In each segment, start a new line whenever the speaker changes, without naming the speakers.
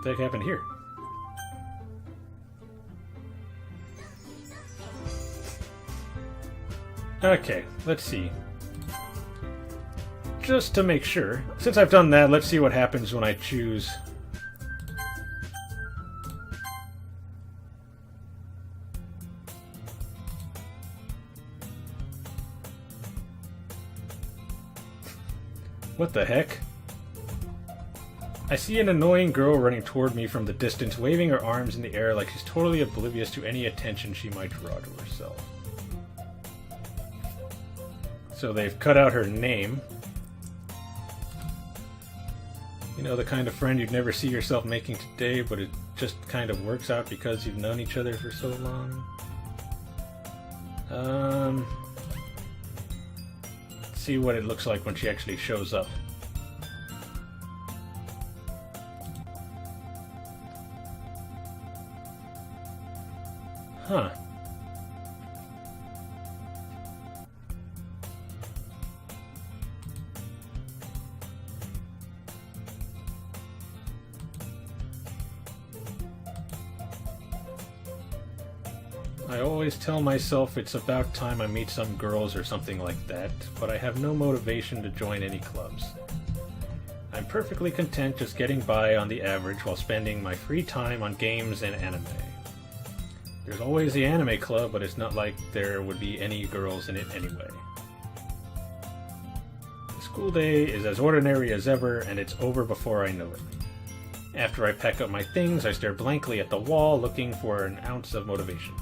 the heck happened here? Okay, let's see. Just to make sure, since I've done that, let's see what happens when I choose... What the heck? I see an annoying girl running toward me from the distance, waving her arms in the air like she's totally oblivious to any attention she might draw to herself. So they've cut out her name. You know, the kind of friend you'd never see yourself making today, but it just kind of works out because you've known each other for so long. Let's see what it looks like when she actually shows up. Huh. I always tell myself it's about time I meet some girls or something like that, but I have no motivation to join any clubs. I'm perfectly content just getting by on the average while spending my free time on games and anime. There's always the anime club, but it's not like there would be any girls in it anyway. The school day is as ordinary as ever, and it's over before I know it. After I pack up my things, I stare blankly at the wall, looking for an ounce of motivation.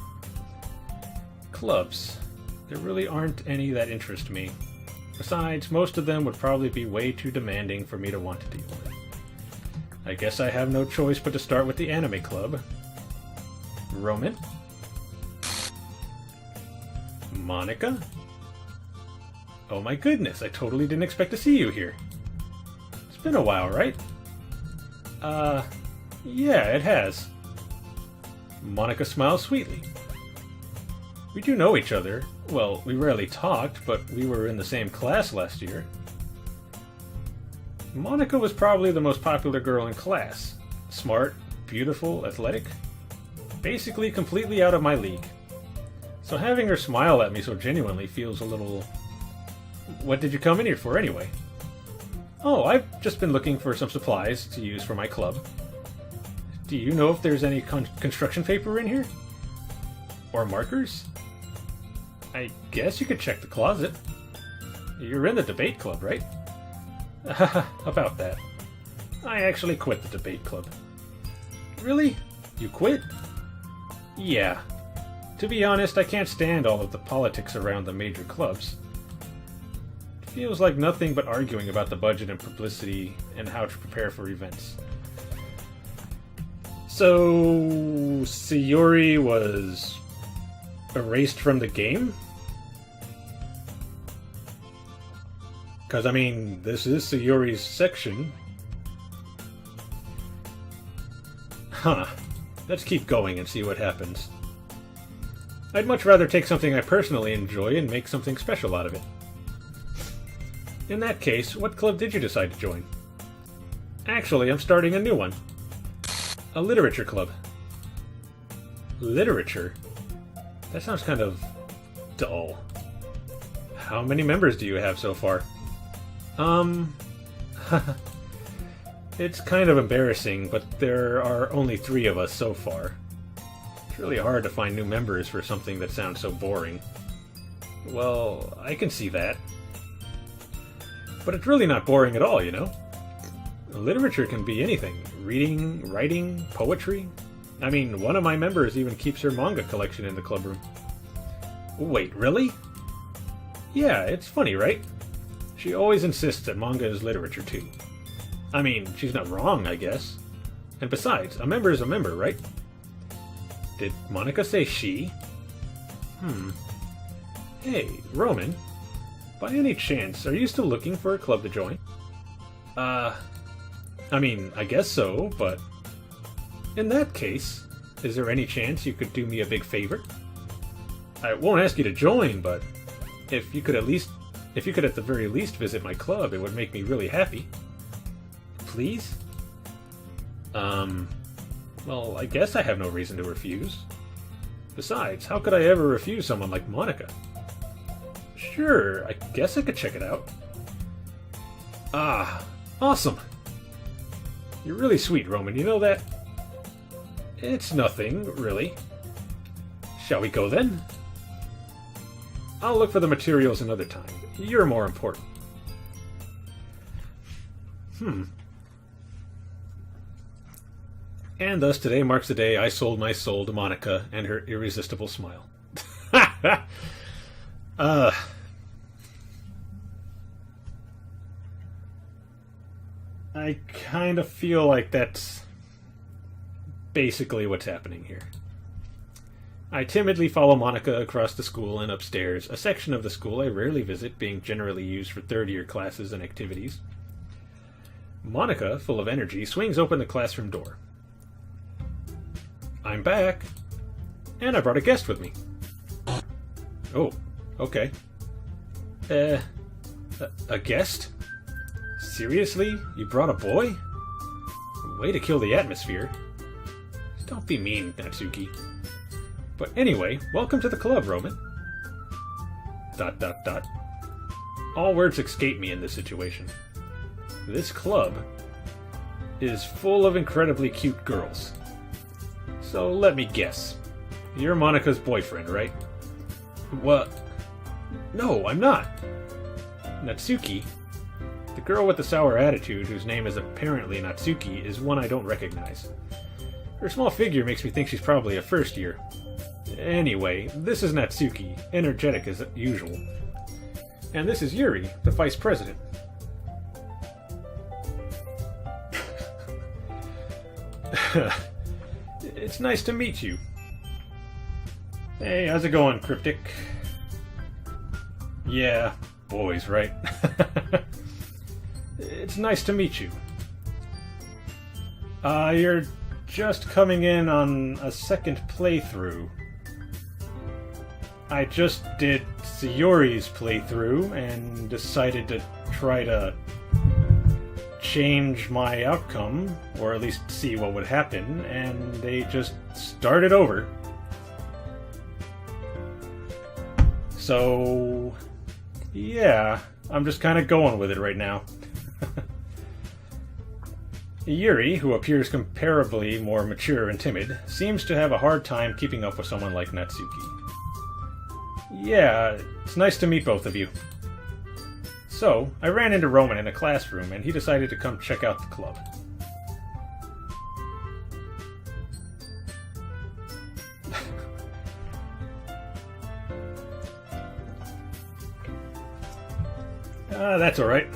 Clubs. There really aren't any that interest me. Besides, most of them would probably be way too demanding for me to want to deal with. I guess I have no choice but to start with the anime club. Roman? Monica? Oh my goodness, I totally didn't expect to see you here. It's been a while, right? Yeah, it has. Monica smiles sweetly. We do know each other. Well, we rarely talked, but we were in the same class last year. Monica was probably the most popular girl in class. Smart, beautiful, athletic. Basically completely out of my league. So having her smile at me so genuinely feels a little... What did you come in here for anyway? Oh, I've just been looking for some supplies to use for my club. Do you know if there's any construction paper in here? Or markers? I guess you could check the closet. You're in the debate club, right? About that. I actually quit the debate club. Really? You quit? Yeah. To be honest, I can't stand all of the politics around the major clubs. It feels like nothing but arguing about the budget and publicity and how to prepare for events. So... Sayori was... erased from the game? Because, I mean, this is Sayori's section. Huh. Let's keep going and see what happens. I'd much rather take something I personally enjoy and make something special out of it. In that case, what club did you decide to join? Actually, I'm starting a new one. A literature club. Literature? That sounds kind of... dull. How many members do you have so far? It's kind of embarrassing, but there are only 3 of us so far. It's really hard to find new members for something that sounds so boring. Well, I can see that. But it's really not boring at all, you know? Literature can be anything. Reading, writing, poetry. I mean, one of my members even keeps her manga collection in the club room. Wait, really? Yeah, it's funny, right? She always insists that manga is literature, too. I mean, she's not wrong, I guess. And besides, a member is a member, right? Did Monica say she? Hey, Roman. By any chance, are you still looking for a club to join? I mean, I guess so, but... In that case, is there any chance you could do me a big favor? I won't ask you to join, but if you could at the very least visit my club, it would make me really happy. Please? Well, I guess I have no reason to refuse. Besides, how could I ever refuse someone like Monica? Sure, I guess I could check it out. Ah, awesome! You're really sweet, Roman, you know that? It's nothing, really. Shall we go then? I'll look for the materials another time. You're more important. And thus today marks the day I sold my soul to Monica and her irresistible smile. I kind of feel like that's basically what's happening here. I timidly follow Monica across the school and upstairs, a section of the school I rarely visit, being generally used for third-year classes and activities. Monica, full of energy, swings open the classroom door. I'm back, and I brought a guest with me. Oh, okay. A guest? Seriously? You brought a boy? Way to kill the atmosphere. Don't be mean, Natsuki. But anyway, welcome to the club, Roman. ... All words escape me in this situation. This club is full of incredibly cute girls. So let me guess. You're Monica's boyfriend, right? What? No, I'm not. Natsuki, the girl with the sour attitude, whose name is apparently Natsuki, is one I don't recognize. Her small figure makes me think she's probably a first year. Anyway, this is Natsuki, energetic as usual. And this is Yuri, the vice president. It's nice to meet you. Hey, how's it going, Cryptic? Yeah, boys, right? It's nice to meet you. You're just coming in on a second playthrough. I just did Sayori's playthrough and decided to try to change my outcome, or at least see what would happen, and they just started over. So, yeah, I'm just kind of going with it right now. Yuri, who appears comparably more mature and timid, seems to have a hard time keeping up with someone like Natsuki. Yeah, it's nice to meet both of you. So, I ran into Roman in a classroom, and he decided to come check out the club. That's alright.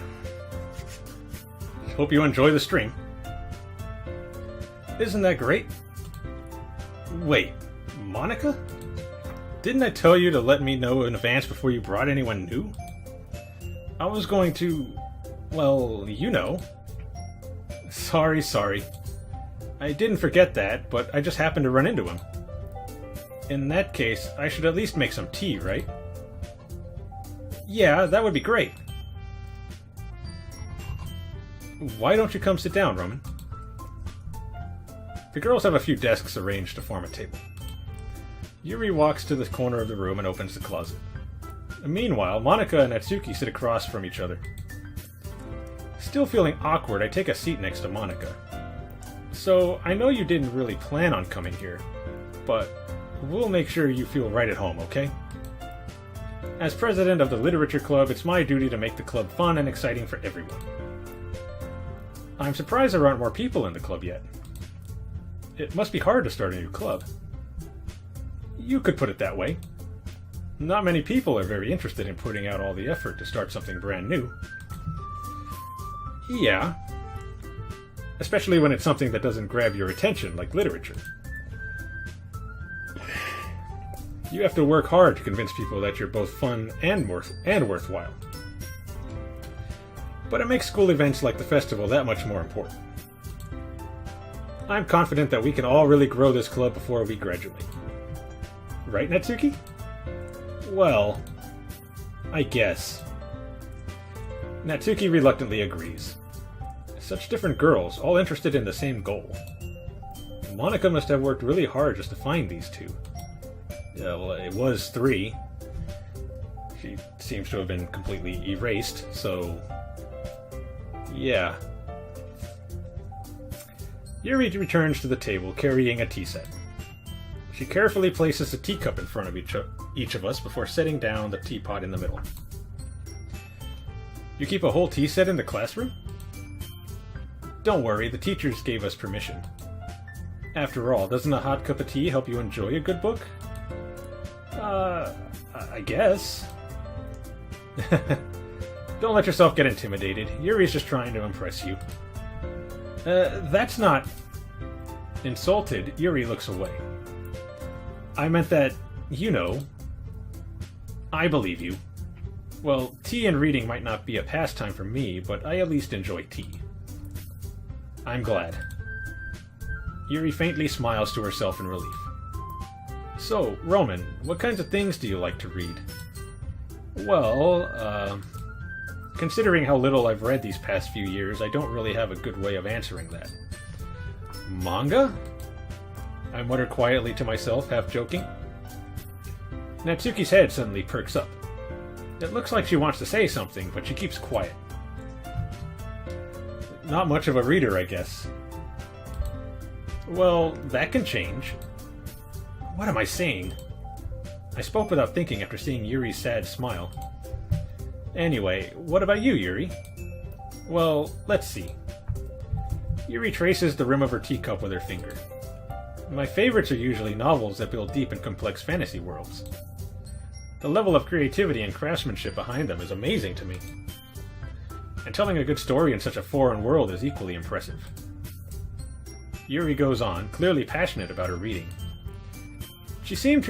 Hope you enjoy the stream. Isn't that great? Wait, Monica? Didn't I tell you to let me know in advance before you brought anyone new? I was going to... well, you know. Sorry. I didn't forget that, but I just happened to run into him. In that case, I should at least make some tea, right? Yeah, that would be great. Why don't you come sit down, Roman? The girls have a few desks arranged to form a table. Yuri walks to the corner of the room and opens the closet. Meanwhile, Monica and Natsuki sit across from each other. Still feeling awkward, I take a seat next to Monica. So, I know you didn't really plan on coming here, but we'll make sure you feel right at home, okay? As president of the Literature Club, it's my duty to make the club fun and exciting for everyone. I'm surprised there aren't more people in the club yet. It must be hard to start a new club. You could put it that way. Not many people are very interested in putting out all the effort to start something brand new. Yeah. Especially when it's something that doesn't grab your attention, like literature. You have to work hard to convince people that you're both fun and worthwhile. But it makes school events like the festival that much more important. I'm confident that we can all really grow this club before we graduate. Right, Natsuki? Well, I guess. Natsuki reluctantly agrees. Such different girls, all interested in the same goal. Monica must have worked really hard just to find these two. Yeah, well, it was 3. She seems to have been completely erased, so... yeah. Yuri returns to the table carrying a tea set. She carefully places a teacup in front of each of us before setting down the teapot in the middle. You keep a whole tea set in the classroom? Don't worry, the teachers gave us permission. After all, doesn't a hot cup of tea help you enjoy a good book? I guess. Don't let yourself get intimidated. Yuri's just trying to impress you. That's not... Insulted, Yuri looks away. I meant that, you know... I believe you. Well, tea and reading might not be a pastime for me, but I at least enjoy tea. I'm glad. Yuri faintly smiles to herself in relief. So, Roman, what kinds of things do you like to read? Well, considering how little I've read these past few years, I don't really have a good way of answering that. Manga? I mutter quietly to myself, half joking. Natsuki's head suddenly perks up. It looks like she wants to say something, but she keeps quiet. Not much of a reader, I guess. Well, that can change. What am I saying? I spoke without thinking after seeing Yuri's sad smile. Anyway, what about you, Yuri? Well, let's see. Yuri traces the rim of her teacup with her finger. My favorites are usually novels that build deep and complex fantasy worlds. The level of creativity and craftsmanship behind them is amazing to me. And telling a good story in such a foreign world is equally impressive. Yuri goes on, clearly passionate about her reading. She seemed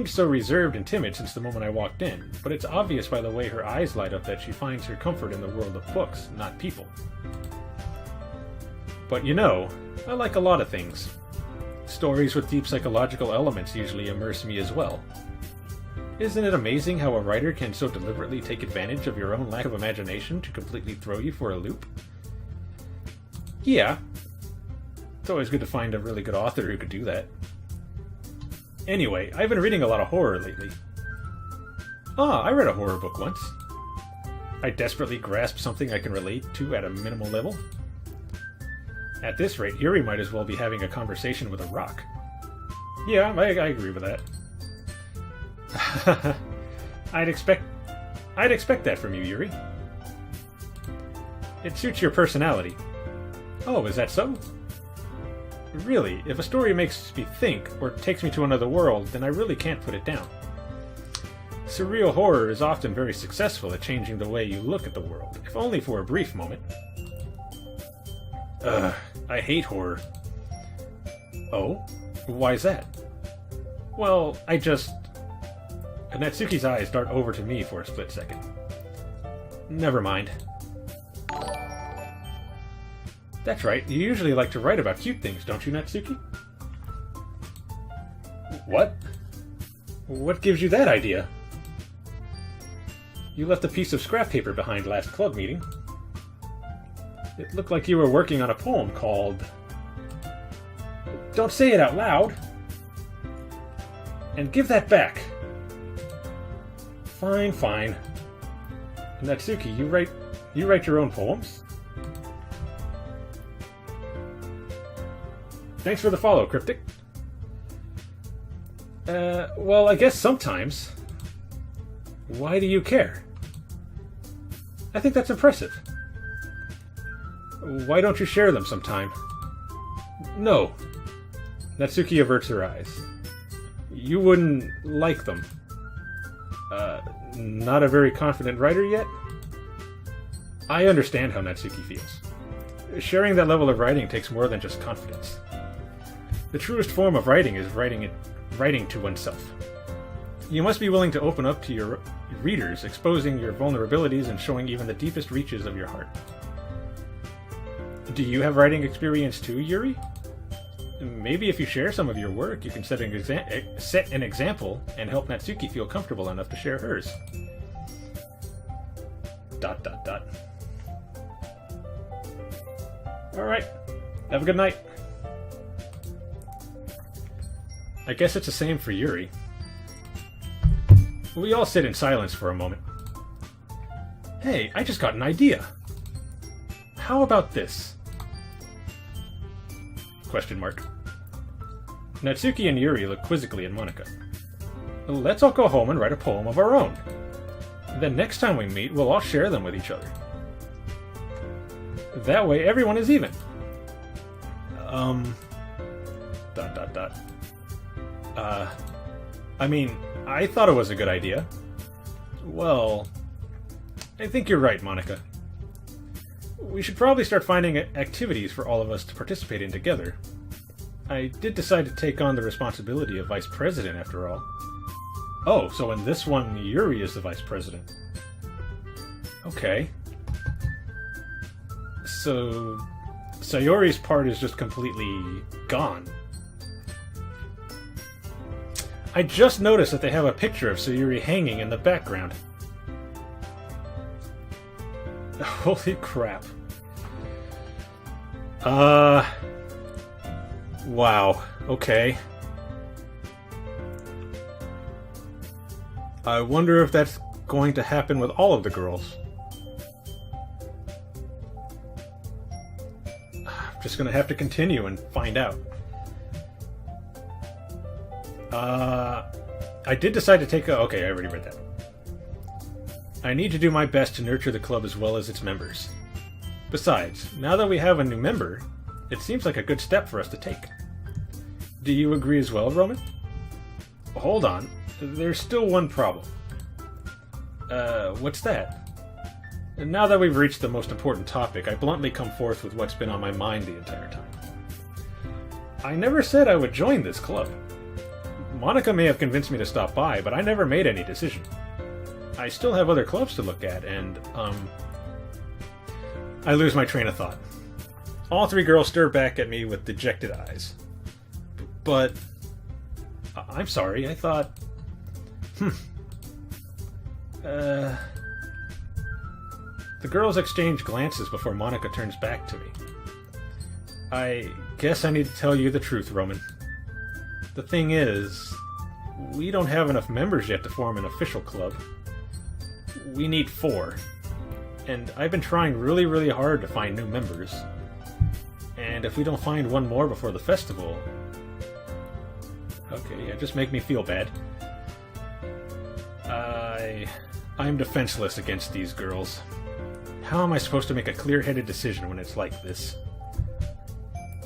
so reserved and timid since the moment I walked in, but it's obvious by the way her eyes light up that she finds her comfort in the world of books, not people. But you know, I like a lot of things. Stories with deep psychological elements usually immerse me as well. Isn't it amazing how a writer can so deliberately take advantage of your own lack of imagination to completely throw you for a loop? Yeah. It's always good to find a really good author who could do that. Anyway, I've been reading a lot of horror lately. I read a horror book once. I desperately grasped something I can relate to at a minimal level. At this rate, Yuri might as well be having a conversation with a rock. Yeah, I agree with that. I'd expect that from you, Yuri. It suits your personality. Oh, is that so? Really, if a story makes me think, or takes me to another world, then I really can't put it down. Surreal horror is often very successful at changing the way you look at the world, if only for a brief moment. I hate horror. Oh? Why's that? Well, Natsuki's eyes dart over to me for a split second. Never mind. That's right, you usually like to write about cute things, don't you, Natsuki? What? What gives you that idea? You left a piece of scrap paper behind last club meeting. It looked like you were working on a poem called... Don't say it out loud! And give that back! Fine, fine. Natsuki, you write your own poems? Thanks for the follow, Cryptic. Well, I guess sometimes. Why do you care? I think that's impressive. Why don't you share them sometime? No. Natsuki averts her eyes. You wouldn't like them. Not a very confident writer yet? I understand how Natsuki feels. Sharing that level of writing takes more than just confidence. The truest form of writing is writing to oneself. You must be willing to open up to your readers, exposing your vulnerabilities and showing even the deepest reaches of your heart. Do you have writing experience too, Yuri? Maybe if you share some of your work, you can set an example and help Natsuki feel comfortable enough to share hers. ... Alright. Have a good night. I guess it's the same for Yuri. We all sit in silence for a moment. Hey, I just got an idea. How about this? Question mark. Natsuki and Yuri look quizzically at Monika. Let's all go home and write a poem of our own. Then next time we meet, we'll all share them with each other. That way everyone is even. I mean, I thought it was a good idea. Well, I think you're right, Monika. We should probably start finding activities for all of us to participate in together. I did decide to take on the responsibility of vice president, after all. Oh, so in this one, Yuri is the vice president. Okay. So, Sayori's part is just completely gone. I just noticed that they have a picture of Sayori hanging in the background. Holy crap. Wow. Okay. I wonder if that's going to happen with all of the girls. I'm just gonna have to continue and find out. I did decide to take a... Okay, I already read that. I need to do my best to nurture the club as well as its members. Besides, now that we have a new member, it seems like a good step for us to take. Do you agree as well, Roman? Hold on. There's still one problem. What's that? And now that we've reached the most important topic, I bluntly come forth with what's been on my mind the entire time. I never said I would join this club. Monika may have convinced me to stop by, but I never made any decision. I still have other clubs to look at, and, I lose my train of thought. All three girls stare back at me with dejected eyes. But... I'm sorry, I thought... The girls exchange glances before Monika turns back to me. I guess I need to tell you the truth, Roman. The thing is, we don't have enough members yet to form an official club. We need 4. And I've been trying really, really hard to find new members. And if we don't find one more before the festival... Okay, yeah, just make me feel bad. I'm defenseless against these girls. How am I supposed to make a clear-headed decision when it's like this?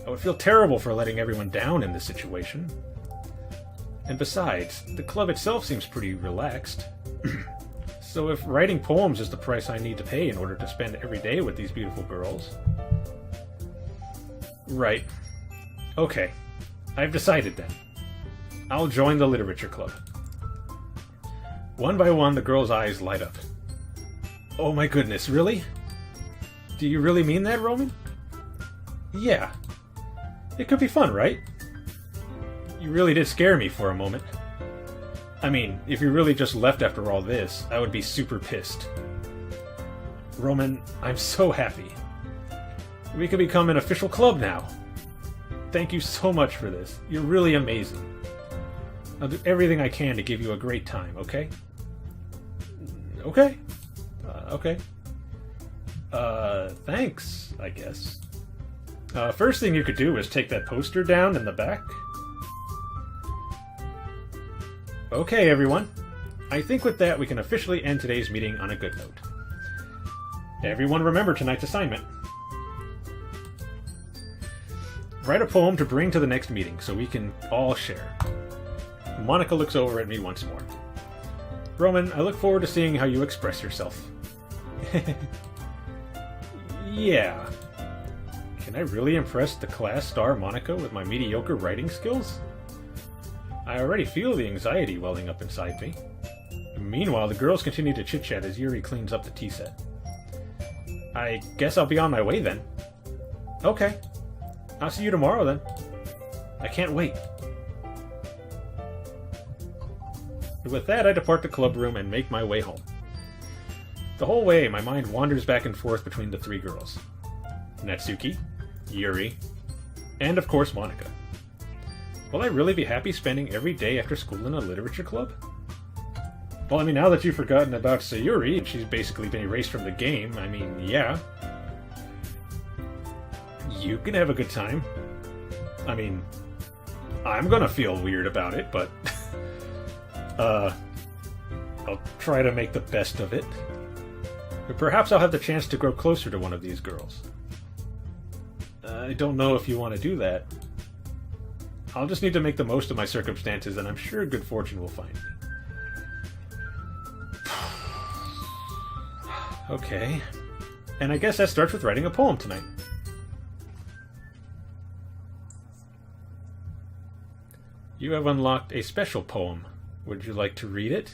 I would feel terrible for letting everyone down in this situation. And besides, the club itself seems pretty relaxed. So if writing poems is the price I need to pay in order to spend every day with these beautiful girls... Right. Okay. I've decided then. I'll join the literature club. One by one, the girls' eyes light up. Oh my goodness, really? Do you really mean that, Roman? Yeah. It could be fun, right? You really did scare me for a moment. I mean, if you really just left after all this, I would be super pissed. Roman, I'm so happy. We could become an official club now. Thank you so much for this. You're really amazing. I'll do everything I can to give you a great time, okay? Okay. Okay. Thanks, I guess. First thing you could do is take that poster down in the back. Okay, everyone. I think with that we can officially end today's meeting on a good note. Everyone remember tonight's assignment. Write a poem to bring to the next meeting so we can all share. Monika looks over at me once more. Roman, I look forward to seeing how you express yourself. Yeah. Can I really impress the class star Monika with my mediocre writing skills? I already feel the anxiety welling up inside me. Meanwhile, the girls continue to chit-chat as Yuri cleans up the tea set. I guess I'll be on my way then. Okay. I'll see you tomorrow then. I can't wait. With that, I depart the club room and make my way home. The whole way, my mind wanders back and forth between the three girls. Natsuki, Yuri, and of course Monica. Will I really be happy spending every day after school in a literature club? Well, I mean, now that you've forgotten about Sayori, and she's basically been erased from the game, I mean, yeah. You can have a good time. I mean, I'm gonna feel weird about it, but... I'll try to make the best of it. But perhaps I'll have the chance to grow closer to one of these girls. I don't know if you want to do that. I'll just need to make the most of my circumstances, and I'm sure good fortune will find me. Okay. And I guess that starts with writing a poem tonight. You have unlocked a special poem. Would you like to read it?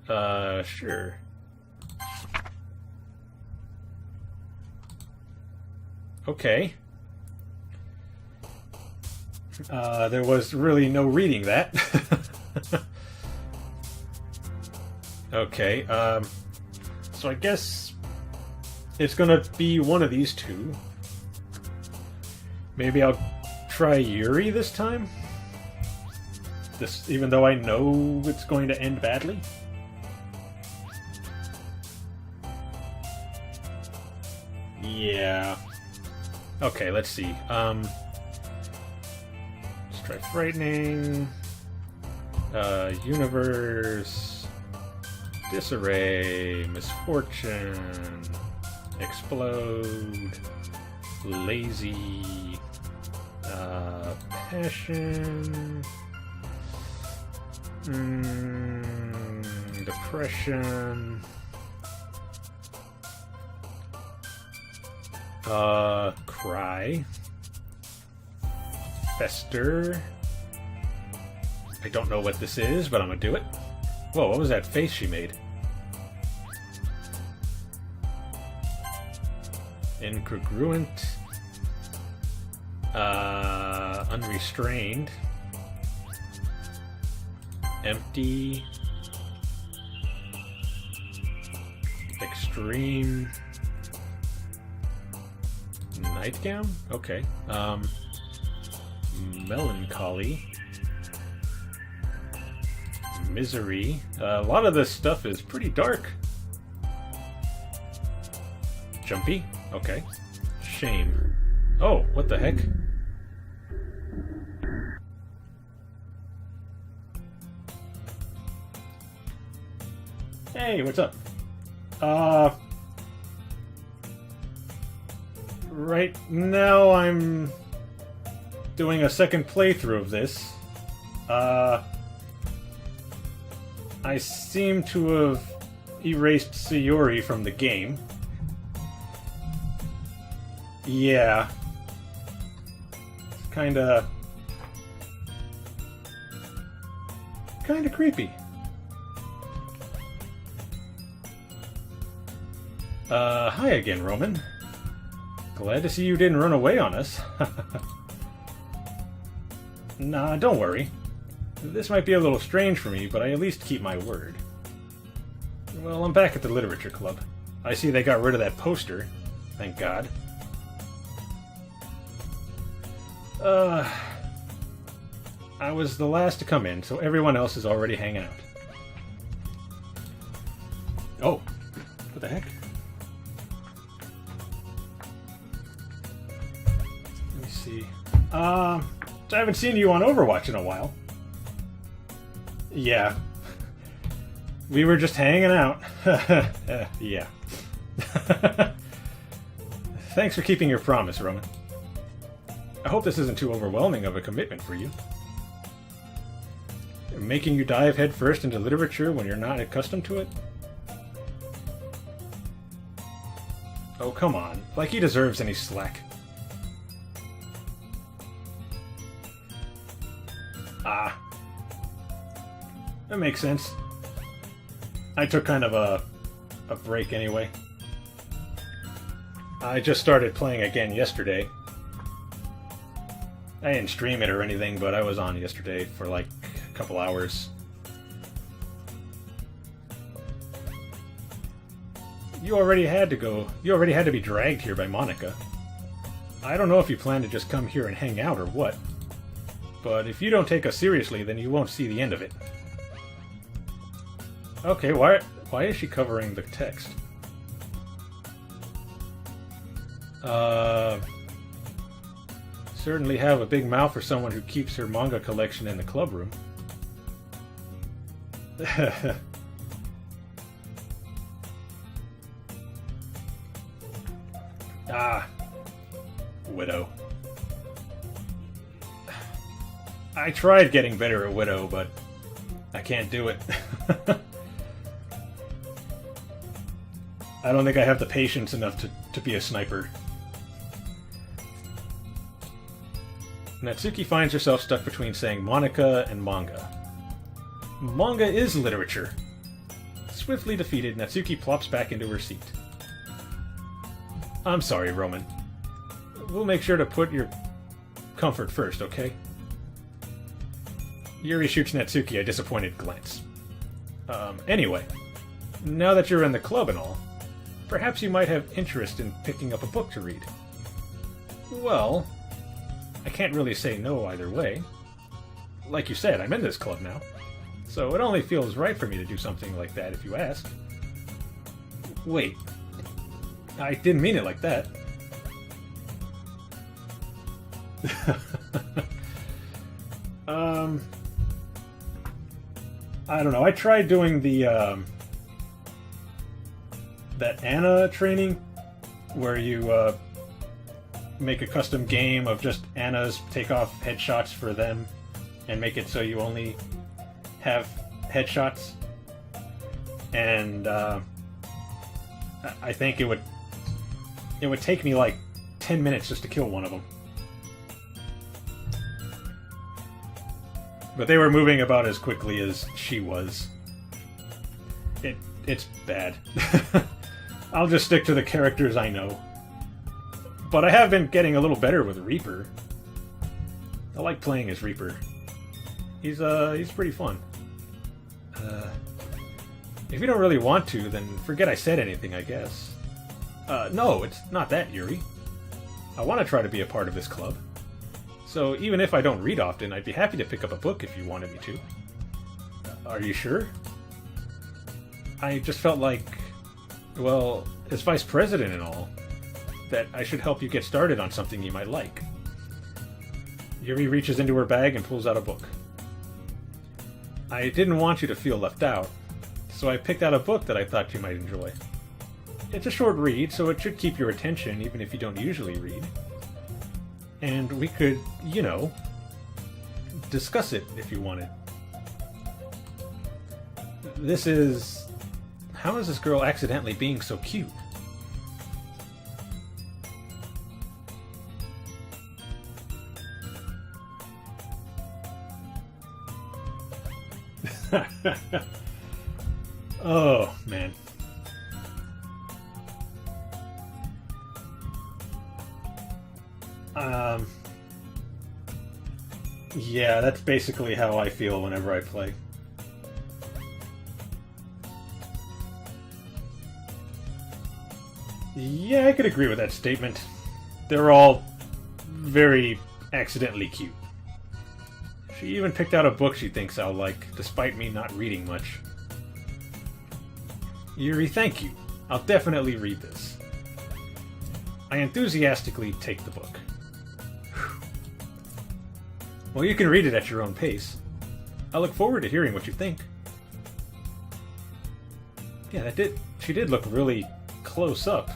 Sure. Okay. There was really no reading that. Okay, so I guess it's gonna be one of these two. Maybe I'll try Yuri this time? Even though I know it's going to end badly? Yeah. Okay, let's see. Let's try frightening. Universe. Disarray. Misfortune. Explode. Lazy. Passion. Depression. Cry. Fester. I don't know what this is, but I'm gonna do it. Whoa, what was that face she made? Incongruent. Unrestrained. Empty. Extreme. Nightgown? Okay. Melancholy. Misery. A lot of this stuff is pretty dark. Jumpy? Okay. Shame. Oh, what the heck? Hey, what's up? Right now I'm doing a second playthrough of this. I seem to have erased Sayori from the game. Yeah. It's kinda creepy. Hi again, Roman. Glad to see you didn't run away on us. Nah, don't worry. This might be a little strange for me, but I at least keep my word. Well, I'm back at the Literature Club. I see they got rid of that poster. Thank God. I was the last to come in, so everyone else is already hanging out. Oh, what the heck? Let me see. I haven't seen you on Overwatch in a while. Yeah. We were just hanging out. Yeah. Thanks for keeping your promise, Roman. I hope this isn't too overwhelming of a commitment for you. Making you dive headfirst into literature when you're not accustomed to it? Oh, come on. Like he deserves any slack. Ah. That makes sense. I took kind of a break anyway. I just started playing again yesterday. I didn't stream it or anything, but I was on yesterday for like a couple hours. You already had to be dragged here by Monica. I don't know if you plan to just come here and hang out or what, but if you don't take us seriously, then you won't see the end of it. Okay, why is she covering the text? Certainly have a big mouth for someone who keeps her manga collection in the club room. Ah, Widow. I tried getting better at Widow, but I can't do it. I don't think I have the patience enough to be a sniper. Natsuki finds herself stuck between saying Monica and manga. Manga is literature. Swiftly defeated, Natsuki plops back into her seat. I'm sorry, Roman. We'll make sure to put your comfort first, okay? Yuri shoots Natsuki a disappointed glance. Anyway, now that you're in the club and all, perhaps you might have interest in picking up a book to read. Well, I can't really say no either way. Like you said, I'm in this club now, so it only feels right for me to do something like that if you ask. Wait, I didn't mean it like that. I don't know. I tried doing the that Anna training where you make a custom game of just Annas, take off headshots for them, and make it so you only have headshots. And I think it would take me like 10 minutes just to kill one of them. But they were moving about as quickly as she was. It's bad. I'll just stick to the characters I know. But I have been getting a little better with Reaper. I like playing as Reaper. He's pretty fun. If you don't really want to, then forget I said anything, I guess. No, it's not that, Yuri. I want to try to be a part of this club. So even if I don't read often, I'd be happy to pick up a book if you wanted me to. Are you sure? I just felt like, well, as vice president and all, that I should help you get started on something you might like. Yuri reaches into her bag and pulls out a book. I didn't want you to feel left out, so I picked out a book that I thought you might enjoy. It's a short read, so it should keep your attention even if you don't usually read. And we could, you know, discuss it if you wanted. This is... How is this girl accidentally being so cute? Oh, man. Yeah, that's basically how I feel whenever I play. Yeah, I could agree with that statement. They're all very accidentally cute. She even picked out a book she thinks I'll like, despite me not reading much. Yuri, thank you. I'll definitely read this. I enthusiastically take the book. Well, you can read it at your own pace. I look forward to hearing what you think. Yeah, she did look really close up.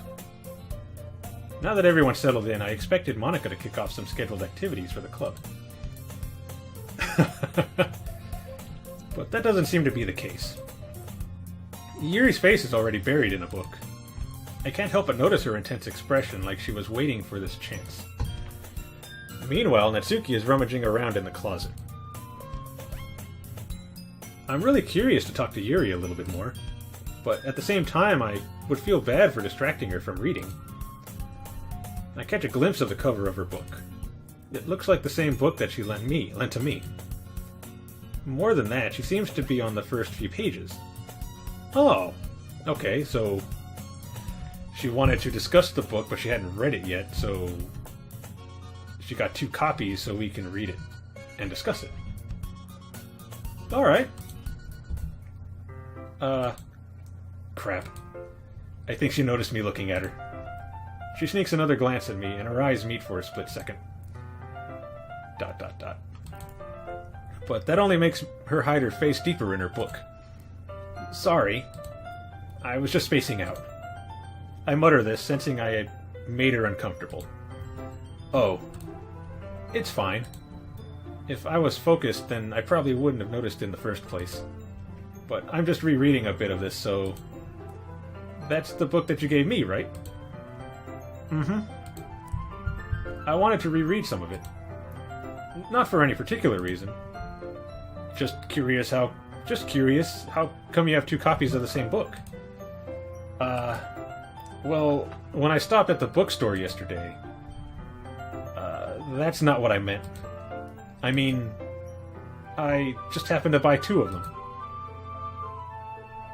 Now that everyone's settled in, I expected Monica to kick off some scheduled activities for the club. But that doesn't seem to be the case. Yuri's face is already buried in a book. I can't help but notice her intense expression, like she was waiting for this chance. Meanwhile, Natsuki is rummaging around in the closet. I'm really curious to talk to Yuri a little bit more, but at the same time I would feel bad for distracting her from reading. I catch a glimpse of the cover of her book. It looks like the same book that she lent to me. More than that, she seems to be on the first few pages. Oh, okay, so she wanted to discuss the book, but she hadn't read it yet, so she got 2 copies so we can read it and discuss it. Alright. Crap. I think she noticed me looking at her. She sneaks another glance at me, and her eyes meet for a split second. ... But that only makes her hide her face deeper in her book. Sorry. I was just spacing out. I mutter this, sensing I had made her uncomfortable. Oh. It's fine. If I was focused, then I probably wouldn't have noticed in the first place. But I'm just rereading a bit of this, so... That's the book that you gave me, right? Mm-hmm. I wanted to reread some of it. Not for any particular reason. Just curious how come you have 2 copies of the same book? Well, when I stopped at the bookstore yesterday... that's not what I meant. I mean, I just happened to buy 2 of them.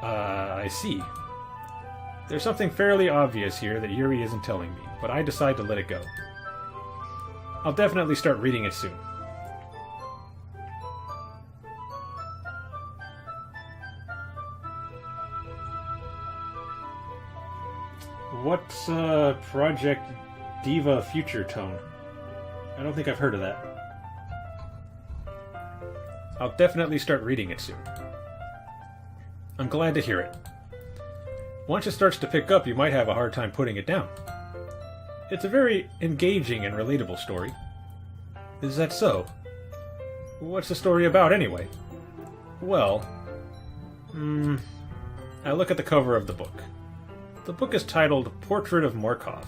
I see. There's something fairly obvious here that Yuri isn't telling me, but I decide to let it go. I'll definitely start reading it soon. What's Project Diva Future Tone? I don't think I've heard of that. I'll definitely start reading it soon. I'm glad to hear it. Once it starts to pick up, you might have a hard time putting it down. It's a very engaging and relatable story. Is that so? What's the story about, anyway? Well... I look at the cover of the book. The book is titled Portrait of Markov.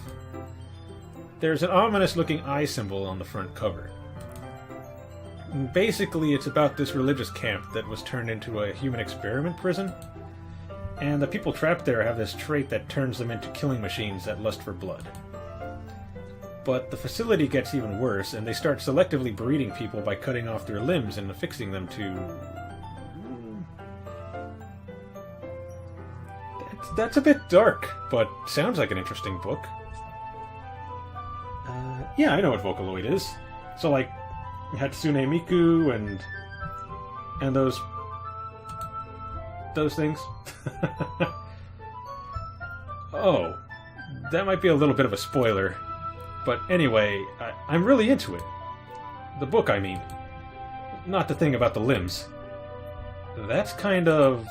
There's an ominous-looking eye symbol on the front cover. Basically, it's about this religious camp that was turned into a human experiment prison, and the people trapped there have this trait that turns them into killing machines that lust for blood. But the facility gets even worse, and they start selectively breeding people by cutting off their limbs and affixing them to... That's a bit dark, but sounds like an interesting book. Yeah, I know what Vocaloid is. So, like, Hatsune Miku and those things. Oh, that might be a little bit of a spoiler. But anyway, I'm really into it. The book, I mean. Not the thing about the limbs. That's kind of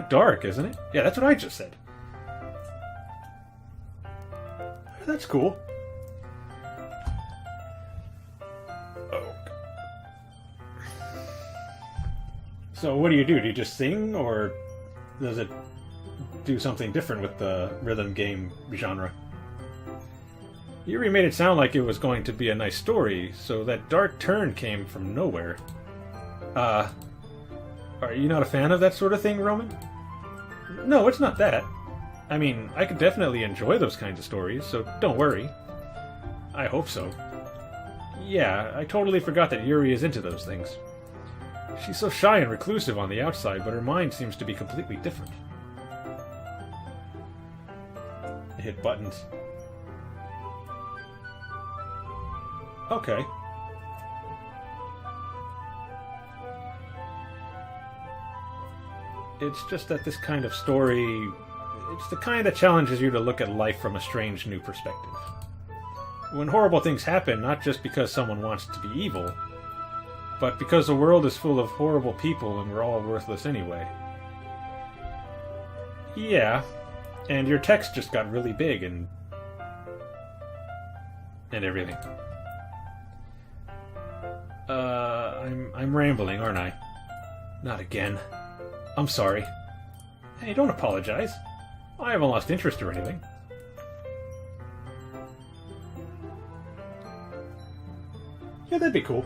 dark, isn't it? Yeah, that's what I just said. That's cool. Oh. So what do? Do you just sing, or does it do something different with the rhythm game genre? Yuri made it sound like it was going to be a nice story, so that dark turn came from nowhere. Are you not a fan of that sort of thing, Roman? No, it's not that. I mean, I could definitely enjoy those kinds of stories, so don't worry. I hope so. Yeah, I totally forgot that Yuri is into those things. She's so shy and reclusive on the outside, but her mind seems to be completely different. I hit buttons. Okay. It's just that this kind of story... It's the kind that challenges you to look at life from a strange new perspective. When horrible things happen, not just because someone wants to be evil, but because the world is full of horrible people and we're all worthless anyway. Yeah, and your text just got really big and everything. I'm rambling, aren't I? Not again. I'm sorry. Hey, don't apologize. I haven't lost interest or anything. Yeah, that'd be cool.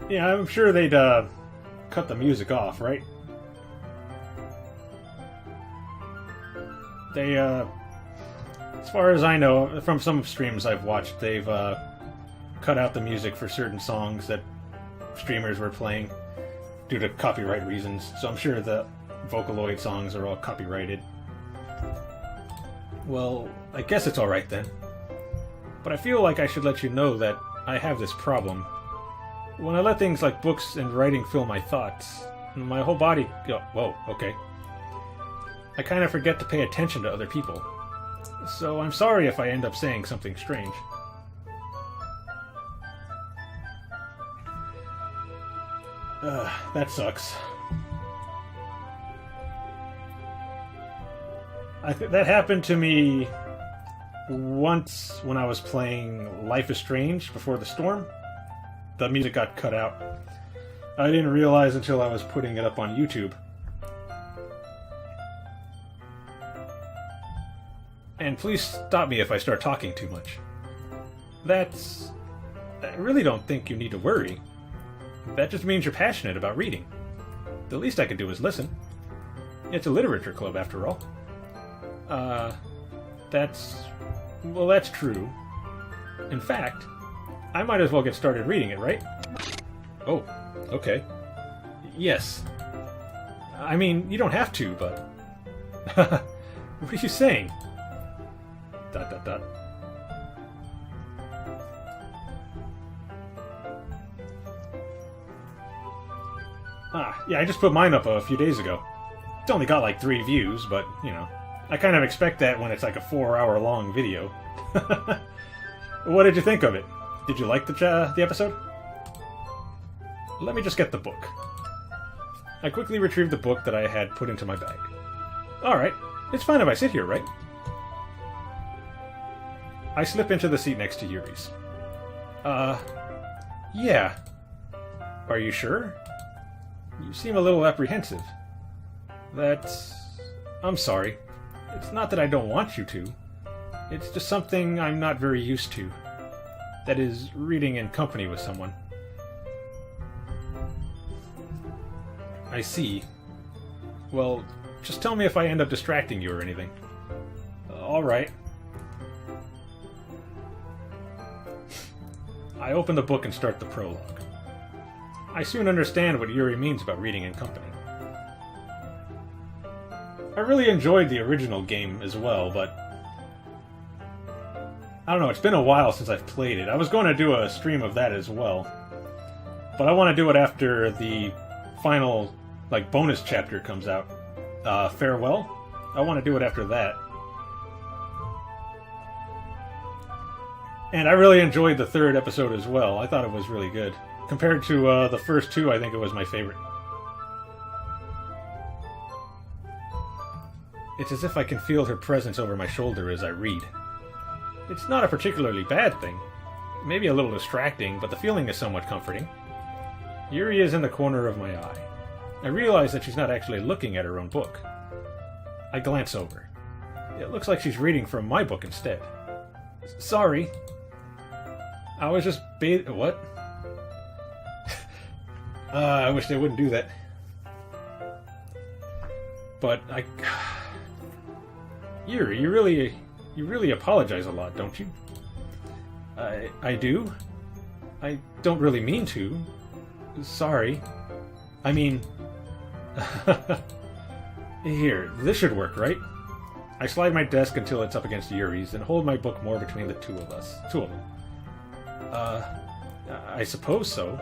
Yeah, I'm sure they'd, cut the music off, right? They, as far as I know, from some streams I've watched, they've, cut out the music for certain songs that streamers were playing due to copyright reasons, so I'm sure the Vocaloid songs are all copyrighted. Well, I guess it's alright then. But I feel like I should let you know that I have this problem. When I let things like books and writing fill my thoughts, my whole body... Oh, whoa, okay. I kind of forget to pay attention to other people. So I'm sorry if I end up saying something strange. That sucks. That happened to me once when I was playing Life is Strange before the storm. The music got cut out. I didn't realize until I was putting it up on YouTube. And please stop me if I start talking too much. I really don't think you need to worry. That just means you're passionate about reading. The least I can do is listen. It's a literature club, after all. That's true. In fact, I might as well get started reading it, right? Oh, okay. Yes. I mean, you don't have to, but... What are you saying? ... Yeah, I just put mine up a few days ago. It's only got like 3 views, but, you know, I kind of expect that when it's like a 4-hour-long video. What did you think of it? Did you like the episode? Let me just get the book. I quickly retrieved the book that I had put into my bag. Alright, it's fine if I sit here, right? I slip into the seat next to Yuri's. Yeah. Are you sure? You seem a little apprehensive. I'm sorry. It's not that I don't want you to. It's just something I'm not very used to. That is, reading in company with someone. I see. Well, just tell me if I end up distracting you or anything. Alright. I open the book and start the prologue. I soon understand what Yuri means about reading in company. I really enjoyed the original game as well, but... I don't know, it's been a while since I've played it. I was going to do a stream of that as well. But I want to do it after the final, like, bonus chapter comes out. Farewell? I want to do it after that. And I really enjoyed the 3rd episode as well. I thought it was really good. Compared to the first 2, I think it was my favorite. It's as if I can feel her presence over my shoulder as I read. It's not a particularly bad thing. Maybe a little distracting, but the feeling is somewhat comforting. Yuri is in the corner of my eye. I realize that she's not actually looking at her own book. I glance over. It looks like she's reading from my book instead. Sorry. I was just what? I wish they wouldn't do that. But Yuri, you really apologize a lot, don't you? I do? I don't really mean to. Sorry. I mean... Here, this should work, right? I slide my desk until it's up against Yuri's and hold my book more between the two of them. I suppose so.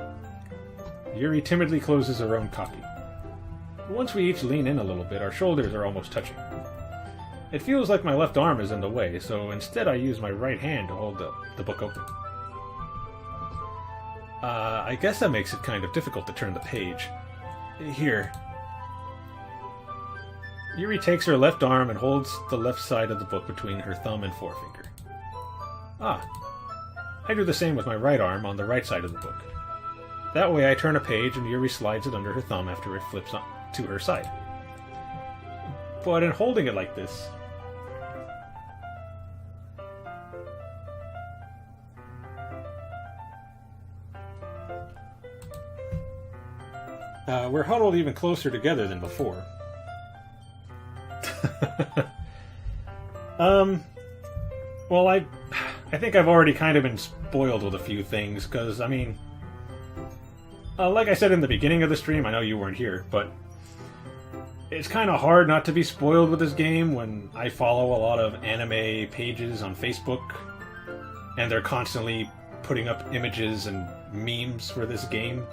Yuri timidly closes her own copy. Once we each lean in a little bit, our shoulders are almost touching. It feels like my left arm is in the way, so instead I use my right hand to hold the book open. I guess that makes it kind of difficult to turn the page. Here. Yuri takes her left arm and holds the left side of the book between her thumb and forefinger. Ah. I do the same with my right arm on the right side of the book. That way I turn a page and Yuri slides it under her thumb after it flips on to her side. But in holding it like this... we're huddled even closer together than before. Well, I think I've already kind of been spoiled with a few things, because, I mean... like I said in the beginning of the stream, I know you weren't here, but... it's kind of hard not to be spoiled with this game when I follow a lot of anime pages on Facebook, and they're constantly putting up images and memes for this game.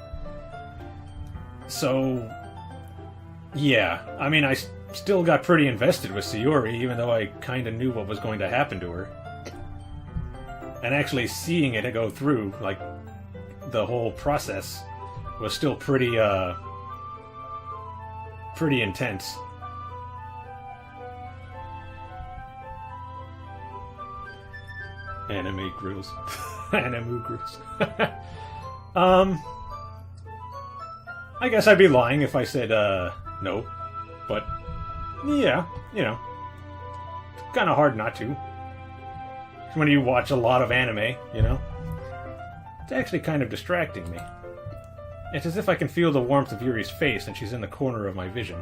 So, yeah, I mean, I still got pretty invested with Sayori, even though I kind of knew what was going to happen to her. And actually seeing it go through, like, the whole process was still pretty intense. Anime grills. Anime grills. I guess I'd be lying if I said, no. But, yeah, you know. It's kind of hard not to. When you watch a lot of anime, you know. It's actually kind of distracting me. It's as if I can feel the warmth of Yuri's face and she's in the corner of my vision.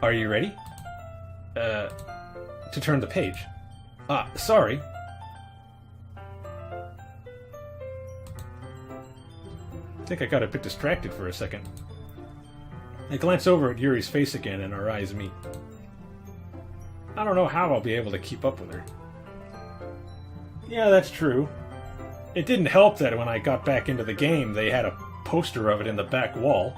Are you ready? To turn the page. Sorry. I think I got a bit distracted for a second. I glance over at Yuri's face again and our eyes meet. I don't know how I'll be able to keep up with her. Yeah, that's true. It didn't help that when I got back into the game, they had a poster of it in the back wall.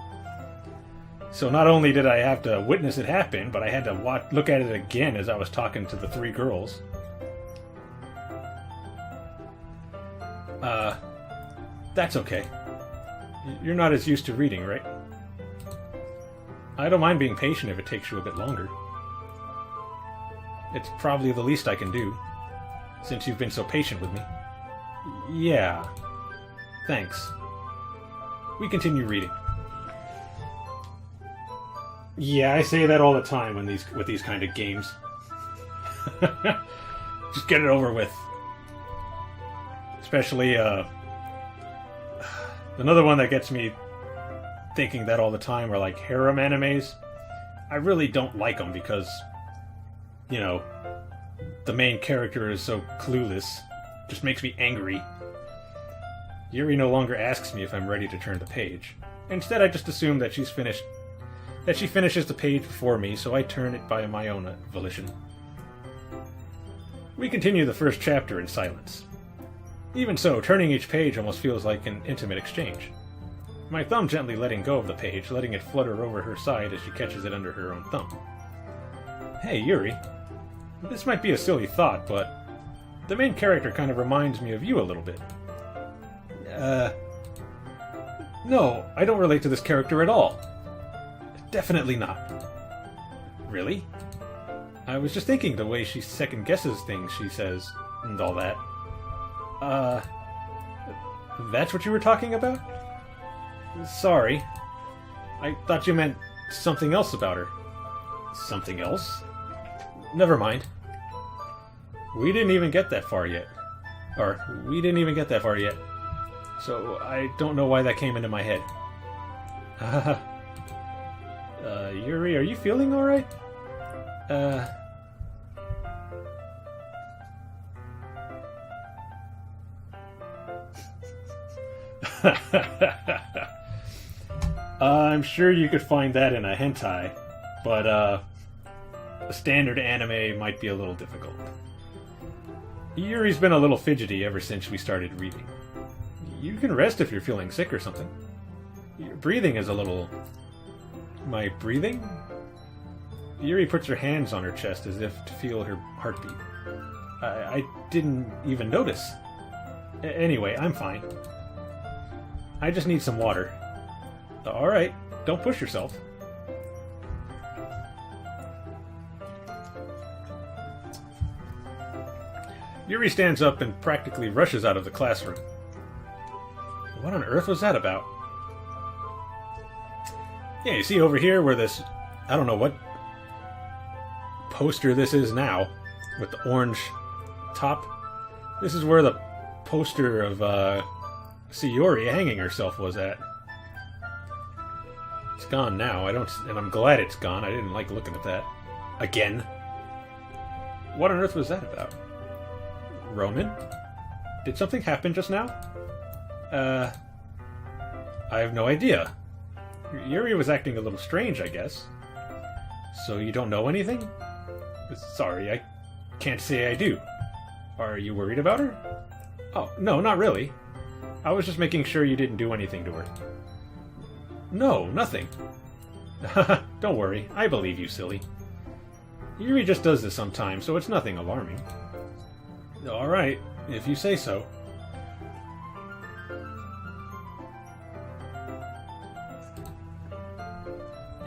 So not only did I have to witness it happen, but I had to look at it again as I was talking to the three girls. That's okay. You're not as used to reading, right? I don't mind being patient if it takes you a bit longer. It's probably the least I can do, since you've been so patient with me. Yeah. Thanks. We continue reading. Yeah, I say that all the time with these kind of games. Just get it over with. Especially, another one that gets me thinking that all the time are like harem animes. I really don't like them because, you know, the main character is so clueless. Just makes me angry. Yuri no longer asks me if I'm ready to turn the page. Instead, I just assume that she finishes the page before me, so I turn it by my own volition. We continue the first chapter in silence. Even so, turning each page almost feels like an intimate exchange. My thumb gently letting go of the page, letting it flutter over her side as she catches it under her own thumb. Hey, Yuri. This might be a silly thought, but the main character kind of reminds me of you a little bit. No, I don't relate to this character at all. Definitely not. Really? I was just thinking the way she second-guesses things she says, and all that. That's what you were talking about? Sorry. I thought you meant something else about her. Something else? Never mind. We didn't even get that far yet. So I don't know why that came into my head. Yuri, are you feeling alright? I'm sure you could find that in a hentai, but a standard anime might be a little difficult. Yuri's been a little fidgety ever since we started reading. You can rest if you're feeling sick or something. Your breathing is a little... My breathing? Yuri puts her hands on her chest as if to feel her heartbeat. I didn't even notice. Anyway, I'm fine. I just need some water. Alright, don't push yourself. Yuri stands up and practically rushes out of the classroom. What on earth was that about? Yeah, you see over here where this... I don't know what poster this is now, with the orange top. This is where the poster of Sayori hanging herself was at. It's gone now. And I'm glad it's gone. I didn't like looking at that. Again. What on earth was that about? Roman? Did something happen just now? I have no idea. Yuri was acting a little strange, I guess. So you don't know anything? Sorry, I can't say I do. Are you worried about her? Oh, no, not really. I was just making sure you didn't do anything to her. No, nothing. Don't worry, I believe you, silly. Yuri just does this sometimes, so it's nothing alarming. Alright, if you say so.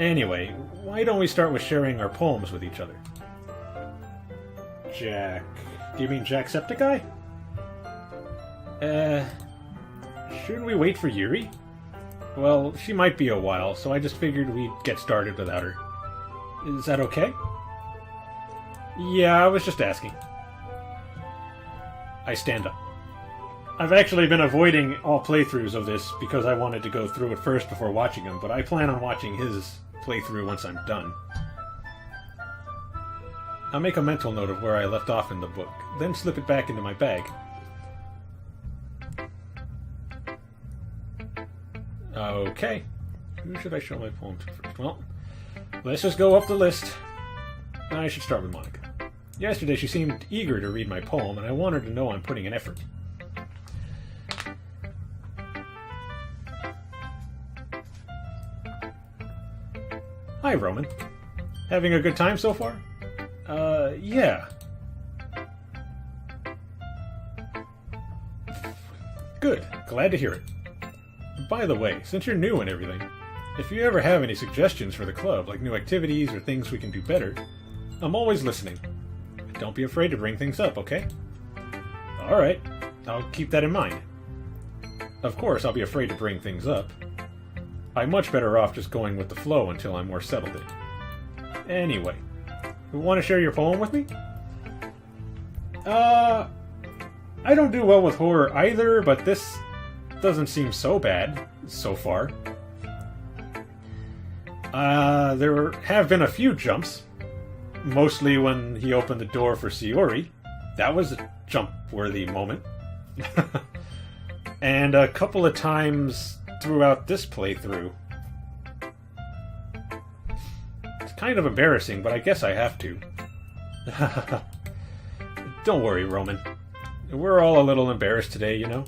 Anyway, why don't we start with sharing our poems with each other? Jack... Do you mean Jacksepticeye? Shouldn't we wait for Yuri? Well, she might be a while, so I just figured we'd get started without her. Is that okay? Yeah, I was just asking. I stand up. I've actually been avoiding all playthroughs of this because I wanted to go through it first before watching them, but I plan on watching his playthrough once I'm done. I'll make a mental note of where I left off in the book, then slip it back into my bag. Okay. Who should I show my poem to first? Well, let's just go up the list. I should start with Monica. Yesterday she seemed eager to read my poem, and I want her to know I'm putting an effort. Hi, Roman. Having a good time so far? Yeah. Good. Glad to hear it. By the way, since you're new and everything, if you ever have any suggestions for the club, like new activities or things we can do better, I'm always listening. Don't be afraid to bring things up, okay? Alright, I'll keep that in mind. Of course, I'll be afraid to bring things up. I'm much better off just going with the flow until I'm more settled in. Anyway, you want to share your poem with me? I don't do well with horror either, but this doesn't seem so bad so far. There have been a few jumps. Mostly when he opened the door for Sayori. That was a jump-worthy moment. And a couple of times throughout this playthrough. It's kind of embarrassing, but I guess I have to. Don't worry, Roman. We're all a little embarrassed today, you know?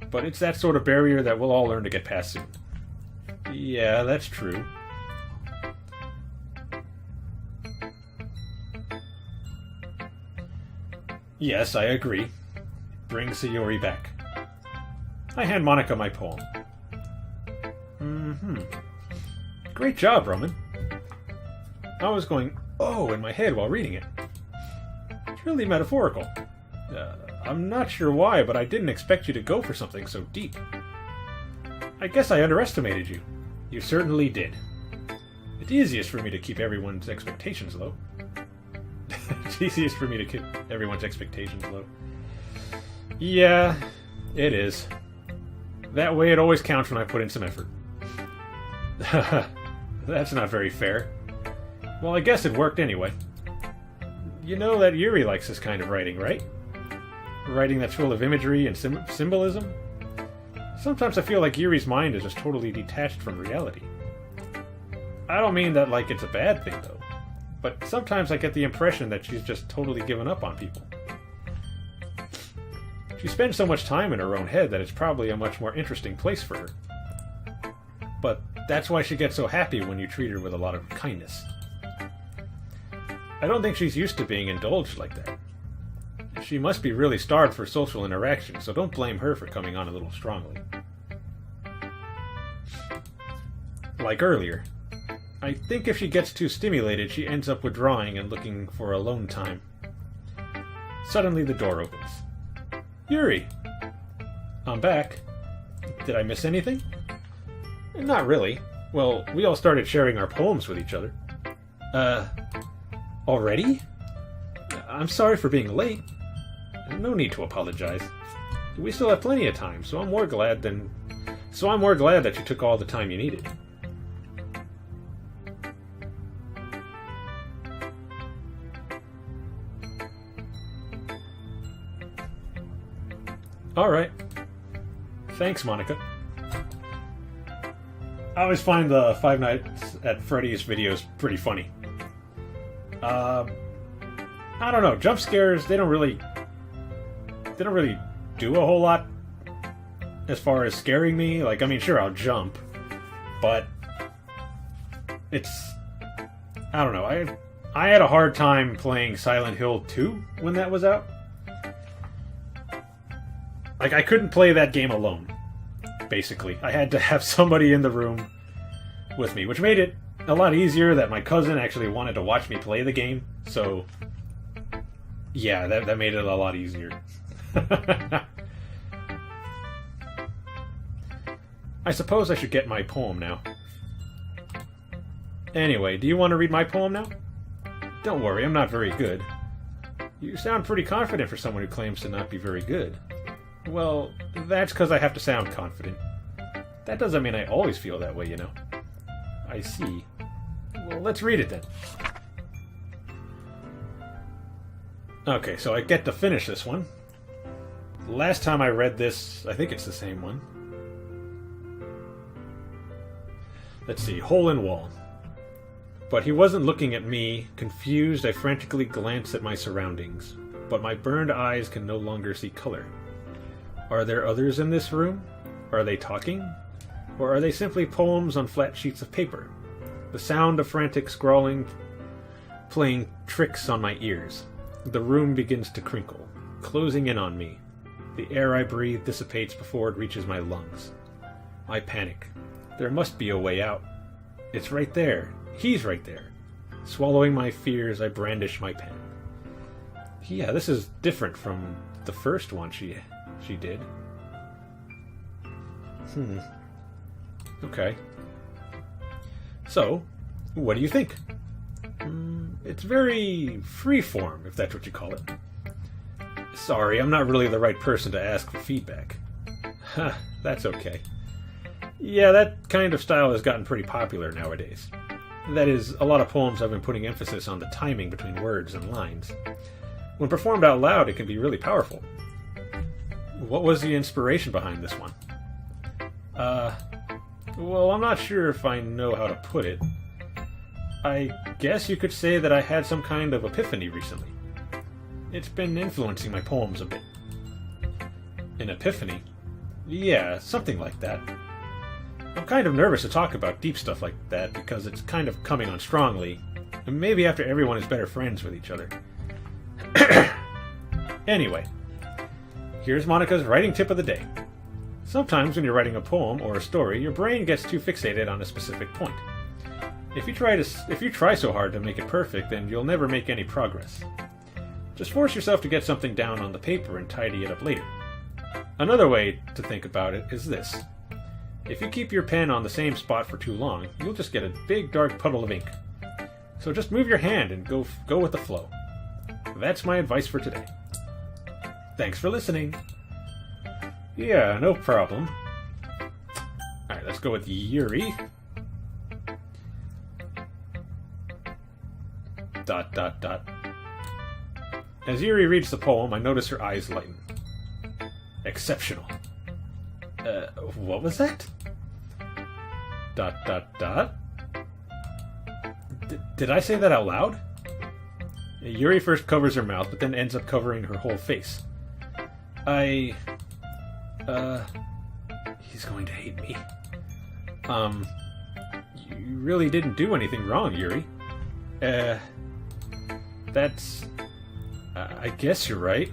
But it's that sort of barrier that we'll all learn to get past soon. Yeah, that's true. Yes, I agree. Bring Sayori back. I hand Monica my poem. Great job, Roman. I was going, oh, in my head while reading it. It's really metaphorical. I'm not sure why, but I didn't expect you to go for something so deep. I guess I underestimated you. You certainly did. It's easiest for me to keep everyone's expectations low. It's easiest for me to keep everyone's expectations low. Yeah, it is. That way it always counts when I put in some effort. That's not very fair. Well, I guess it worked anyway. You know that Yuri likes this kind of writing, right? Writing that's full of imagery and symbolism? Sometimes I feel like Yuri's mind is just totally detached from reality. I don't mean that like it's a bad thing, though. But sometimes I get the impression that she's just totally given up on people. She spends so much time in her own head that it's probably a much more interesting place for her. But that's why she gets so happy when you treat her with a lot of kindness. I don't think she's used to being indulged like that. She must be really starved for social interaction, so don't blame her for coming on a little strongly. Like earlier. I think if she gets too stimulated, she ends up withdrawing and looking for alone time. Suddenly the door opens. Yuri! I'm back. Did I miss anything? Not really. Well, we all started sharing our poems with each other. Already? I'm sorry for being late. No need to apologize. We still have plenty of time, so I'm more glad that you took all the time you needed. Alright. Thanks, Monica. I always find the Five Nights at Freddy's videos pretty funny. I don't know. Jump scares, they don't really do a whole lot as far as scaring me. Like, I mean, sure, I'll jump, but it's, I don't know. I had a hard time playing Silent Hill 2 when that was out. Like, I couldn't play that game alone, basically. I had to have somebody in the room with me, which made it a lot easier that my cousin actually wanted to watch me play the game. So, yeah, that made it a lot easier. I suppose I should get my poem now. Anyway, do you want to read my poem now? Don't worry, I'm not very good. You sound pretty confident for someone who claims to not be very good. Well, that's because I have to sound confident. That doesn't mean I always feel that way, you know. I see. Well, let's read it then. Okay, so I get to finish this one. Last time I read this, I think it's the same one. Let's see, hole in wall. But he wasn't looking at me. Confused, I frantically glanced at my surroundings. But my burned eyes can no longer see color. Are there others in this room? Are they talking? Or are they simply poems on flat sheets of paper? The sound of frantic scrawling playing tricks on my ears. The room begins to crinkle, closing in on me. The air I breathe dissipates before it reaches my lungs. I panic. There must be a way out. It's right there. He's right there. Swallowing my fears, I brandish my pen. Yeah, this is different from the first one she did. Okay. So, what do you think? It's very freeform, if that's what you call it. Sorry, I'm not really the right person to ask for feedback. That's okay. Yeah, that kind of style has gotten pretty popular nowadays. That is, a lot of poems have been putting emphasis on the timing between words and lines. When performed out loud, it can be really powerful. What was the inspiration behind this one? Well, I'm not sure if I know how to put it. I guess you could say that I had some kind of epiphany recently. It's been influencing my poems a bit. An epiphany? Yeah, something like that. I'm kind of nervous to talk about deep stuff like that because it's kind of coming on strongly, and maybe after everyone is better friends with each other. Anyway, here's Monica's writing tip of the day. Sometimes when you're writing a poem or a story, your brain gets too fixated on a specific point. If you try so hard to make it perfect, then you'll never make any progress. Just force yourself to get something down on the paper and tidy it up later. Another way to think about it is this. If you keep your pen on the same spot for too long, you'll just get a big dark puddle of ink. So just move your hand and go with the flow. That's my advice for today. Thanks for listening. Yeah, no problem. Alright, let's go with Yuri. ... As Yuri reads the poem, I notice her eyes lighten. Exceptional. What was that? ... Did I say that out loud? Yuri first covers her mouth, but then ends up covering her whole face. He's going to hate me. You really didn't do anything wrong, Yuri. That's... I guess you're right.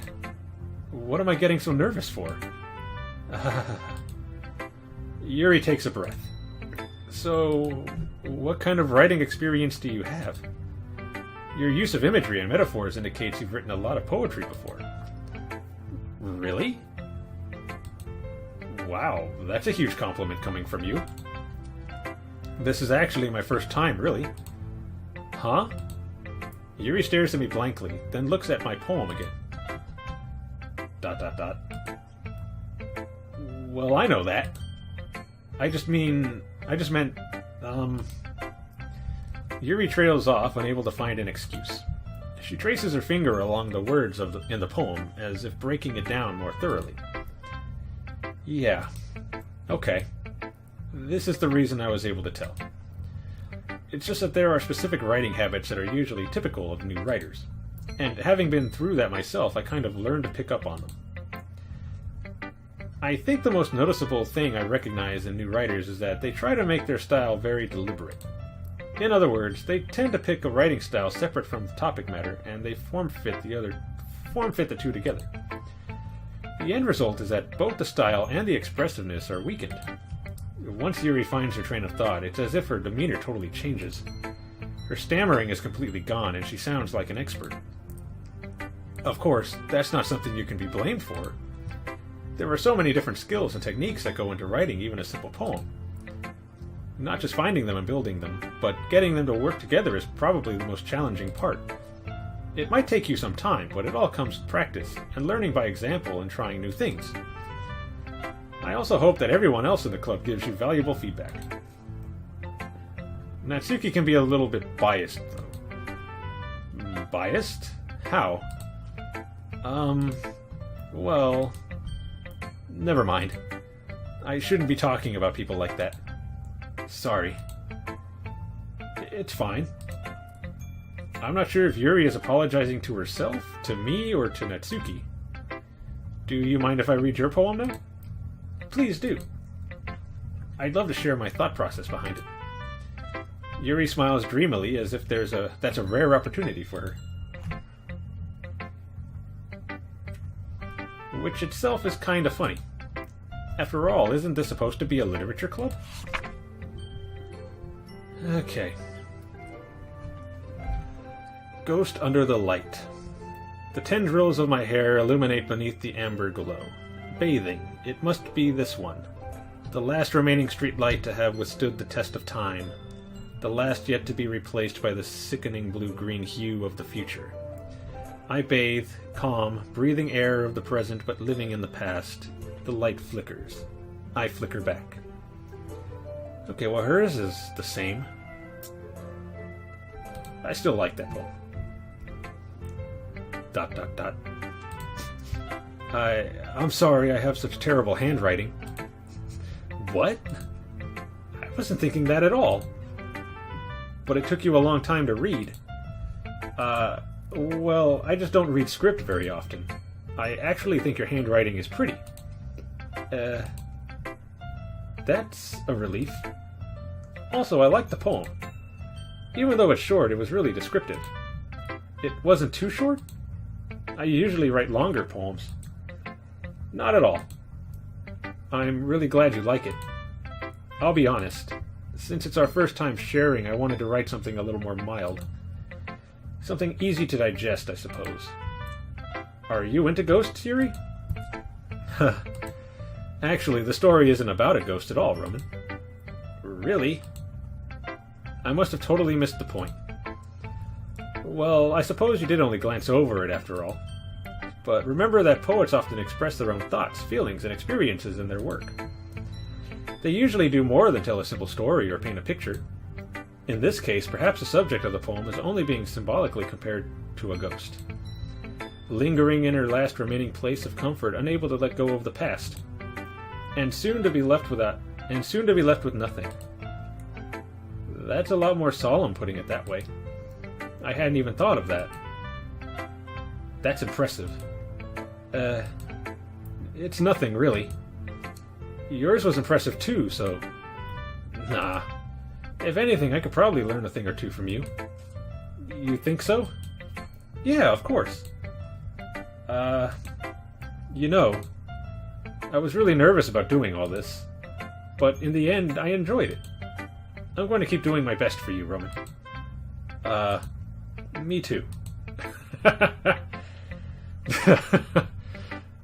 What am I getting so nervous for? Yuri takes a breath. So, what kind of writing experience do you have? Your use of imagery and metaphors indicates you've written a lot of poetry before. Really? Wow, that's a huge compliment coming from you. This is actually my first time, really. Huh? Yuri stares at me blankly, then looks at my poem again. ... Well, I know that. I just meant, Yuri trails off, unable to find an excuse. She traces her finger along the words in the poem, as if breaking it down more thoroughly. Yeah. Okay. This is the reason I was able to tell. It's just that there are specific writing habits that are usually typical of new writers. And having been through that myself, I kind of learned to pick up on them. I think the most noticeable thing I recognize in new writers is that they try to make their style very deliberate. In other words, they tend to pick a writing style separate from the topic matter, and they form fit the two together. The end result is that both the style and the expressiveness are weakened. Once Sayori finds her train of thought, it's as if her demeanor totally changes. Her stammering is completely gone, and she sounds like an expert. Of course, that's not something you can be blamed for. There are so many different skills and techniques that go into writing even a simple poem. Not just finding them and building them, but getting them to work together is probably the most challenging part. It might take you some time, but it all comes with practice, and learning by example and trying new things. I also hope that everyone else in the club gives you valuable feedback. Natsuki can be a little bit biased, though. Biased? How? Well... Never mind. I shouldn't be talking about people like that. Sorry. It's fine. I'm not sure if Yuri is apologizing to herself, to me, or to Natsuki. Do you mind if I read your poem now? Please do. I'd love to share my thought process behind it. Yuri smiles dreamily as if that's a rare opportunity for her. Which itself is kinda funny. After all, isn't this supposed to be a literature club? Okay. Ghost under the light. The tendrils of my hair illuminate beneath the amber glow. Bathing. It must be this one. The last remaining street light to have withstood the test of time. The last yet to be replaced by the sickening blue-green hue of the future. I bathe, calm, breathing air of the present but living in the past. The light flickers. I flicker back. Okay, well hers is the same. I still like that poem. ... I'm sorry I have such terrible handwriting. What? I wasn't thinking that at all. But it took you a long time to read. Well, I just don't read script very often. I actually think your handwriting is pretty. That's a relief. Also, I like the poem. Even though it's short, it was really descriptive. It wasn't too short? I usually write longer poems. Not at all. I'm really glad you like it. I'll be honest. Since it's our first time sharing, I wanted to write something a little more mild. Something easy to digest, I suppose. Are you into ghosts, Yuri? Actually, the story isn't about a ghost at all, Roman. Really? I must have totally missed the point. Well, I suppose you did only glance over it after all. But remember that poets often express their own thoughts, feelings, and experiences in their work. They usually do more than tell a simple story or paint a picture. In this case, perhaps the subject of the poem is only being symbolically compared to a ghost. Lingering in her last remaining place of comfort, unable to let go of the past. And soon to be left with nothing. That's a lot more solemn, putting it that way. I hadn't even thought of that. That's impressive. It's nothing, really. Yours was impressive too, so... Nah. If anything, I could probably learn a thing or two from you. You think so? Yeah, of course. You know, I was really nervous about doing all this, but in the end, I enjoyed it. I'm going to keep doing my best for you, Roman. Me too.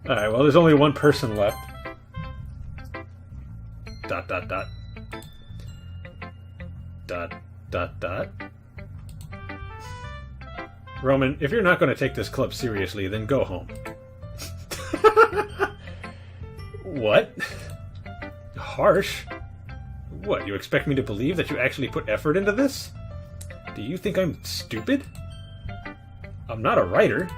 Alright, well, there's only one person left. ... Roman, if you're not going to take this club seriously, then go home. What? Harsh? What, you expect me to believe that you actually put effort into this? Do you think I'm stupid? I'm not a writer.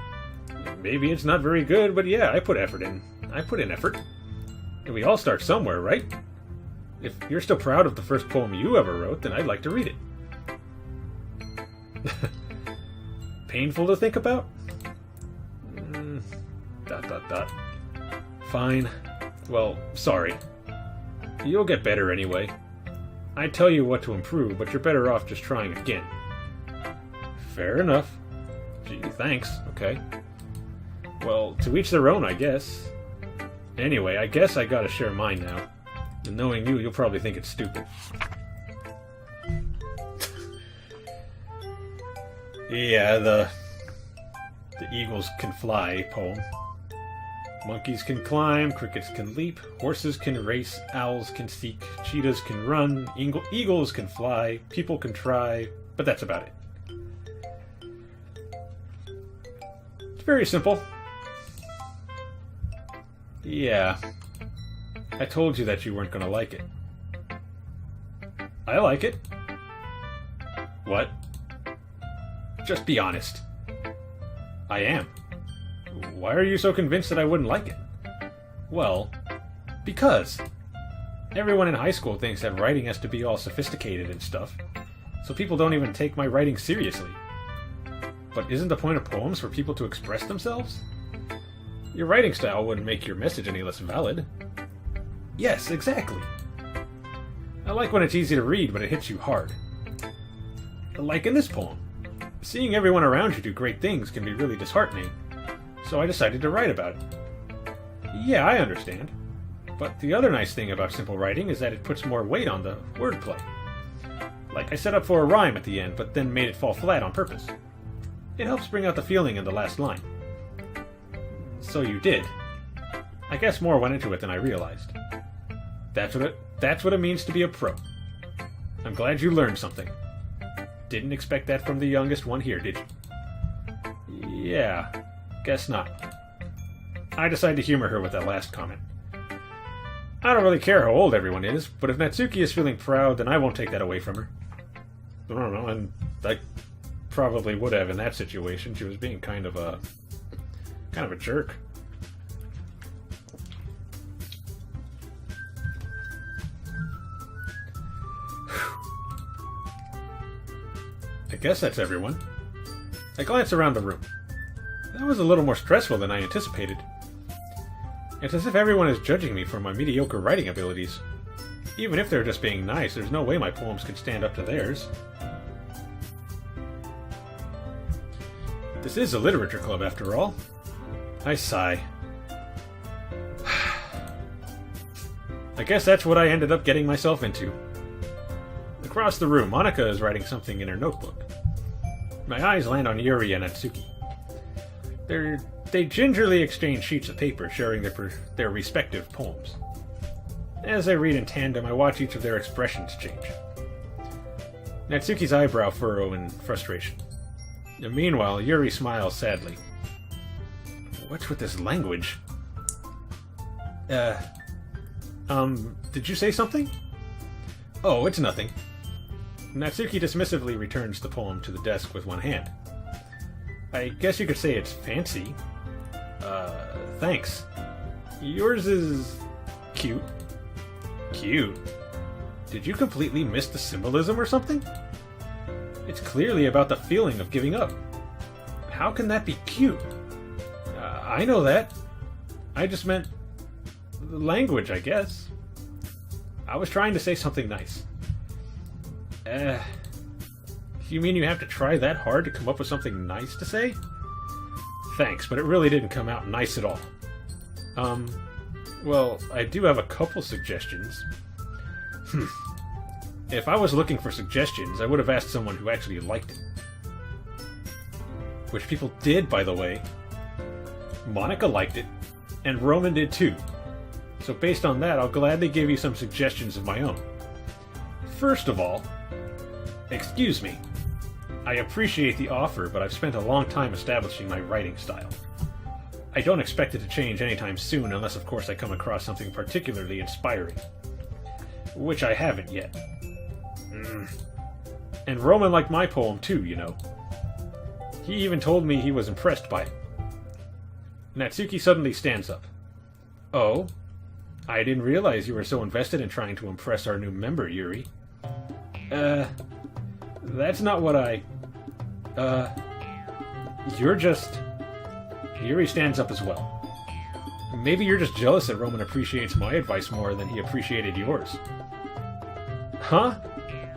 Maybe it's not very good, but yeah, I put effort in. I put in effort. And we all start somewhere, right? if you're still proud of the first poem you ever wrote, then I'd like to read it. Painful to think about? Dot dot dot. Fine. Well, sorry. You'll get better anyway. I'd tell you what to improve, but you're better off just trying again. Fair enough. Gee, thanks. Okay. Well, to each their own, I guess. Anyway, I guess I gotta share mine now. And knowing you, you'll probably think it's stupid. Yeah, the eagles can fly poem. Monkeys can climb, crickets can leap, horses can race, owls can seek, cheetahs can run, eagles can fly, people can try, but that's about it. It's very simple. Yeah. I told you that you weren't going to like it. I like it. What? Just be honest. I am. Why are you so convinced that I wouldn't like it? Well, because everyone in high school thinks that writing has to be all sophisticated and stuff, so people don't even take my writing seriously. But isn't the point of poems for people to express themselves? Your writing style wouldn't make your message any less valid. Yes, exactly. I like when it's easy to read, but it hits you hard. Like in this poem. Seeing everyone around you do great things can be really disheartening, so I decided to write about it. Yeah, I understand. But the other nice thing about simple writing is that it puts more weight on the wordplay. Like I set up for a rhyme at the end, but then made it fall flat on purpose. It helps bring out the feeling in the last line. So you did. I guess more went into it than I realized. That's what it means to be a pro. I'm glad you learned something. Didn't expect that from the youngest one here, did you? Yeah, guess not. I decided to humor her with that last comment. I don't really care how old everyone is, but if Natsuki is feeling proud, then I won't take that away from her. I don't know, and I probably would have in that situation. She was being kind of a jerk. I guess that's everyone. I glance around the room. That was a little more stressful than I anticipated. It's as if everyone is judging me for my mediocre writing abilities. Even if they're just being nice, there's no way my poems can stand up to theirs. This is a literature club, after all. I sigh. I guess that's what I ended up getting myself into. Across the room, Monika is writing something in her notebook. My eyes land on Yuri and Natsuki. They gingerly exchange sheets of paper, sharing their respective poems. As I read in tandem, I watch each of their expressions change. Natsuki's eyebrow furrow in frustration. And meanwhile, Yuri smiles sadly. What's with this language? Did you say something? Oh, it's nothing. Natsuki dismissively returns the poem to the desk with one hand. I guess you could say it's fancy. Thanks. Yours is cute. Cute? Did you completely miss the symbolism or something? It's clearly about the feeling of giving up. How can that be cute? I know that. I just meant the language, I guess. I was trying to say something nice. You mean you have to try that hard to come up with something nice to say? Thanks, but it really didn't come out nice at all. Well, I do have a couple suggestions. If I was looking for suggestions, I would have asked someone who actually liked it. Which people did, by the way. Monika liked it, and Roman did too. So based on that, I'll gladly give you some suggestions of my own. First of all, excuse me. I appreciate the offer, but I've spent a long time establishing my writing style. I don't expect it to change anytime soon, unless of course I come across something particularly inspiring. Which I haven't yet. And Roman liked my poem too, you know. He even told me he was impressed by it. Natsuki suddenly stands up. Oh? I didn't realize you were so invested in trying to impress our new member, Yuri. That's not what I... You're just... Yuri stands up as well. Maybe you're just jealous that Roman appreciates my advice more than he appreciated yours. Huh?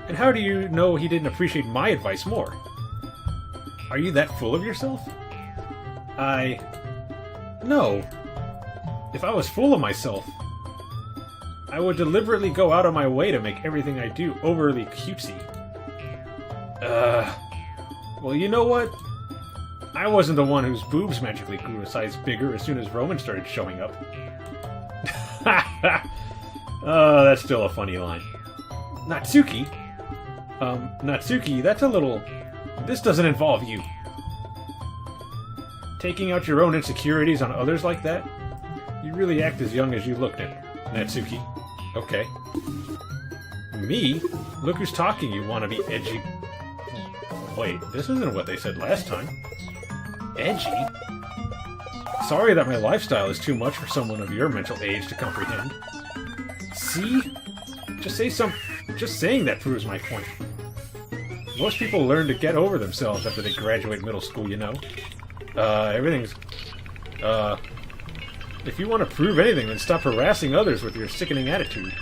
And how do you know he didn't appreciate my advice more? Are you that full of yourself? No. If I was full of myself, I would deliberately go out of my way to make everything I do overly cutesy. Well, you know what? I wasn't the one whose boobs magically grew a size bigger as soon as Roman started showing up. Oh, that's still a funny line. Natsuki? Natsuki, that's a little... This doesn't involve you. Taking out your own insecurities on others like that? You really act as young as you look, Natsuki. Okay. Me? Look who's talking, you wannabe edgy... Wait, this isn't what they said last time. Edgy? Sorry that my lifestyle is too much for someone of your mental age to comprehend. See? Just saying that proves my point. Most people learn to get over themselves after they graduate middle school, you know. Everything's... If you want to prove anything, then stop harassing others with your sickening attitude.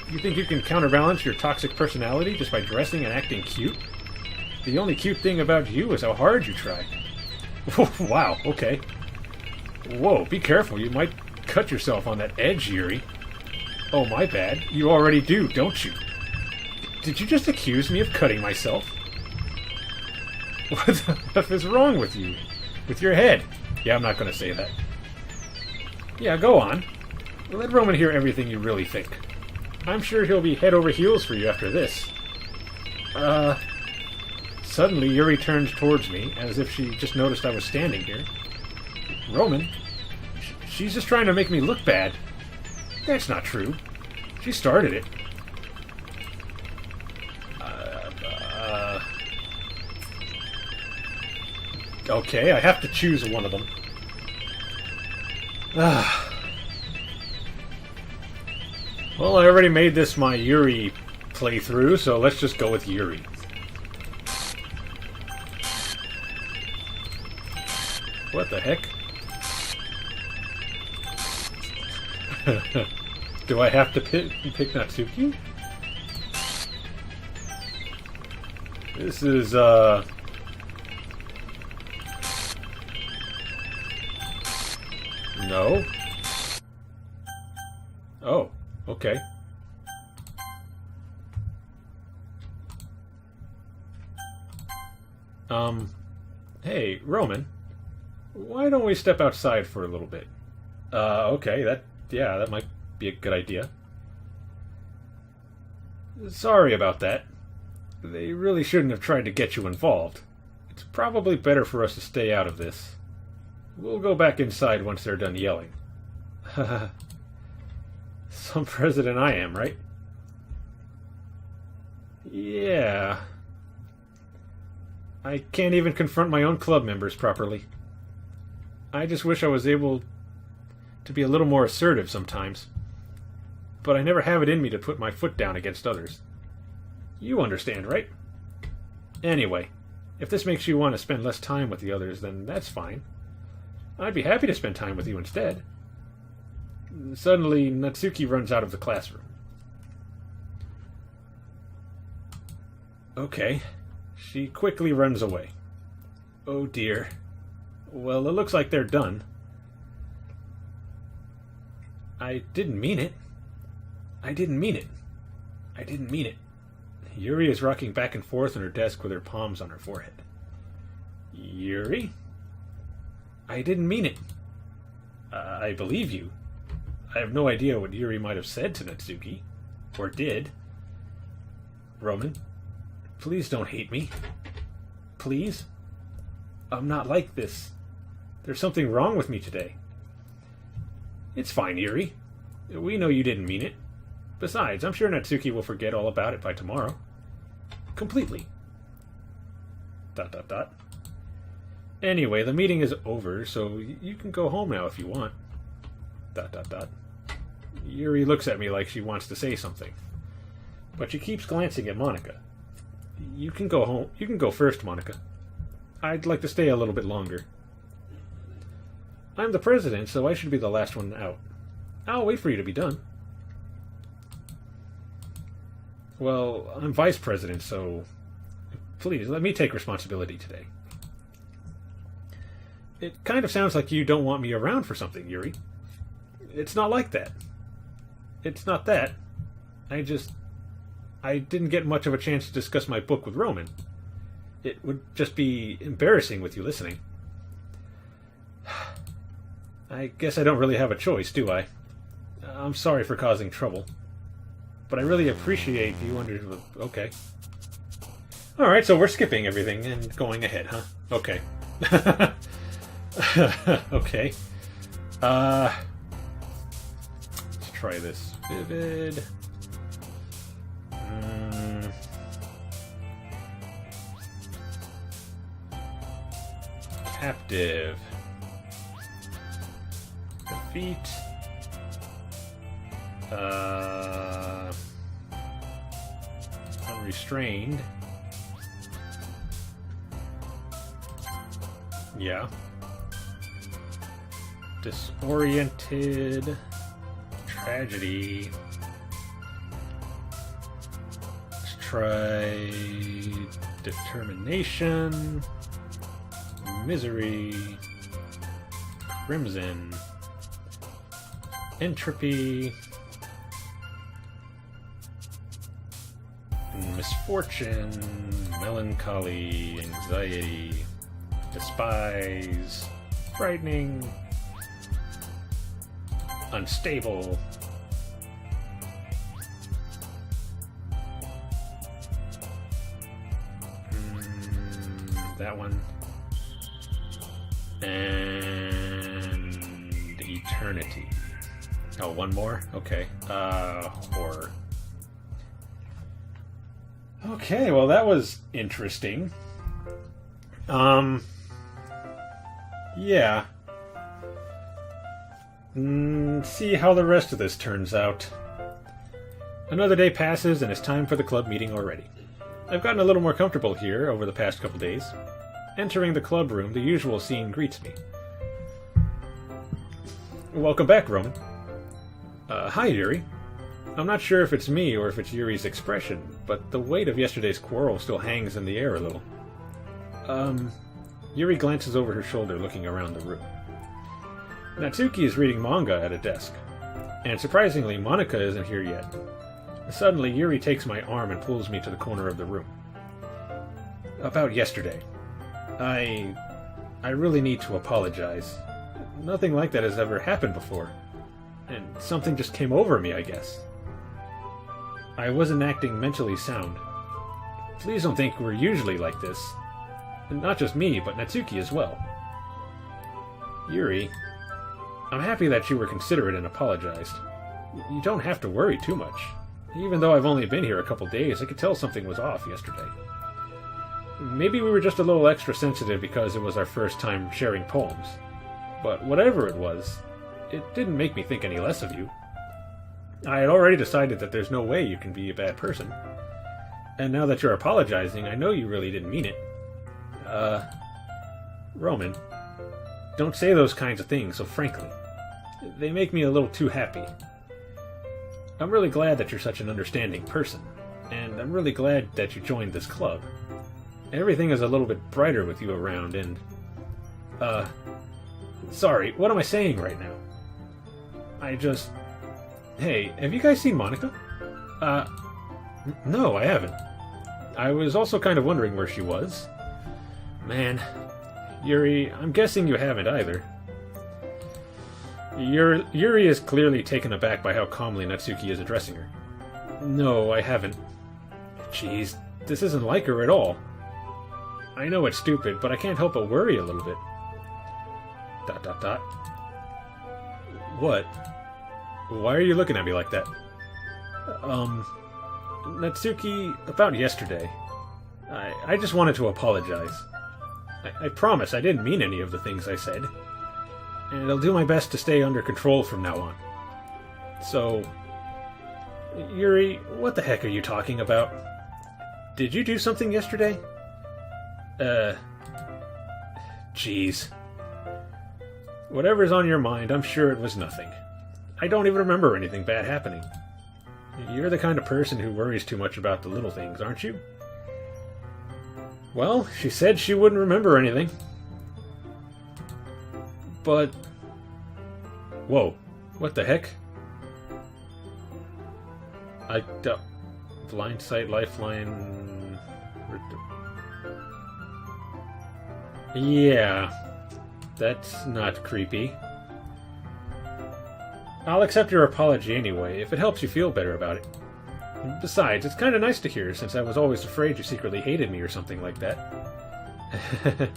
You think you can counterbalance your toxic personality just by dressing and acting cute? The only cute thing about you is how hard you try. Wow, okay. Whoa, be careful, you might cut yourself on that edge, Yuri. Oh, my bad. You already do, don't you? Did you just accuse me of cutting myself? What the F is wrong with you? With your head? Yeah, I'm not going to say that. Yeah, go on. Let Roman hear everything you really think. I'm sure he'll be head over heels for you after this. Suddenly, Yuri turns towards me, as if she just noticed I was standing here. Roman? She's just trying to make me look bad. That's not true. She started it. Okay, I have to choose one of them. Well, I already made this my Yuri playthrough, so let's just go with Yuri. What the heck? Do I have to pick Natsuki? This is, No? Oh, okay. Hey, Roman. Why don't we step outside for a little bit? Okay, that might be a good idea. Sorry about that. They really shouldn't have tried to get you involved. It's probably better for us to stay out of this. We'll go back inside once they're done yelling. Some president I am, right? Yeah. I can't even confront my own club members properly. I just wish I was able to be a little more assertive sometimes. But I never have it in me to put my foot down against others. You understand, right? Anyway, if this makes you want to spend less time with the others, then that's fine. I'd be happy to spend time with you instead. Suddenly, Natsuki runs out of the classroom. Okay. She quickly runs away. Oh dear. Well, it looks like they're done. I didn't mean it. I didn't mean it. I didn't mean it. Yuri is rocking back and forth on her desk with her palms on her forehead. Yuri? I didn't mean it. I believe you. I have no idea what Yuri might have said to Natsuki. Or did. Roman, please don't hate me. Please? I'm not like this. There's something wrong with me today. It's fine, Yuri. We know you didn't mean it. Besides, I'm sure Natsuki will forget all about it by tomorrow. Completely. ... Anyway, the meeting is over, so you can go home now if you want. ... Yuri looks at me like she wants to say something, but she keeps glancing at Monica. You can go home. You can go first, Monica. I'd like to stay a little bit longer. I'm the president, so I should be the last one out. I'll wait for you to be done. Well, I'm vice president, so please let me take responsibility today. It kind of sounds like you don't want me around for something, Yuri. It's not like that. It's not that. I didn't get much of a chance to discuss my book with Roman. It would just be embarrassing with you listening. I guess I don't really have a choice, do I? I'm sorry for causing trouble. But I really appreciate you Okay. Alright, so we're skipping everything and going ahead, huh? Okay. Okay. Let's try this. Vivid. Captive. Defeat. Unrestrained. Yeah. Disoriented. Tragedy. Let's try determination. Misery. Crimson. Entropy. Misfortune. Melancholy. Anxiety. Despise. Frightening. Unstable. That one. And eternity. Oh, one more? Okay. Horror. Okay, well that was interesting. Yeah. See how the rest of this turns out. Another day passes and it's time for the club meeting already. I've gotten a little more comfortable here over the past couple days. Entering the club room, the usual scene greets me. Welcome back, Roman. Hi, Yuri. I'm not sure if it's me or if it's Yuri's expression, but the weight of yesterday's quarrel still hangs in the air a little. Yuri glances over her shoulder, looking around the room. Natsuki is reading manga at a desk, and surprisingly, Monica isn't here yet. Suddenly, Yuri takes my arm and pulls me to the corner of the room. About yesterday. I really need to apologize. Nothing like that has ever happened before, and something just came over me, I guess. I wasn't acting mentally sound. Please don't think we're usually like this. And not just me, but Natsuki as well. Yuri, I'm happy that you were considerate and apologized. You don't have to worry too much. Even though I've only been here a couple days, I could tell something was off yesterday. Maybe we were just a little extra sensitive because it was our first time sharing poems. But whatever it was, it didn't make me think any less of you. I had already decided that there's no way you can be a bad person. And now that you're apologizing, I know you really didn't mean it. Roman, don't say those kinds of things so frankly. They make me a little too happy. I'm really glad that you're such an understanding person, and I'm really glad that you joined this club. Everything is a little bit brighter with you around, and... Sorry, what am I saying right now? Hey, have you guys seen Monica? No, I haven't. I was also kind of wondering where she was. Man, Yuri, I'm guessing you haven't either. Yuri is clearly taken aback by how calmly Natsuki is addressing her. No, I haven't. Jeez, this isn't like her at all. I know it's stupid, but I can't help but worry a little bit. ... What? Why are you looking at me like that? Natsuki, about yesterday. I just wanted to apologize. I promise I didn't mean any of the things I said. And I'll do my best to stay under control from now on. So, Yuri, what the heck are you talking about? Did you do something yesterday? Jeez. Whatever's on your mind, I'm sure it was nothing. I don't even remember anything bad happening. You're the kind of person who worries too much about the little things, aren't you? Well, she said she wouldn't remember anything. But... Whoa, what the heck? Blind sight, lifeline... Yeah, that's not creepy. I'll accept your apology anyway, if it helps you feel better about it. Besides, it's kind of nice to hear, since I was always afraid you secretly hated me or something like that.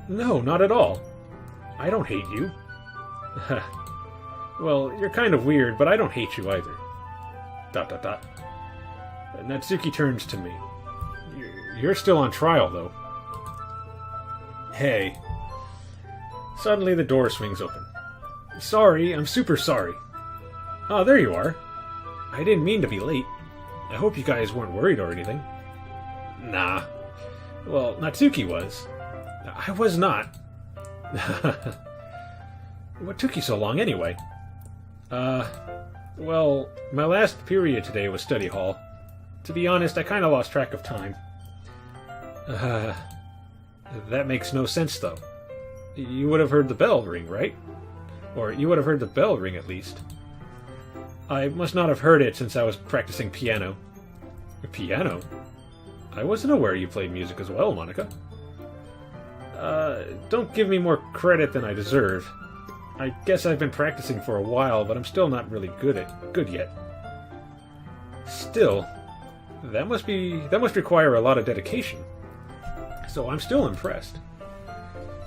No, not at all. I don't hate you. Well, you're kind of weird, but I don't hate you either. ... Natsuki turns to me. You're still on trial, though. Hey. Suddenly the door swings open. Sorry, I'm super sorry. Oh, there you are. I didn't mean to be late. I hope you guys weren't worried or anything. Nah. Well, Natsuki was. I was not. What took you so long anyway? Well, my last period today was study hall. To be honest, I kind of lost track of time. That makes no sense, though. You would have heard the bell ring, right? Or you would have heard the bell ring, at least. I must not have heard it since I was practicing piano. Piano? I wasn't aware you played music as well, Monica. Don't give me more credit than I deserve. I guess I've been practicing for a while, but I'm still not really good yet. Still, that must require a lot of dedication. So I'm still impressed.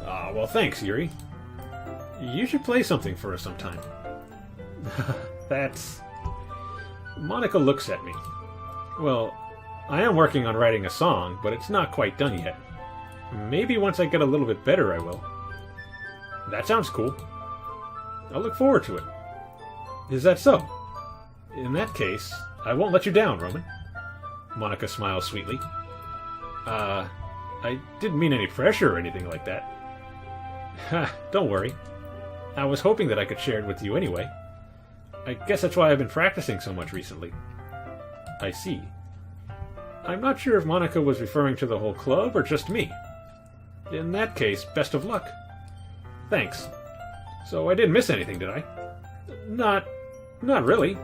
Well, thanks, Yuri. You should play something for us sometime. That's... Monica looks at me. Well, I am working on writing a song, but it's not quite done yet. Maybe once I get a little bit better, I will. That sounds cool. I'll look forward to it. Is that so? In that case, I won't let you down, Roman. Monica smiles sweetly. I didn't mean any pressure or anything like that. Ha, don't worry. I was hoping that I could share it with you anyway. I guess that's why I've been practicing so much recently. I see. I'm not sure if Monica was referring to the whole club or just me. In that case, best of luck. Thanks. So I didn't miss anything, did I? Not really.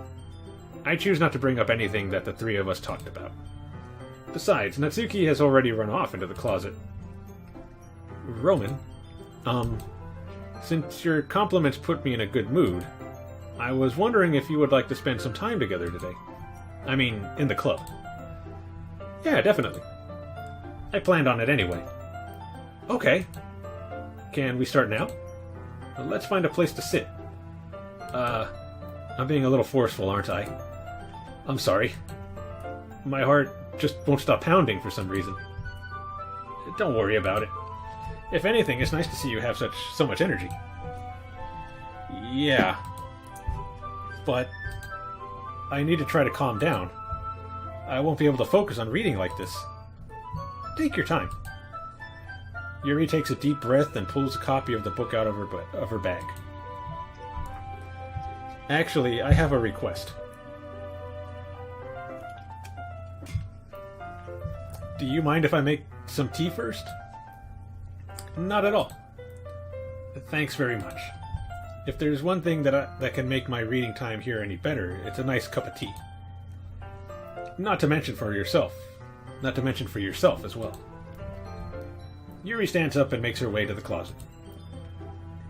I choose not to bring up anything that the three of us talked about. Besides, Natsuki has already run off into the closet. Roman, since your compliments put me in a good mood, I was wondering if you would like to spend some time together today. I mean, in the club. Yeah, definitely. I planned on it anyway. Okay. Can we start now? Let's find a place to sit. I'm being a little forceful, aren't I? I'm sorry. My heart just won't stop pounding for some reason. Don't worry about it. If anything, it's nice to see you have so much energy. Yeah. But I need to try to calm down. I won't be able to focus on reading like this. Take your time. Yuri takes a deep breath and pulls a copy of the book out of her bag. Actually, I have a request. Do you mind if I make some tea first? Not at all. Thanks very much. If there's one thing that can make my reading time here any better, it's a nice cup of tea. Not to mention for yourself as well. Yuri stands up and makes her way to the closet.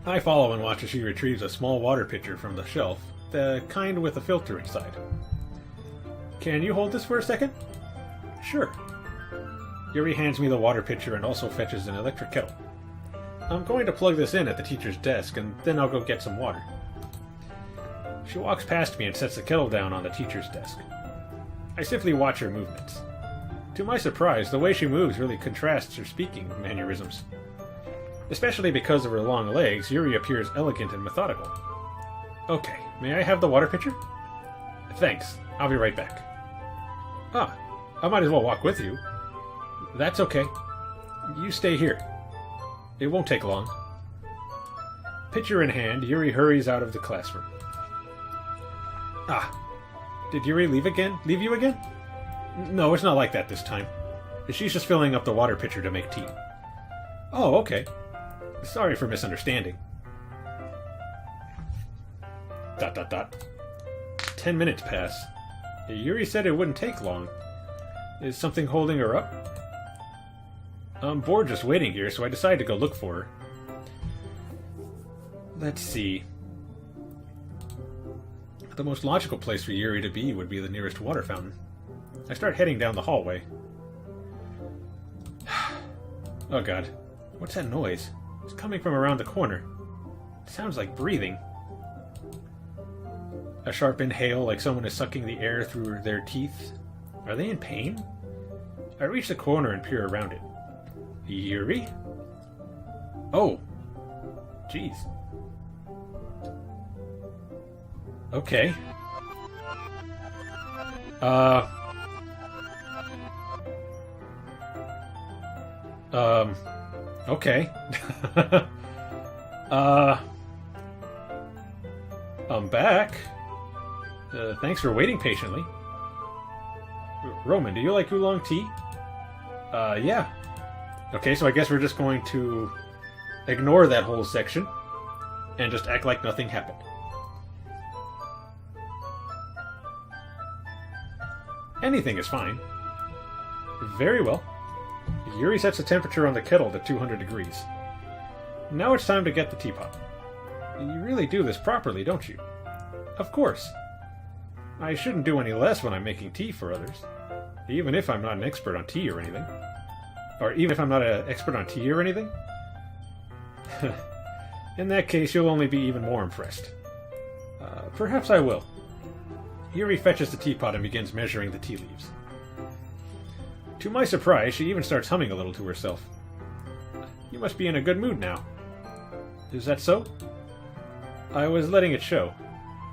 I follow and watch as she retrieves a small water pitcher from the shelf, the kind with a filter inside. Can you hold this for a second? Sure. Yuri hands me the water pitcher and also fetches an electric kettle. I'm going to plug this in at the teacher's desk, and then I'll go get some water. She walks past me and sets the kettle down on the teacher's desk. I simply watch her movements. To my surprise, the way she moves really contrasts her speaking mannerisms. Especially because of her long legs, Yuri appears elegant and methodical. Okay, may I have the water pitcher? Thanks, I'll be right back. Ah, I might as well walk with you. That's okay. You stay here. It won't take long. Pitcher in hand, Yuri hurries out of the classroom. Ah, did Yuri leave you again? No, it's not like that this time. She's just filling up the water pitcher to make tea. Oh, okay. Sorry for misunderstanding. ... 10 minutes pass. Yuri said it wouldn't take long. Is something holding her up? I'm bored just waiting here, so I decided to go look for her. Let's see. The most logical place for Yuri to be would be the nearest water fountain. I start heading down the hallway. Oh god. What's that noise? It's coming from around the corner. It sounds like breathing. A sharp inhale, like someone is sucking the air through their teeth. Are they in pain? I reach the corner and peer around it. Yuri? Oh. Jeez. Okay. Okay. I'm back. Thanks for waiting patiently. Roman, do you like oolong tea? Yeah. Okay, so I guess we're just going to ignore that whole section and just act like nothing happened. Anything is fine. Very well. Yuri sets the temperature on the kettle to 200 degrees. Now it's time to get the teapot. You really do this properly, don't you? Of course. I shouldn't do any less when I'm making tea for others. Even if I'm not an expert on tea or anything. Or even if I'm not an expert on tea or anything? In that case, you'll only be even more impressed. Perhaps I will. Yuri fetches the teapot and begins measuring the tea leaves. To my surprise, she even starts humming a little to herself. You must be in a good mood now. Is that so? I was letting it show.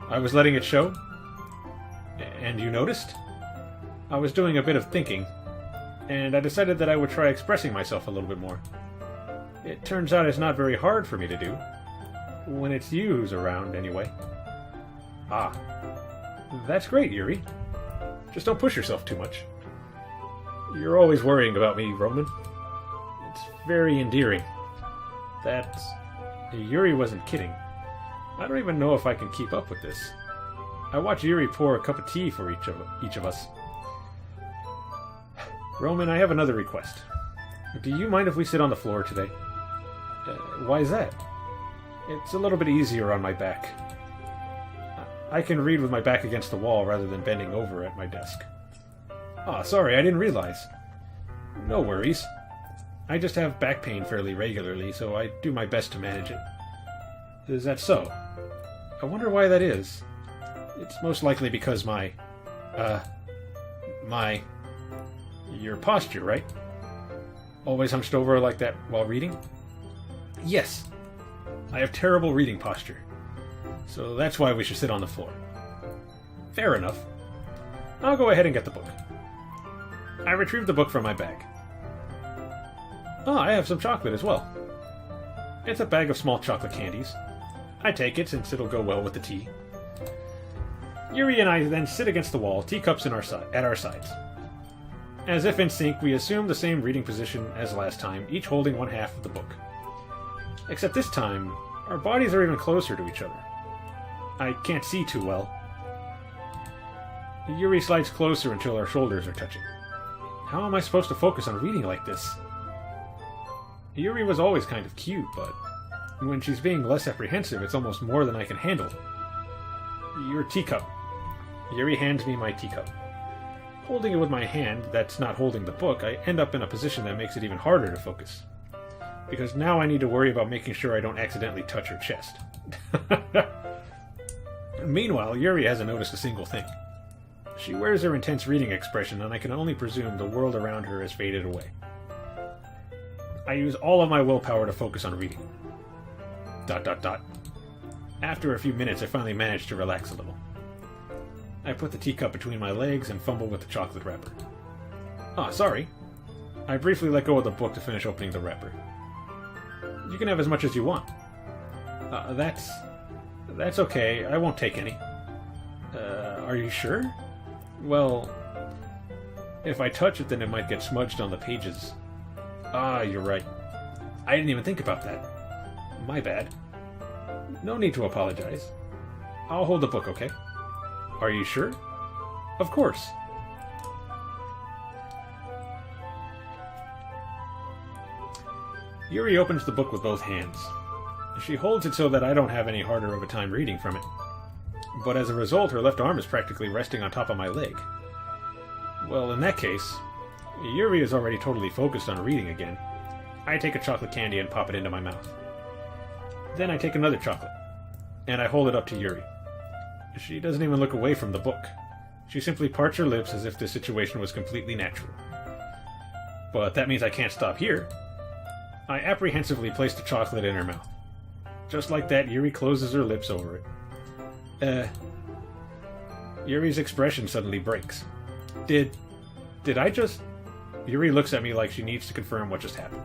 I was letting it show? And you noticed? I was doing a bit of thinking, and I decided that I would try expressing myself a little bit more. It turns out it's not very hard for me to do. When it's you who's around, anyway. Ah. That's great, Yuri. Just don't push yourself too much. You're always worrying about me, Roman. It's very endearing. That's... Yuri wasn't kidding. I don't even know if I can keep up with this. I watch Yuri pour a cup of tea for each of us. Roman, I have another request. Do you mind if we sit on the floor today? Why is that? It's a little bit easier on my back. I can read with my back against the wall rather than bending over at my desk. Ah, sorry, I didn't realize. No worries. I just have back pain fairly regularly, so I do my best to manage it. Is that so? I wonder why that is. It's most likely because your posture, right? Always hunched over like that while reading? Yes. I have terrible reading posture. So that's why we should sit on the floor. Fair enough. I'll go ahead and get the book. I retrieved the book from my bag. I have some chocolate as well. It's a bag of small chocolate candies. I take it since it'll go well with the tea. Yuri and I then sit against the wall, teacups at our sides. As if in sync, we assume the same reading position as last time, each holding one half of the book. Except this time, our bodies are even closer to each other. I can't see too well. Yuri slides closer until our shoulders are touching. How am I supposed to focus on reading like this? Yuri was always kind of cute, but when she's being less apprehensive, it's almost more than I can handle. Your teacup. Yuri hands me my teacup. Holding it with my hand that's not holding the book, I end up in a position that makes it even harder to focus. Because now I need to worry about making sure I don't accidentally touch her chest. Meanwhile, Yuri hasn't noticed a single thing. She wears her intense reading expression, and I can only presume the world around her has faded away. I use all of my willpower to focus on reading. ... After a few minutes, I finally managed to relax a little. I put the teacup between my legs and fumbled with the chocolate wrapper. Ah, sorry. I briefly let go of the book to finish opening the wrapper. You can have as much as you want. That's okay. I won't take any. Are you sure? Well, if I touch it, then it might get smudged on the pages. Ah, you're right. I didn't even think about that. My bad. No need to apologize. I'll hold the book, okay? Are you sure? Of course. Yuri opens the book with both hands. She holds it so that I don't have any harder of a time reading from it. But as a result, her left arm is practically resting on top of my leg. Well, in that case, Yuri is already totally focused on reading again. I take a chocolate candy and pop it into my mouth. Then I take another chocolate, and I hold it up to Yuri. She doesn't even look away from the book. She simply parts her lips as if the situation was completely natural. But that means I can't stop here. I apprehensively place the chocolate in her mouth. Just like that, Yuri closes her lips over it. Yuri's expression suddenly breaks. Did I just... Yuri looks at me like she needs to confirm what just happened.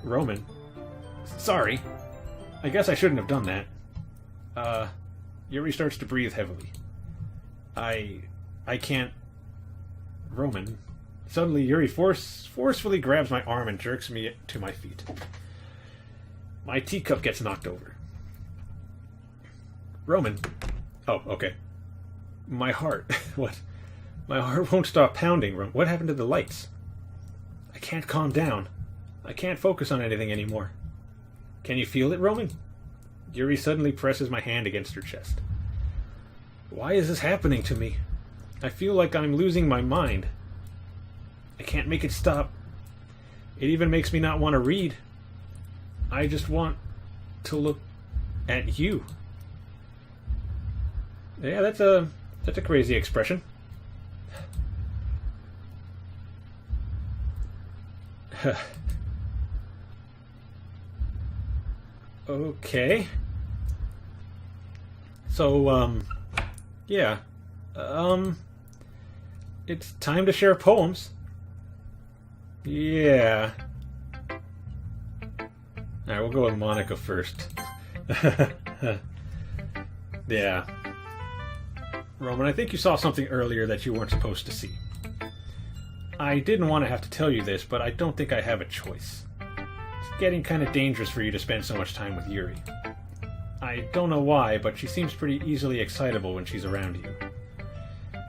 Roman. Sorry. I guess I shouldn't have done that. Yuri starts to breathe heavily. I can't... Roman. Suddenly, Yuri forcefully grabs my arm and jerks me to my feet. My teacup gets knocked over. Roman. Oh, okay. My heart. What? My heart won't stop pounding. What happened to the lights? I can't calm down. I can't focus on anything anymore. Can you feel it, Roman? Yuri suddenly presses my hand against her chest. Why is this happening to me? I feel like I'm losing my mind. I can't make it stop. It even makes me not want to read. I just want to look at you. Yeah, that's a crazy expression. Okay. So, yeah. It's time to share poems. Yeah. Alright, we'll go with Monica first. Yeah. Roman, I think you saw something earlier that you weren't supposed to see. I didn't want to have to tell you this, but I don't think I have a choice. It's getting kind of dangerous for you to spend so much time with Yuri. I don't know why, but she seems pretty easily excitable when she's around you.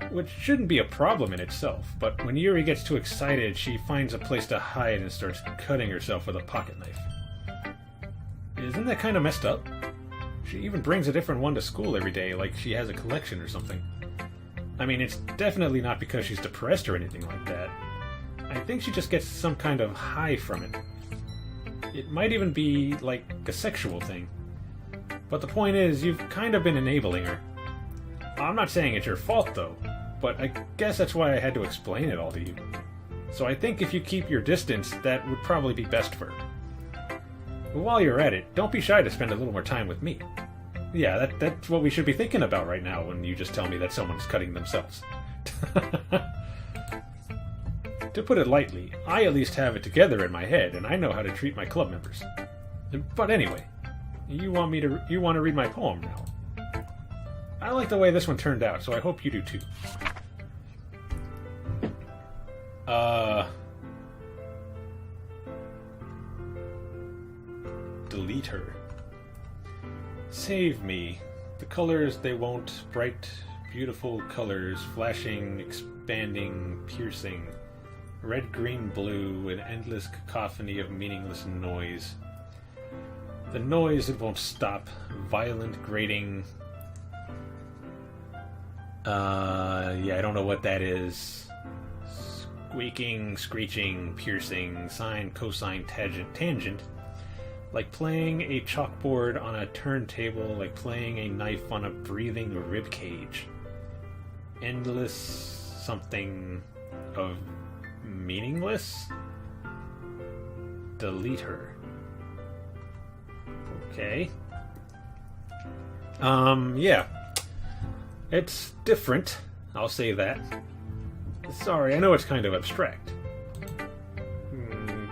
Which shouldn't be a problem in itself, but when Yuri gets too excited, she finds a place to hide and starts cutting herself with a pocket knife. Isn't that kind of messed up? She even brings a different one to school every day, like she has a collection or something. I mean, it's definitely not because she's depressed or anything like that. I think she just gets some kind of high from it. It might even be like a sexual thing. But the point is, you've kind of been enabling her. I'm not saying it's your fault, though, but I guess that's why I had to explain it all to you. So I think if you keep your distance, that would probably be best for her. But while you're at it, don't be shy to spend a little more time with me. Yeah, that's what we should be thinking about right now when you just tell me that someone's cutting themselves. To put it lightly, I at least have it together in my head, and I know how to treat my club members. But anyway, you want to read my poem now. I like the way this one turned out, so I hope you do too. Delete her. Save me. The colors they won't. Bright, beautiful colors. Flashing, expanding, piercing. Red, green, blue. An endless cacophony of meaningless noise. The noise it won't stop. Violent, grating. Yeah, I don't know what that is. Squeaking, screeching, piercing, sine, cosine, tangent. Like playing a chalkboard on a turntable, like playing a knife on a breathing rib cage. Endless something of meaningless? Delete her. Okay. Yeah. It's different, I'll say that. Sorry, I know it's kind of abstract.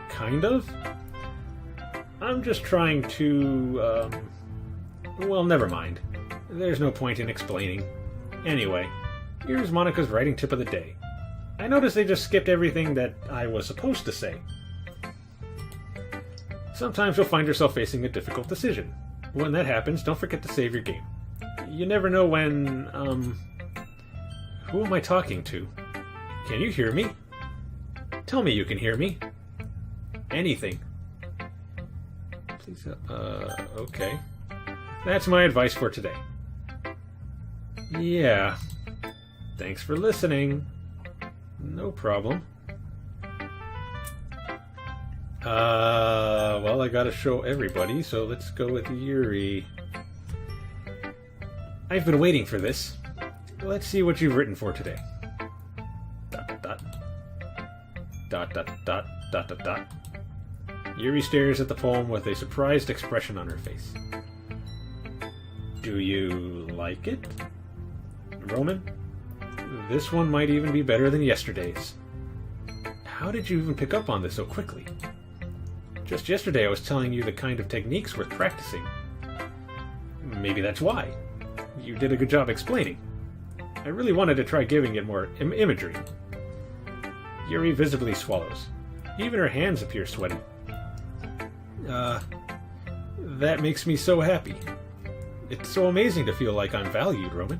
Kind of? I'm just trying to, well, never mind. There's no point in explaining. Anyway, here's Monica's writing tip of the day. I noticed they just skipped everything that I was supposed to say. Sometimes you'll find yourself facing a difficult decision. When that happens, don't forget to save your game. You never know when, who am I talking to? Can you hear me? Tell me you can hear me. Anything. Please, okay. That's my advice for today. Yeah. Thanks for listening. No problem. Well, I gotta show everybody, so let's go with Yuri. I've been waiting for this. Let's see what you've written for today. Dot, dot. Dot, dot, dot, dot, dot, dot. Yuri stares at the poem with a surprised expression on her face. Do you like it? Roman? This one might even be better than yesterday's. How did you even pick up on this so quickly? Just yesterday I was telling you the kind of techniques worth practicing. Maybe that's why. You did a good job explaining. I really wanted to try giving it more imagery. Yuri visibly swallows. Even her hands appear sweaty. That makes me so happy. It's so amazing to feel like I'm valued, Roman.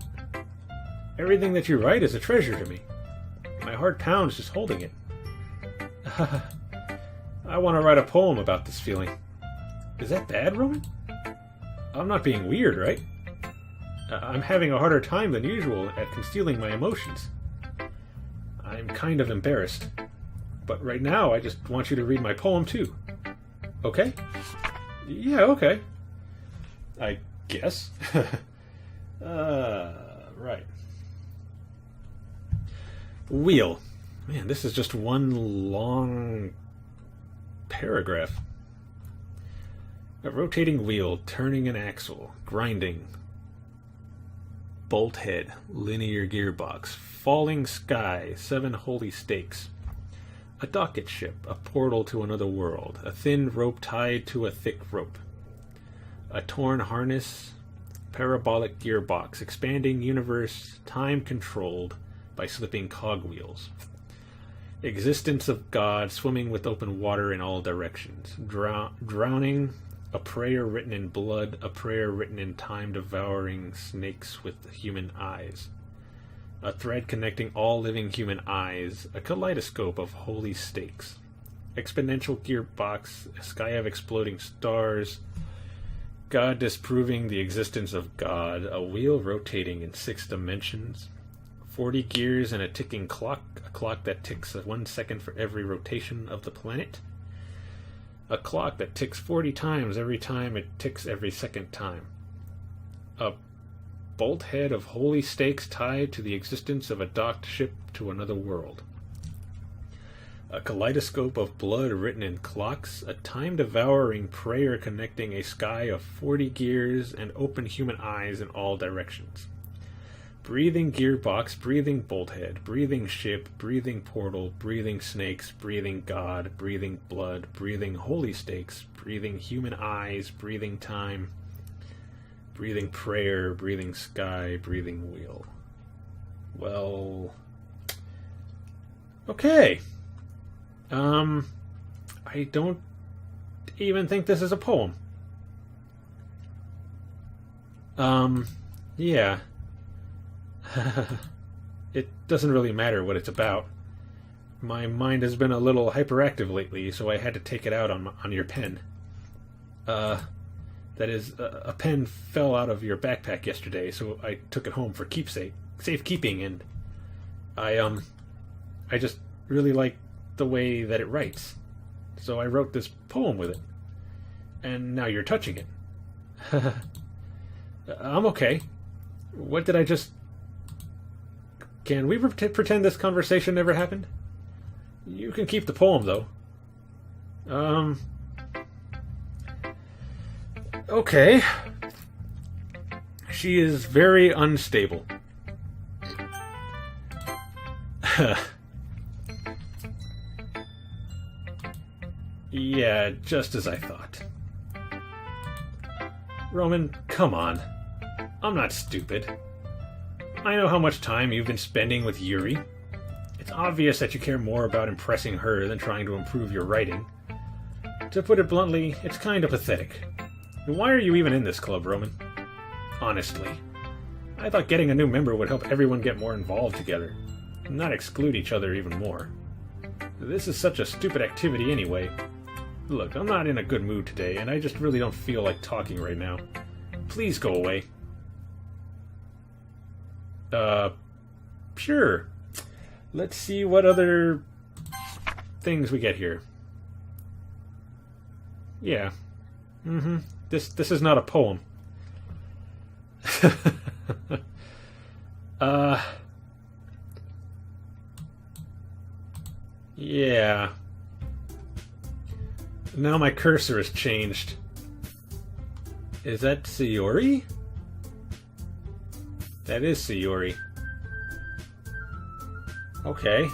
Everything that you write is a treasure to me. My heart pounds just holding it. I want to write a poem about this feeling. Is that bad, Roman? I'm not being weird, right? I'm having a harder time than usual at concealing my emotions. I'm kind of embarrassed. But right now, I just want you to read my poem, too. Okay? Yeah, okay. I guess. Right. Wheel. Man, this is just one long paragraph. A rotating wheel, turning an axle, grinding. Bolt head, linear gearbox, falling sky, 7 holy stakes. A docket ship, a portal to another world, a thin rope tied to a thick rope. A torn harness, parabolic gearbox, expanding universe, time controlled by slipping cogwheels. Existence of God, swimming with open water in all directions. Drowning, a prayer written in blood, a prayer written in time, devouring snakes with human eyes. A thread connecting all living human eyes, a kaleidoscope of holy stakes. Exponential gearbox, a sky of exploding stars. God disproving the existence of God, a wheel rotating in 6 dimensions. 40 gears and a ticking clock, a clock that ticks 1 second for every rotation of the planet. A clock that ticks 40 times every time it ticks every second time. A bolt head of holy stakes tied to the existence of a docked ship to another world. A kaleidoscope of blood written in clocks, a time-devouring prayer connecting a sky of 40 gears and open human eyes in all directions. Breathing gearbox, breathing bolthead, breathing ship, breathing portal, breathing snakes, breathing God, breathing blood, breathing holy stakes, breathing human eyes, breathing time, breathing prayer, breathing sky, breathing wheel. Well, okay. I don't even think this is a poem. Yeah. It doesn't really matter what it's about. My mind has been a little hyperactive lately, so I had to take it out on your pen. That is, a pen fell out of your backpack yesterday, so I took it home for safekeeping, and I just really like the way that it writes. So I wrote this poem with it. And now you're touching it. I'm okay. What did I just... Can we pretend this conversation never happened? You can keep the poem, though. Okay. She is very unstable. Yeah, just as I thought. Roman, come on. I'm not stupid. I know how much time you've been spending with Yuri. It's obvious that you care more about impressing her than trying to improve your writing. To put it bluntly, it's kind of pathetic. Why are you even in this club, Roman? Honestly. I thought getting a new member would help everyone get more involved together, not exclude each other even more. This is such a stupid activity anyway. Look, I'm not in a good mood today, and I just really don't feel like talking right now. Please go away. Sure. Let's see what other things we get here. Yeah. This is not a poem. Yeah. Now my cursor has changed. Is that Sayori? That is Sayori. Okay.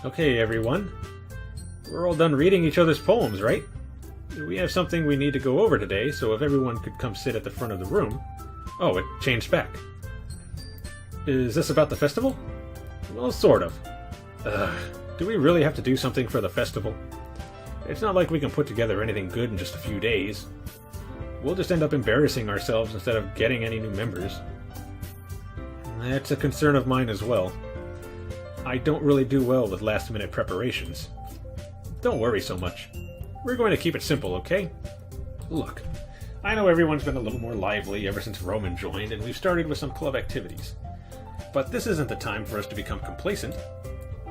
Okay, everyone. We're all done reading each other's poems, right? We have something we need to go over today, so if everyone could come sit at the front of the room... Oh, it changed back. Is this about the festival? Well, sort of. Do we really have to do something for the festival? It's not like we can put together anything good in just a few days. We'll just end up embarrassing ourselves instead of getting any new members. That's a concern of mine as well. I don't really do well with last-minute preparations. Don't worry so much. We're going to keep it simple, okay? Look, I know everyone's been a little more lively ever since Roman joined, and we've started with some club activities. But this isn't the time for us to become complacent.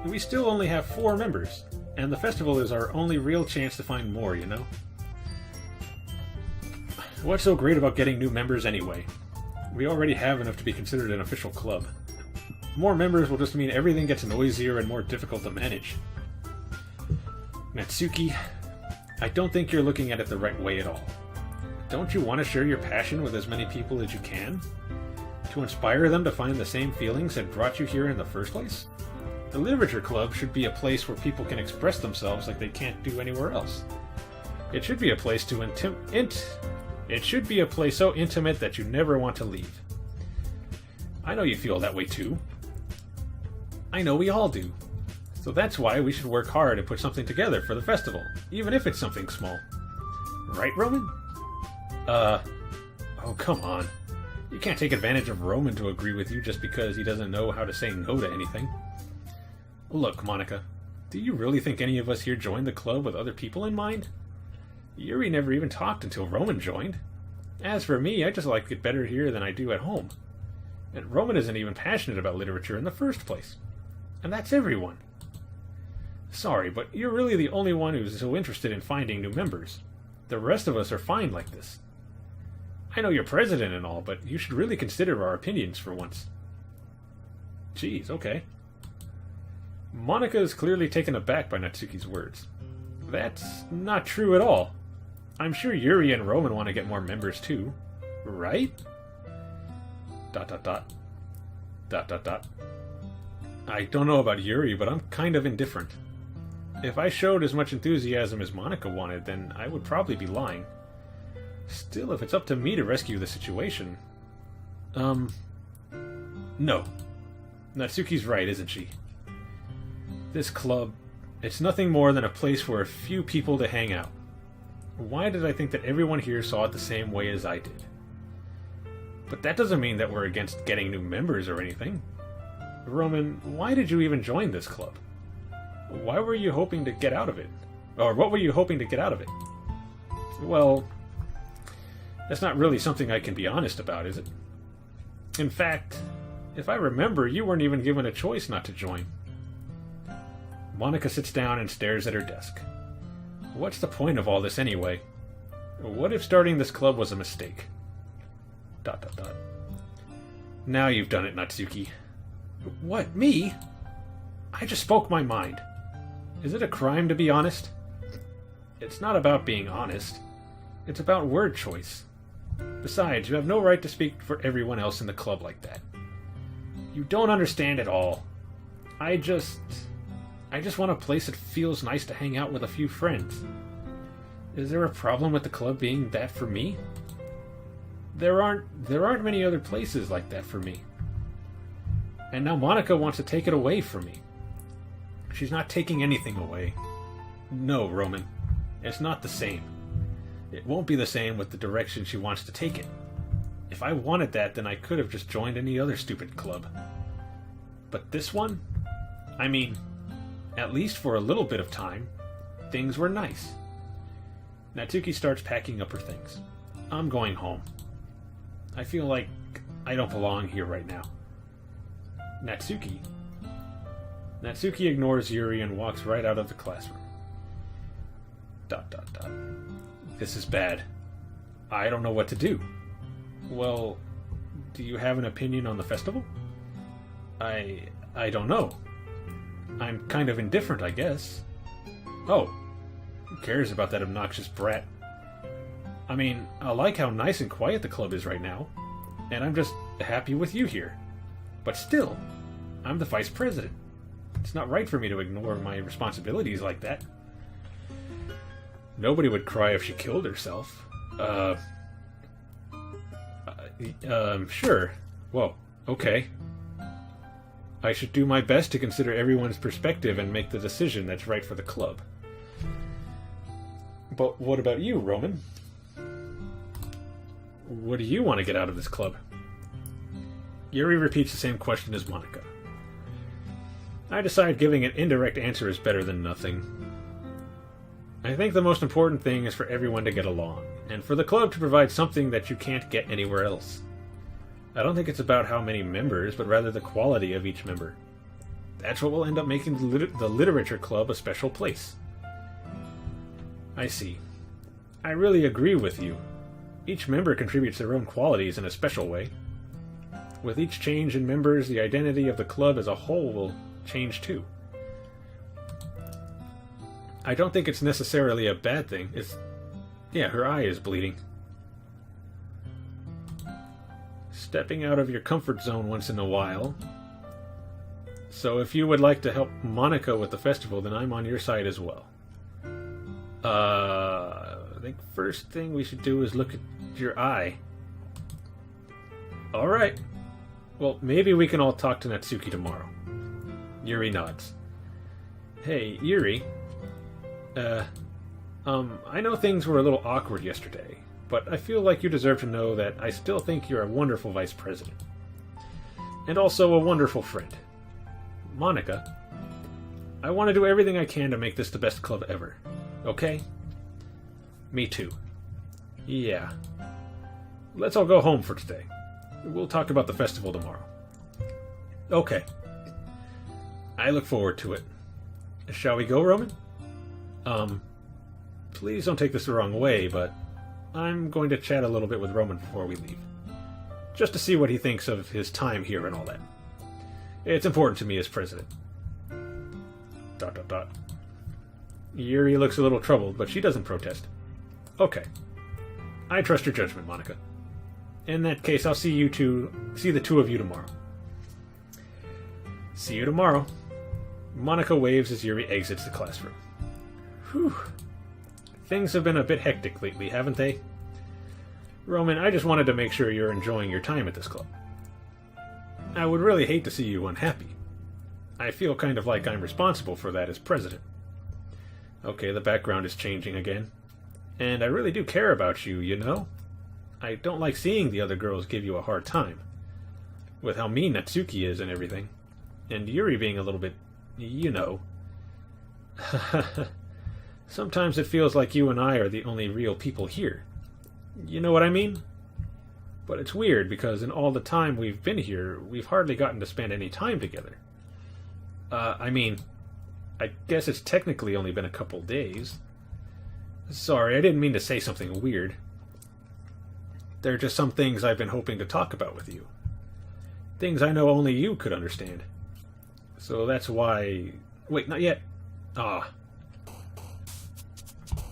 We still only have 4 members, and the festival is our only real chance to find more, you know? What's so great about getting new members anyway? We already have enough to be considered an official club. More members will just mean everything gets noisier and more difficult to manage. Natsuki, I don't think you're looking at it the right way at all. Don't you want to share your passion with as many people as you can? To inspire them to find the same feelings that brought you here in the first place? The Literature Club should be a place where people can express themselves like they can't do anywhere else. It should be a place It should be a place so intimate that you never want to leave. I know you feel that way too. I know we all do. So that's why we should work hard and put something together for the festival, even if it's something small. Right, Roman? Oh, come on. You can't take advantage of Roman to agree with you just because he doesn't know how to say no to anything. Look, Monica, do you really think any of us here joined the club with other people in mind? Yuri never even talked until Roman joined. As for me, I just like it better here than I do at home. And Roman isn't even passionate about literature in the first place. And that's everyone. Sorry, but you're really the only one who's so interested in finding new members. The rest of us are fine like this. I know you're president and all, but you should really consider our opinions for once. Geez, okay. Monica is clearly taken aback by Natsuki's words. That's not true at all. I'm sure Yuri and Roman want to get more members too. Right? ... I don't know about Yuri, but I'm kind of indifferent. If I showed as much enthusiasm as Monica wanted, then I would probably be lying. Still, if it's up to me to rescue the situation... No. Natsuki's right, isn't she? This club, it's nothing more than a place for a few people to hang out. Why did I think that everyone here saw it the same way as I did? But that doesn't mean that we're against getting new members or anything. Roman, why did you even join this club? Why were you hoping to get out of it? Or what were you hoping to get out of it? Well, that's not really something I can be honest about, is it? In fact, if I remember, you weren't even given a choice not to join. Monica sits down and stares at her desk. What's the point of all this anyway? What if starting this club was a mistake? ... Now you've done it, Natsuki. What, me? I just spoke my mind. Is it a crime to be honest? It's not about being honest. It's about word choice. Besides, you have no right to speak for everyone else in the club like that. You don't understand at all. I just want a place that feels nice to hang out with a few friends. Is there a problem with the club being that for me? There aren't many other places like that for me. And now Monica wants to take it away from me. She's not taking anything away. No, Roman. It's not the same. It won't be the same with the direction she wants to take it. If I wanted that, then I could have just joined any other stupid club. But this one? I mean, at least for a little bit of time, things were nice. Natsuki starts packing up her things. I'm going home. I feel like I don't belong here right now. Natsuki ignores Yuri and walks right out of the classroom. ... This is bad. I don't know what to do. Well, do you have an opinion on the festival? I don't know. I'm kind of indifferent, I guess. Oh, who cares about that obnoxious brat? I mean, I like how nice and quiet the club is right now, and I'm just happy with you here. But still, I'm the vice president. It's not right for me to ignore my responsibilities like that. Nobody would cry if she killed herself. Sure. Whoa, okay. I should do my best to consider everyone's perspective and make the decision that's right for the club. But what about you, Roman? What do you want to get out of this club? Yuri repeats the same question as Monica. I decide giving an indirect answer is better than nothing. I think the most important thing is for everyone to get along, and for the club to provide something that you can't get anywhere else. I don't think it's about how many members, but rather the quality of each member. That's what will end up making the Literature Club a special place. I see. I really agree with you. Each member contributes their own qualities in a special way. With each change in members, the identity of the club as a whole will change too. I don't think it's necessarily a bad thing. Yeah, her eye is bleeding. Stepping out of your comfort zone once in a while. So if you would like to help Monica with the festival, then I'm on your side as well. I think first thing we should do is look at your eye. Alright. Well, maybe we can all talk to Natsuki tomorrow. Yuri nods. Hey, Yuri. I know things were a little awkward yesterday, but I feel like you deserve to know that I still think you're a wonderful vice president. And also a wonderful friend. Monica, I want to do everything I can to make this the best club ever. Okay? Me too. Yeah. Let's all go home for today. We'll talk about the festival tomorrow. Okay. I look forward to it. Shall we go, Roman? Please don't take this the wrong way, but I'm going to chat a little bit with Roman before we leave. Just to see what he thinks of his time here and all that. It's important to me as president. ... Yuri looks a little troubled, but she doesn't protest. Okay. I trust your judgment, Monica. In that case, I'll see the two of you tomorrow. See you tomorrow. Monica waves as Yuri exits the classroom. Whew. Things have been a bit hectic lately, haven't they? Roman, I just wanted to make sure you're enjoying your time at this club. I would really hate to see you unhappy. I feel kind of like I'm responsible for that as president. Okay, the background is changing again. And I really do care about you, you know? I don't like seeing the other girls give you a hard time. With how mean Natsuki is and everything. And Yuri being a little bit, you know. Sometimes it feels like you and I are the only real people here. You know what I mean? But it's weird because in all the time we've been here, we've hardly gotten to spend any time together. I guess it's technically only been a couple days. Sorry, I didn't mean to say something weird. There are just some things I've been hoping to talk about with you. Things I know only you could understand. So that's why... Wait, not yet.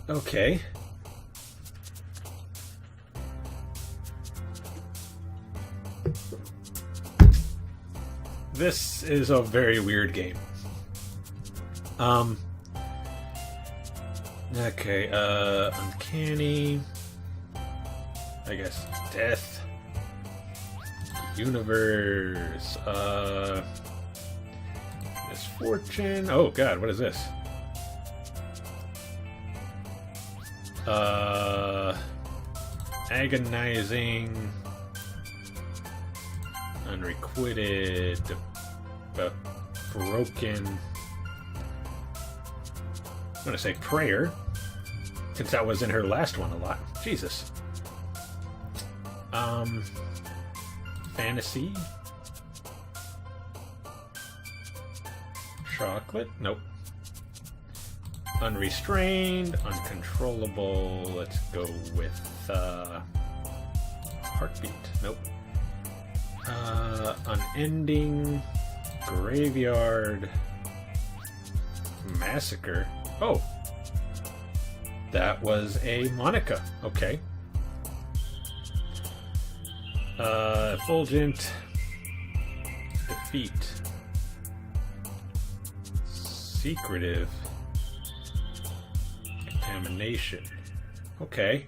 Okay. This is a very weird game. Okay, uncanny. I guess death. Universe. Misfortune. Oh god, what is this? Agonizing. Unrequited. Broken. I'm gonna say prayer, since that was in her last one a lot. Jesus. Fantasy. Chocolate? Nope. Unrestrained, uncontrollable. Let's go with heartbeat. Nope. Unending, graveyard, massacre. Oh, that was a Monica. Okay. Effulgent, defeat, secretive, contamination. Okay.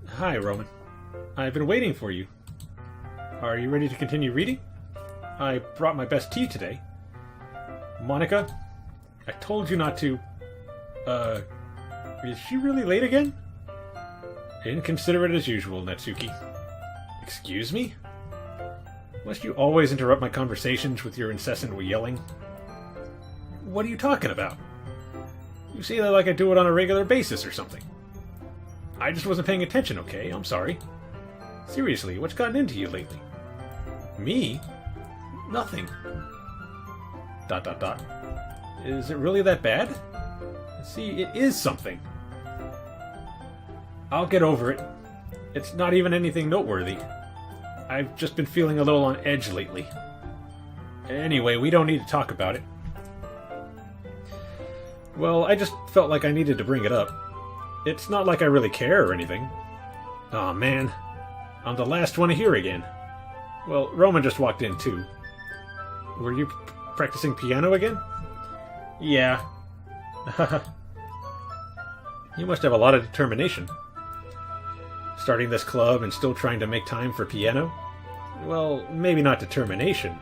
Hi, Roman. I've been waiting for you. Are you ready to continue reading? I brought my best tea today. Monica, I told you not to... is she really late again? Inconsiderate as usual, Natsuki. Excuse me? Must you always interrupt my conversations with your incessant yelling? What are you talking about? You say that like I do it on a regular basis or something. I just wasn't paying attention, okay? I'm sorry. Seriously, what's gotten into you lately? Me? Nothing. ... Is it really that bad? See, it is something. I'll get over it. It's not even anything noteworthy. I've just been feeling a little on edge lately. Anyway, we don't need to talk about it. Well, I just felt like I needed to bring it up. It's not like I really care or anything. Aw, man. I'm the last one to hear again. Well, Roman just walked in, too. Were you practicing piano again? Yeah. You must have a lot of determination. Starting this club and still trying to make time for piano? Well, maybe not determination,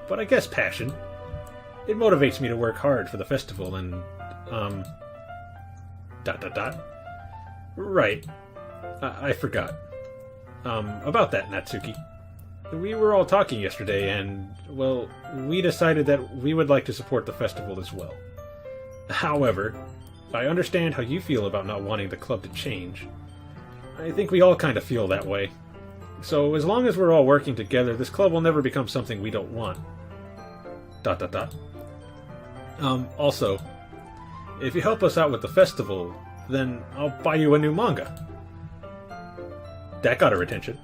but I guess passion. It motivates me to work hard for the festival and, Right. I forgot. About that, Natsuki. We were all talking yesterday and, well, we decided that we would like to support the festival as well. However, I understand how you feel about not wanting the club to change. I think we all kind of feel that way. So as long as we're all working together, this club will never become something we don't want. Also, if you help us out with the festival, then I'll buy you a new manga. That got her attention.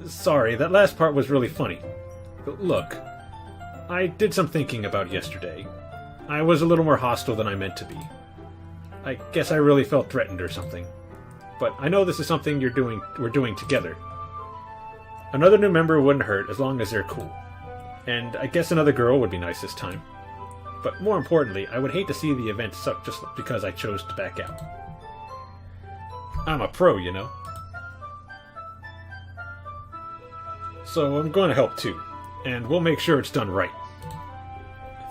Sorry, that last part was really funny. But look, I did some thinking about yesterday. I was a little more hostile than I meant to be. I guess I really felt threatened or something. But I know this is something we're doing together. Another new member wouldn't hurt as long as they're cool. And I guess another girl would be nice this time. But more importantly, I would hate to see the event suck just because I chose to back out. I'm a pro, you know. So I'm going to help too. And we'll make sure it's done right.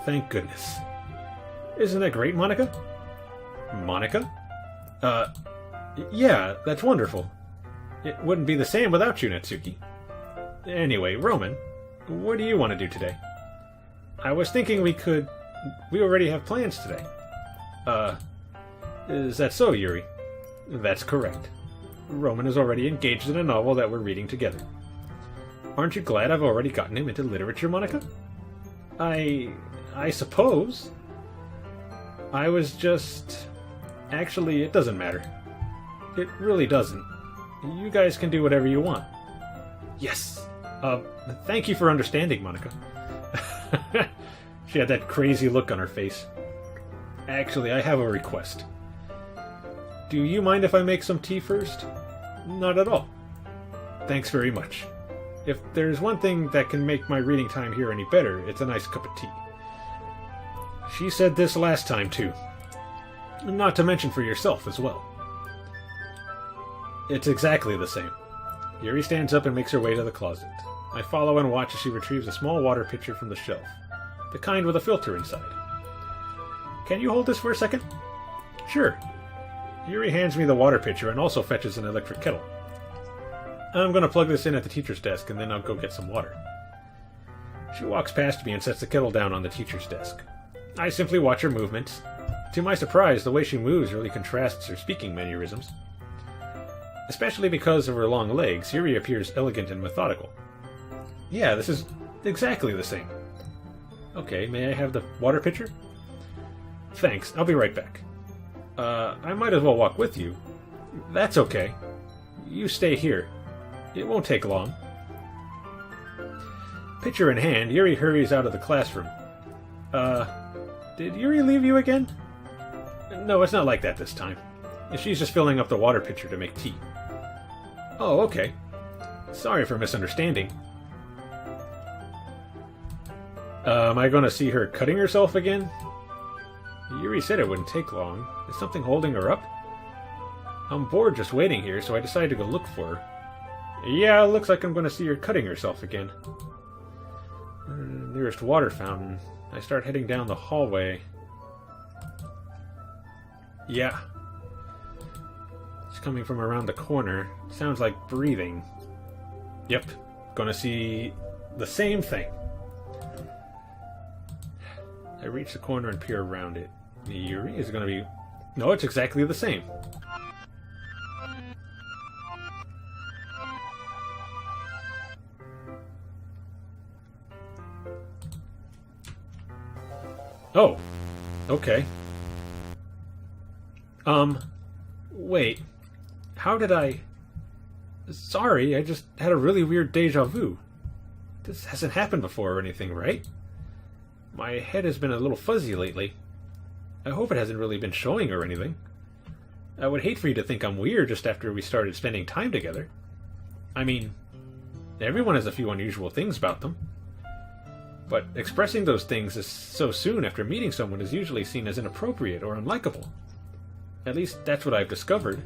Thank goodness. Isn't that great, Monica? Monica? Yeah, that's wonderful. It wouldn't be the same without you, Natsuki. Anyway, Roman, what do you want to do today? I was thinking we already have plans today. Is that so, Yuri? That's correct. Roman is already engaged in a novel that we're reading together. Aren't you glad I've already gotten him into literature, Monica? I suppose. I was just... Actually, it doesn't matter. It really doesn't. You guys can do whatever you want. Yes! Thank you for understanding, Monica. She had that crazy look on her face. Actually, I have a request. Do you mind if I make some tea first? Not at all. Thanks very much. If there's one thing that can make my reading time here any better, it's a nice cup of tea. She said this last time, too. Not to mention for yourself as well. It's exactly the same. Yuri stands up and makes her way to the closet. I follow and watch as she retrieves a small water pitcher from the shelf. The kind with a filter inside. Can you hold this for a second? Sure. Yuri hands me the water pitcher and also fetches an electric kettle. I'm going to plug this in at the teacher's desk and then I'll go get some water. She walks past me and sets the kettle down on the teacher's desk. I simply watch her movements. To my surprise, the way she moves really contrasts her speaking mannerisms. Especially because of her long legs, Yuri appears elegant and methodical. Yeah, this is exactly the same. Okay, may I have the water pitcher? Thanks, I'll be right back. I might as well walk with you. That's okay. You stay here. It won't take long. Pitcher in hand, Yuri hurries out of the classroom. Did Yuri leave you again? No, it's not like that this time. She's just filling up the water pitcher to make tea. Oh, okay. Sorry for misunderstanding. Am I going to see her cutting herself again? Yuri said it wouldn't take long. Is something holding her up? I'm bored just waiting here, so I decided to go look for her. Yeah, it looks like I'm going to see her cutting herself again. Nearest water fountain. I start heading down the hallway. Yeah. It's coming from around the corner. Sounds like breathing. Yep. Gonna see the same thing. I reach the corner and peer around it. Yuri is gonna be... No, it's exactly the same. Oh. Okay. Wait. How did I... Sorry, I just had a really weird deja vu. This hasn't happened before or anything, right? My head has been a little fuzzy lately. I hope it hasn't really been showing or anything. I would hate for you to think I'm weird just after we started spending time together. I mean, everyone has a few unusual things about them. But expressing those things so soon after meeting someone is usually seen as inappropriate or unlikable. At least that's what I've discovered.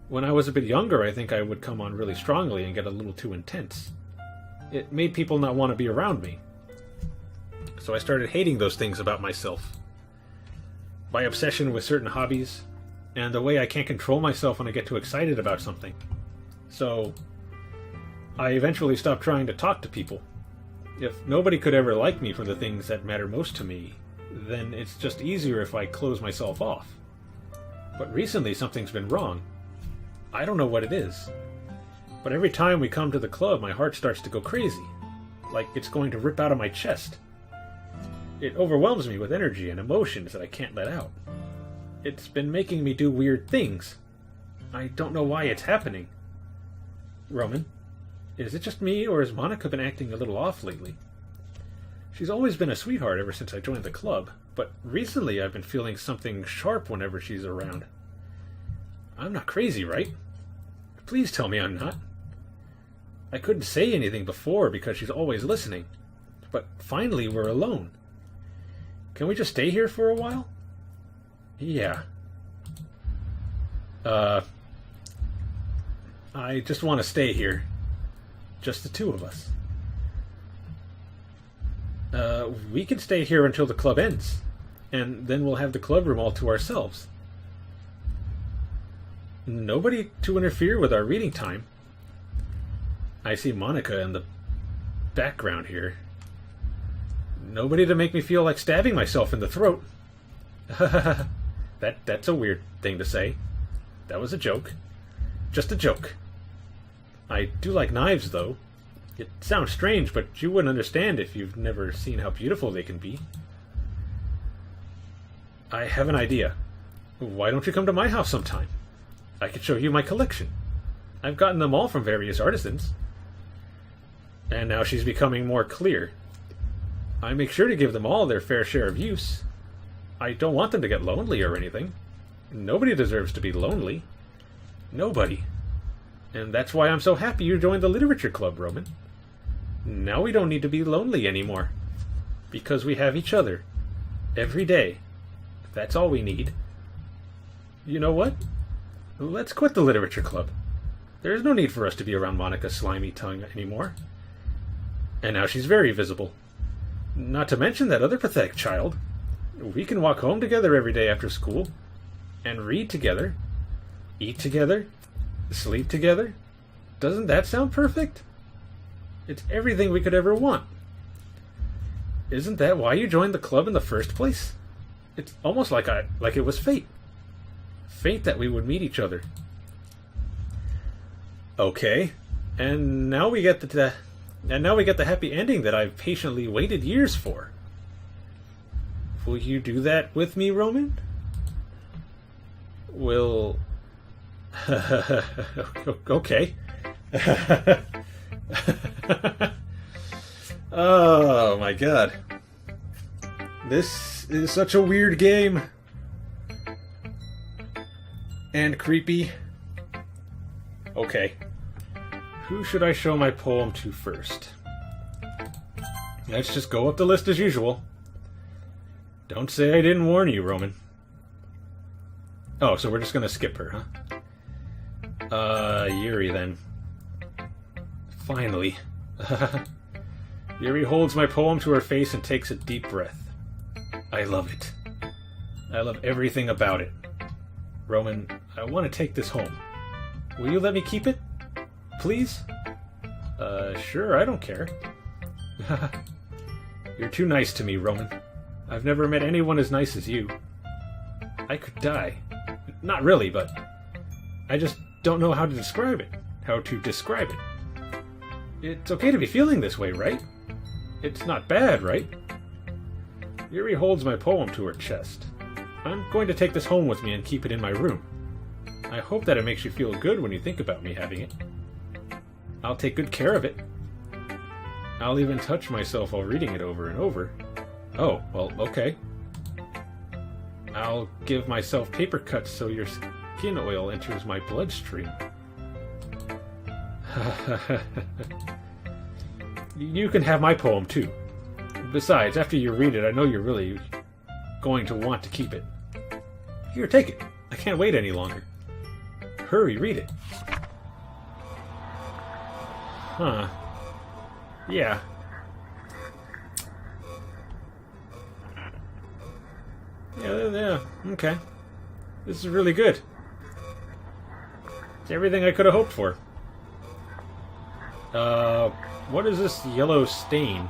When I was a bit younger, I think I would come on really strongly and get a little too intense. It made people not want to be around me. So I started hating those things about myself. My obsession with certain hobbies, and the way I can't control myself when I get too excited about something. So I eventually stopped trying to talk to people. If nobody could ever like me for the things that matter most to me, then it's just easier if I close myself off. But recently something's been wrong. I don't know what it is. But every time we come to the club, my heart starts to go crazy. Like it's going to rip out of my chest. It overwhelms me with energy and emotions that I can't let out. It's been making me do weird things. I don't know why it's happening. Roman, is it just me, or has Monica been acting a little off lately? She's always been a sweetheart ever since I joined the club, but recently I've been feeling something sharp whenever she's around. I'm not crazy, right? Please tell me I'm not. I couldn't say anything before because she's always listening, but finally we're alone. Can we just stay here for a while? Yeah. I just want to stay here. Just the two of us. We can stay here until the club ends, and then we'll have the club room all to ourselves. Nobody to interfere with our reading time. I see Monica in the background here. Nobody to make me feel like stabbing myself in the throat. That's a weird thing to say. That was a joke. Just a joke. I do like knives, though. It sounds strange, but you wouldn't understand if you've never seen how beautiful they can be. I have an idea. Why don't you come to my house sometime? I could show you my collection. I've gotten them all from various artisans. And now she's becoming more clear. I make sure to give them all their fair share of use. I don't want them to get lonely or anything. Nobody deserves to be lonely. Nobody. And that's why I'm so happy you joined the literature club, Roman. Now we don't need to be lonely anymore. Because we have each other. Every day. That's all we need. You know what? Let's quit the literature club. There is no need for us to be around Monica's slimy tongue anymore. And now she's very visible. Not to mention that other pathetic child. We can walk home together every day after school. And read together. Eat together. Sleep together. Doesn't that sound perfect? It's everything we could ever want. Isn't that why you joined the club in the first place? It's almost like it was fate. Fate that we would meet each other. Okay, and now we get the happy ending that I've patiently waited years for. Will you do that with me, Roman? Will... okay. Oh my god. This is such a weird game. And creepy. Okay. Who should I show my poem to first? Let's just go up the list as usual. Don't say I didn't warn you, Roman. Oh, so we're just gonna skip her, huh? Yuri then. Finally. Yuri holds my poem to her face and takes a deep breath. I love it. I love everything about it. Roman, I want to take this home. Will you let me keep it? Please? Sure, I don't care. You're too nice to me, Roman. I've never met anyone as nice as you. I could die. Not really, but I just don't know how to describe it. It's okay to be feeling this way, right? It's not bad, right? Yuri holds my poem to her chest. I'm going to take this home with me and keep it in my room. I hope that it makes you feel good when you think about me having it. I'll take good care of it. I'll even touch myself while reading it over and over. Oh, well, okay. I'll give myself paper cuts so your skin oil enters my bloodstream. You can have my poem, too. Besides, after you read it, I know you're really going to want to keep it. Here, take it. I can't wait any longer. Hurry, read it. Huh. Yeah. Yeah, okay. This is really good. It's everything I could have hoped for. What is this yellow stain?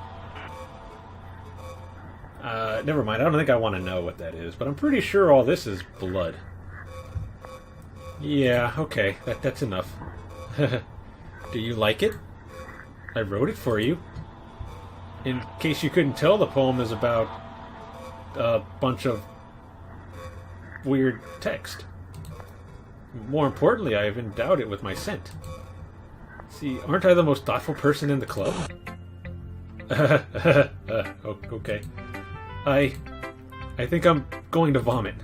Never mind, I don't think I want to know what that is, but I'm pretty sure all this is blood. Yeah, okay, that's enough. Do you like it? I wrote it for you. In case you couldn't tell, the poem is about a bunch of weird text. More importantly, I have endowed it with my scent. See, aren't I the most thoughtful person in the club? Okay. I think I'm going to vomit.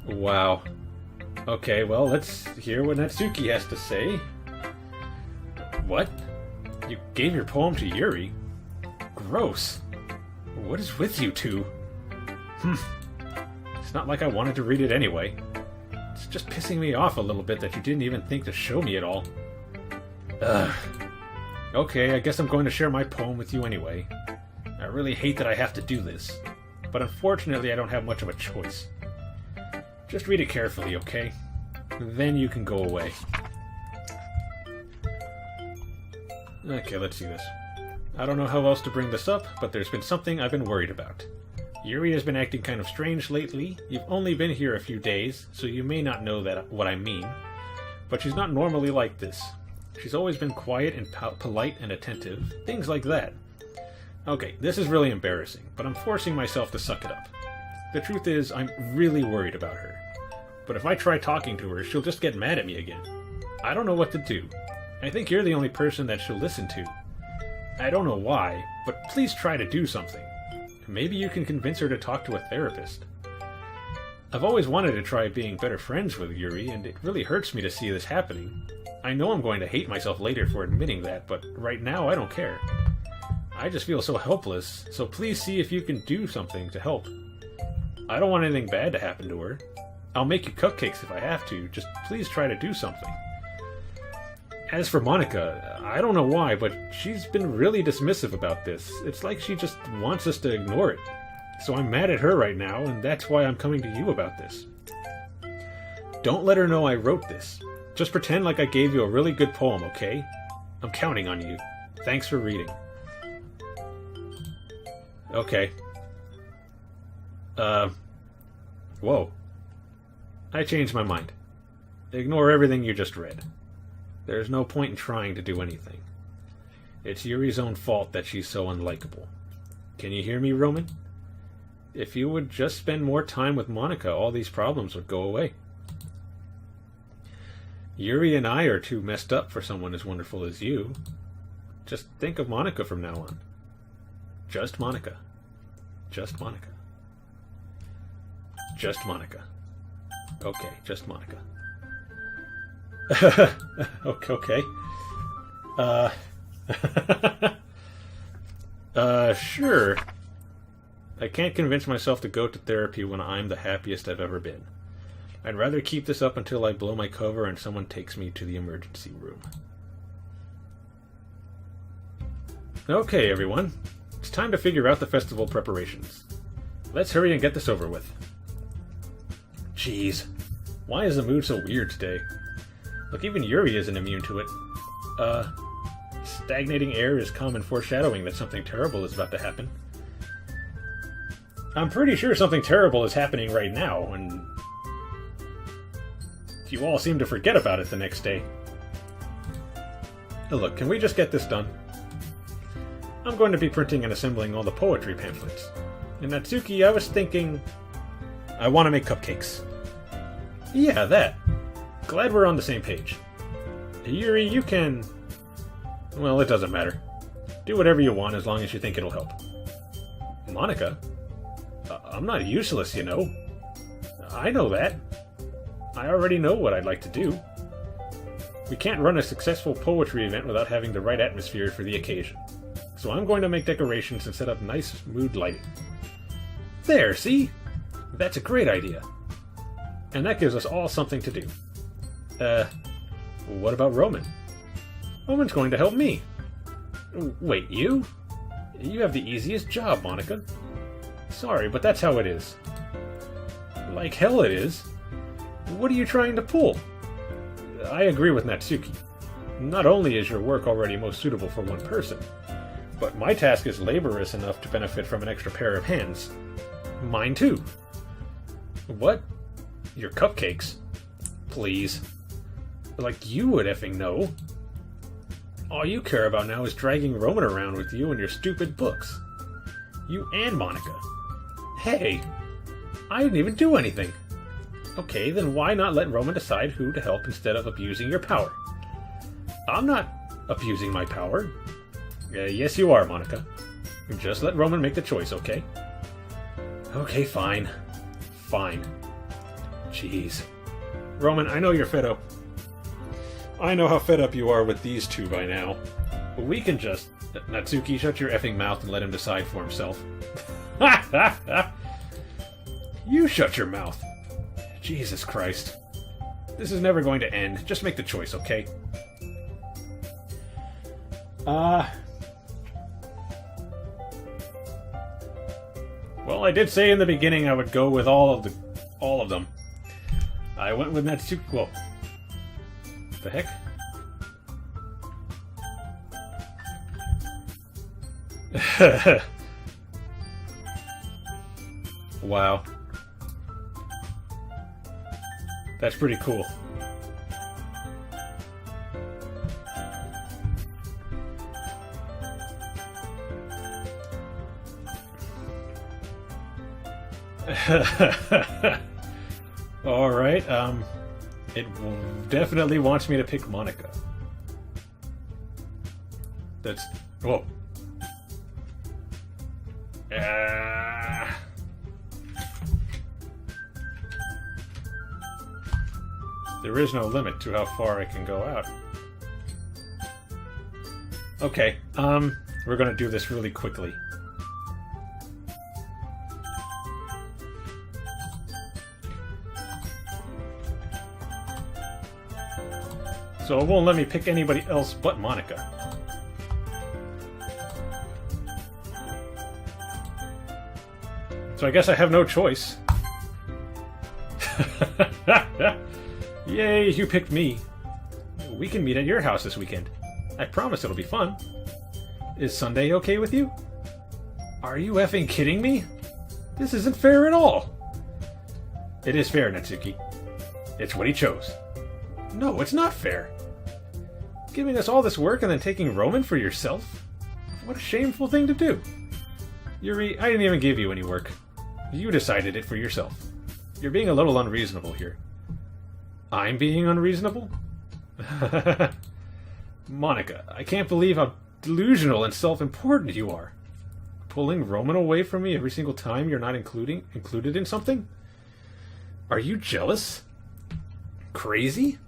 Wow. Okay, well, let's hear what Natsuki has to say. What? You gave your poem to Yuri? Gross. What is with you two? It's not like I wanted to read it anyway. It's just pissing me off a little bit that you didn't even think to show me at all. Ugh. Okay, I guess I'm going to share my poem with you anyway. I really hate that I have to do this, but unfortunately I don't have much of a choice. Just read it carefully, okay? Then you can go away. Okay, let's see this. I don't know how else to bring this up, but there's been something I've been worried about. Yuri has been acting kind of strange lately. You've only been here a few days, so you may not know what I mean. But she's not normally like this. She's always been quiet and polite and attentive. Things like that. Okay, this is really embarrassing, but I'm forcing myself to suck it up. The truth is, I'm really worried about her. But if I try talking to her, she'll just get mad at me again. I don't know what to do. I think you're the only person that she'll listen to. I don't know why, but please try to do something. Maybe you can convince her to talk to a therapist. I've always wanted to try being better friends with Yuri, and it really hurts me to see this happening. I know I'm going to hate myself later for admitting that, but right now I don't care. I just feel so helpless, so please see if you can do something to help. I don't want anything bad to happen to her. I'll make you cupcakes if I have to, just please try to do something. As for Monica, I don't know why, but she's been really dismissive about this. It's like she just wants us to ignore it. So I'm mad at her right now, and that's why I'm coming to you about this. Don't let her know I wrote this. Just pretend like I gave you a really good poem, okay? I'm counting on you. Thanks for reading. Okay. Whoa. I changed my mind. Ignore everything you just read. There's no point in trying to do anything. It's Yuri's own fault that she's so unlikable. Can you hear me, Roman? If you would just spend more time with Monica, all these problems would go away. Yuri and I are too messed up for someone as wonderful as you. Just think of Monica from now on. Just Monica. Just Monica. Just Monica. Okay, just Monica. Okay. Sure. I can't convince myself to go to therapy when I'm the happiest I've ever been. I'd rather keep this up until I blow my cover and someone takes me to the emergency room. Okay, everyone. It's time to figure out the festival preparations. Let's hurry and get this over with. Jeez. Why is the mood so weird today? Look, even Yuri isn't immune to it. Stagnating air is common foreshadowing that something terrible is about to happen. I'm pretty sure something terrible is happening right now, and you all seem to forget about it the next day. Now look, can we just get this done? I'm going to be printing and assembling all the poetry pamphlets. And Natsuki, I was thinking... I want to make cupcakes. Yeah, that. Glad we're on the same page. Yuri, you can... Well, it doesn't matter. Do whatever you want as long as you think it'll help. Monica? I'm not useless, you know. I know that. I already know what I'd like to do. We can't run a successful poetry event without having the right atmosphere for the occasion. So I'm going to make decorations and set up nice mood lighting. There, see? That's a great idea. And that gives us all something to do. What about Roman? Roman's going to help me. Wait, you? You have the easiest job, Monica. Sorry, but that's how it is. Like hell it is. What are you trying to pull? I agree with Natsuki. Not only is your work already most suitable for one person, but my task is laborious enough to benefit from an extra pair of hands. Mine too. What? Your cupcakes? Please. Like you would effing know. All you care about now is dragging Roman around with you and your stupid books. You and Monica. Hey! I didn't even do anything. Okay, then why not let Roman decide who to help instead of abusing your power? I'm not abusing my power. Yes, you are, Monica. Just let Roman make the choice, okay? Okay, fine. Fine. Jeez. Roman, I know you're fed up. I know how fed up you are with these two by now. But we can just... Natsuki, shut your effing mouth and let him decide for himself. You shut your mouth. Jesus Christ. This is never going to end. Just make the choice, okay? Well, I did say in the beginning I would go with all of them. I went with Natsuki. Whoa. The heck? Wow. That's pretty cool. Alright, it definitely wants me to pick Monica. That's... Whoa. There is no limit to how far I can go out. Okay, we're gonna do this really quickly. So it won't let me pick anybody else but Monica. So I guess I have no choice. Yay, you picked me. We can meet at your house this weekend. I promise it'll be fun. Is Sunday okay with you? Are you effing kidding me? This isn't fair at all. It is fair, Natsuki. It's what he chose. No, it's not fair. Giving us all this work and then taking Roman for yourself? What a shameful thing to do. Yuri, I didn't even give you any work. You decided it for yourself. You're being a little unreasonable here. I'm being unreasonable? Monica, I can't believe how delusional and self-important you are. Pulling Roman away from me every single time you're not included in something? Are you jealous? Crazy?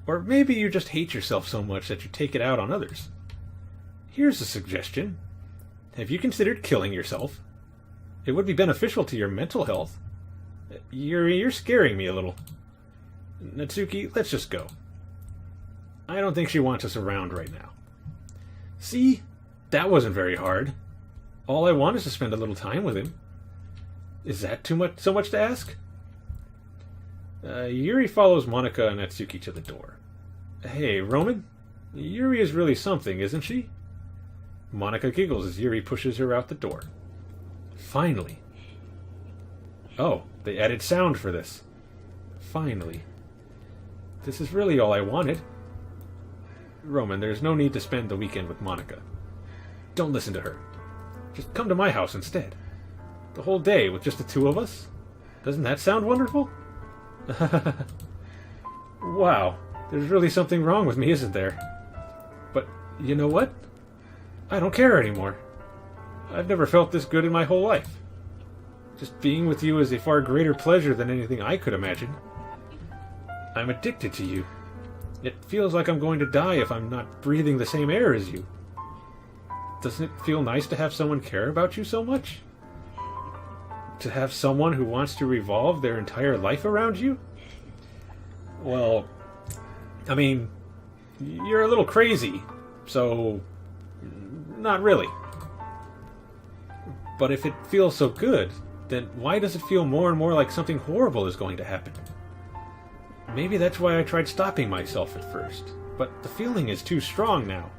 Or maybe you just hate yourself so much that you take it out on others. Here's a suggestion. Have you considered killing yourself? It would be beneficial to your mental health. You're scaring me a little. Natsuki, let's just go. I don't think she wants us around right now. See? That wasn't very hard. All I want is to spend a little time with him. Is that so much to ask? Yuri follows Monica and Natsuki to the door. Hey, Roman? Yuri is really something, isn't she? Monica giggles as Yuri pushes her out the door. Finally. Oh, they added sound for this. Finally. This is really all I wanted. Roman, there's no need to spend the weekend with Monica. Don't listen to her. Just come to my house instead. The whole day with just the two of us? Doesn't that sound wonderful? Wow, there's really something wrong with me, isn't there? But you know what? I don't care anymore. I've never felt this good in my whole life. Just being with you is a far greater pleasure than anything I could imagine. I'm addicted to you. It feels like I'm going to die if I'm not breathing the same air as you. Doesn't it feel nice to have someone care about you so much? To have someone who wants to revolve their entire life around you? Well, I mean, you're a little crazy, so not really. But if it feels so good, then why does it feel more and more like something horrible is going to happen? Maybe that's why I tried stopping myself at first, but the feeling is too strong now.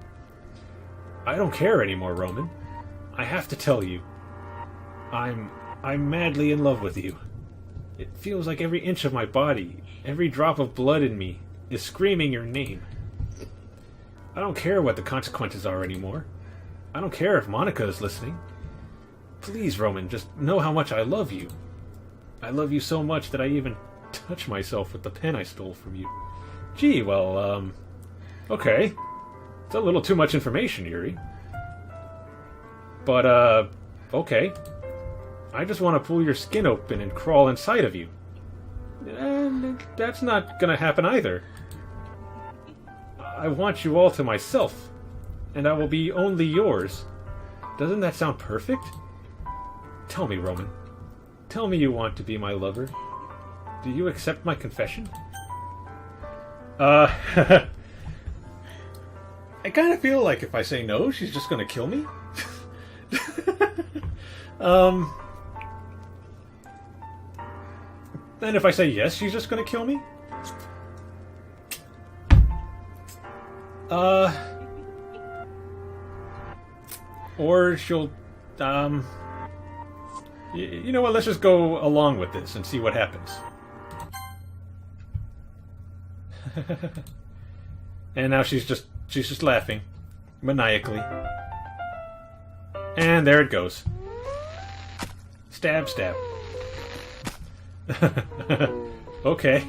I don't care anymore, Roman. I have to tell you. I'm madly in love with you. It feels like every inch of my body, every drop of blood in me, is screaming your name. I don't care what the consequences are anymore. I don't care if Monica is listening. Please, Roman, just know how much I love you. I love you so much that I even touch myself with the pen I stole from you. Gee, well, okay. It's a little too much information, Yuri. But, okay. I just want to pull your skin open and crawl inside of you. And that's not gonna happen either. I want you all to myself, and I will be only yours. Doesn't that sound perfect? Tell me, Roman. Tell me you want to be my lover. Do you accept my confession? I kind of feel like if I say no, she's just gonna kill me. And if I say yes, she's just gonna kill me? Or she'll, you know what, let's just go along with this and see what happens. And now she's just laughing. Maniacally. And there it goes. Stab, stab. Okay.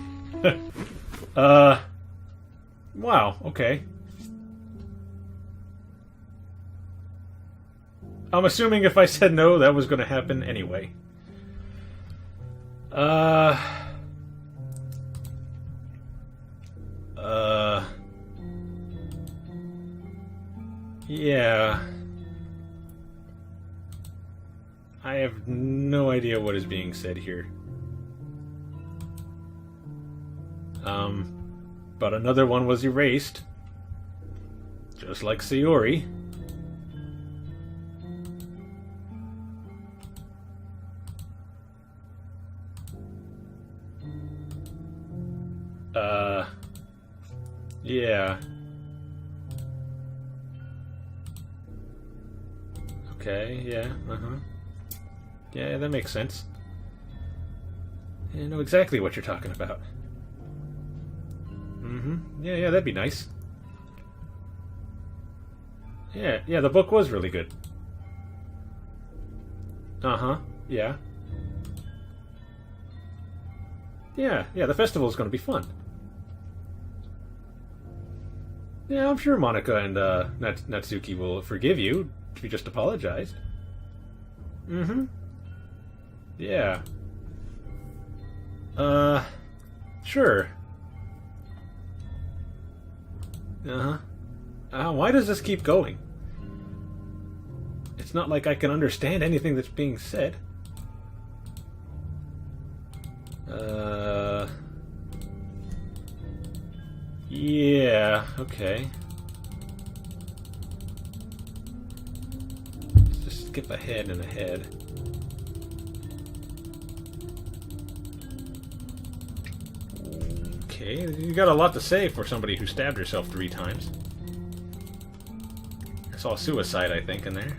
Wow, okay. I'm assuming if I said no, that was going to happen anyway. Yeah. I have no idea what is being said here. But another one was erased. Just like Sayori. Yeah. Okay, yeah, Yeah, that makes sense. I know exactly what you're talking about. Yeah, that'd be nice. Yeah, the book was really good. Yeah. Yeah, the festival's gonna be fun. Yeah, I'm sure Monica and Natsuki will forgive you if you just apologized. Yeah. Sure. Why does this keep going? It's not like I can understand anything that's being said. Yeah, okay. Let's just skip ahead and ahead. Okay, you got a lot to say for somebody who stabbed herself 3 times. I saw suicide, I think, in there.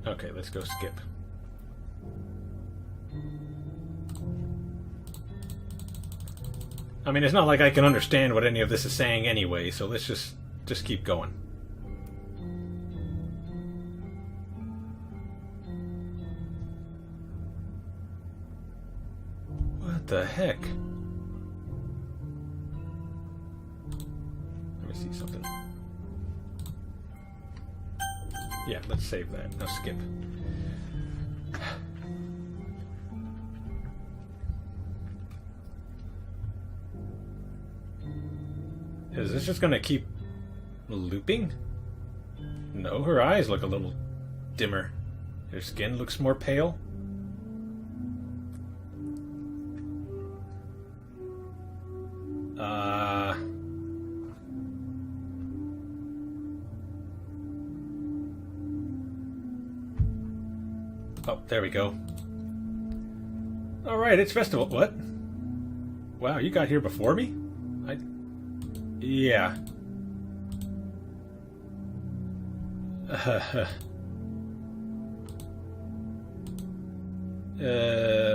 Okay, let's go skip. I mean, it's not like I can understand what any of this is saying anyway, so let's just keep going. What the heck? Let me see something. Yeah, let's save that. Now skip. Is this just gonna keep looping? No, her eyes look a little dimmer. Her skin looks more pale. Oh, there we go. Alright, it's festival. What? Wow, you got here before me? Yeah.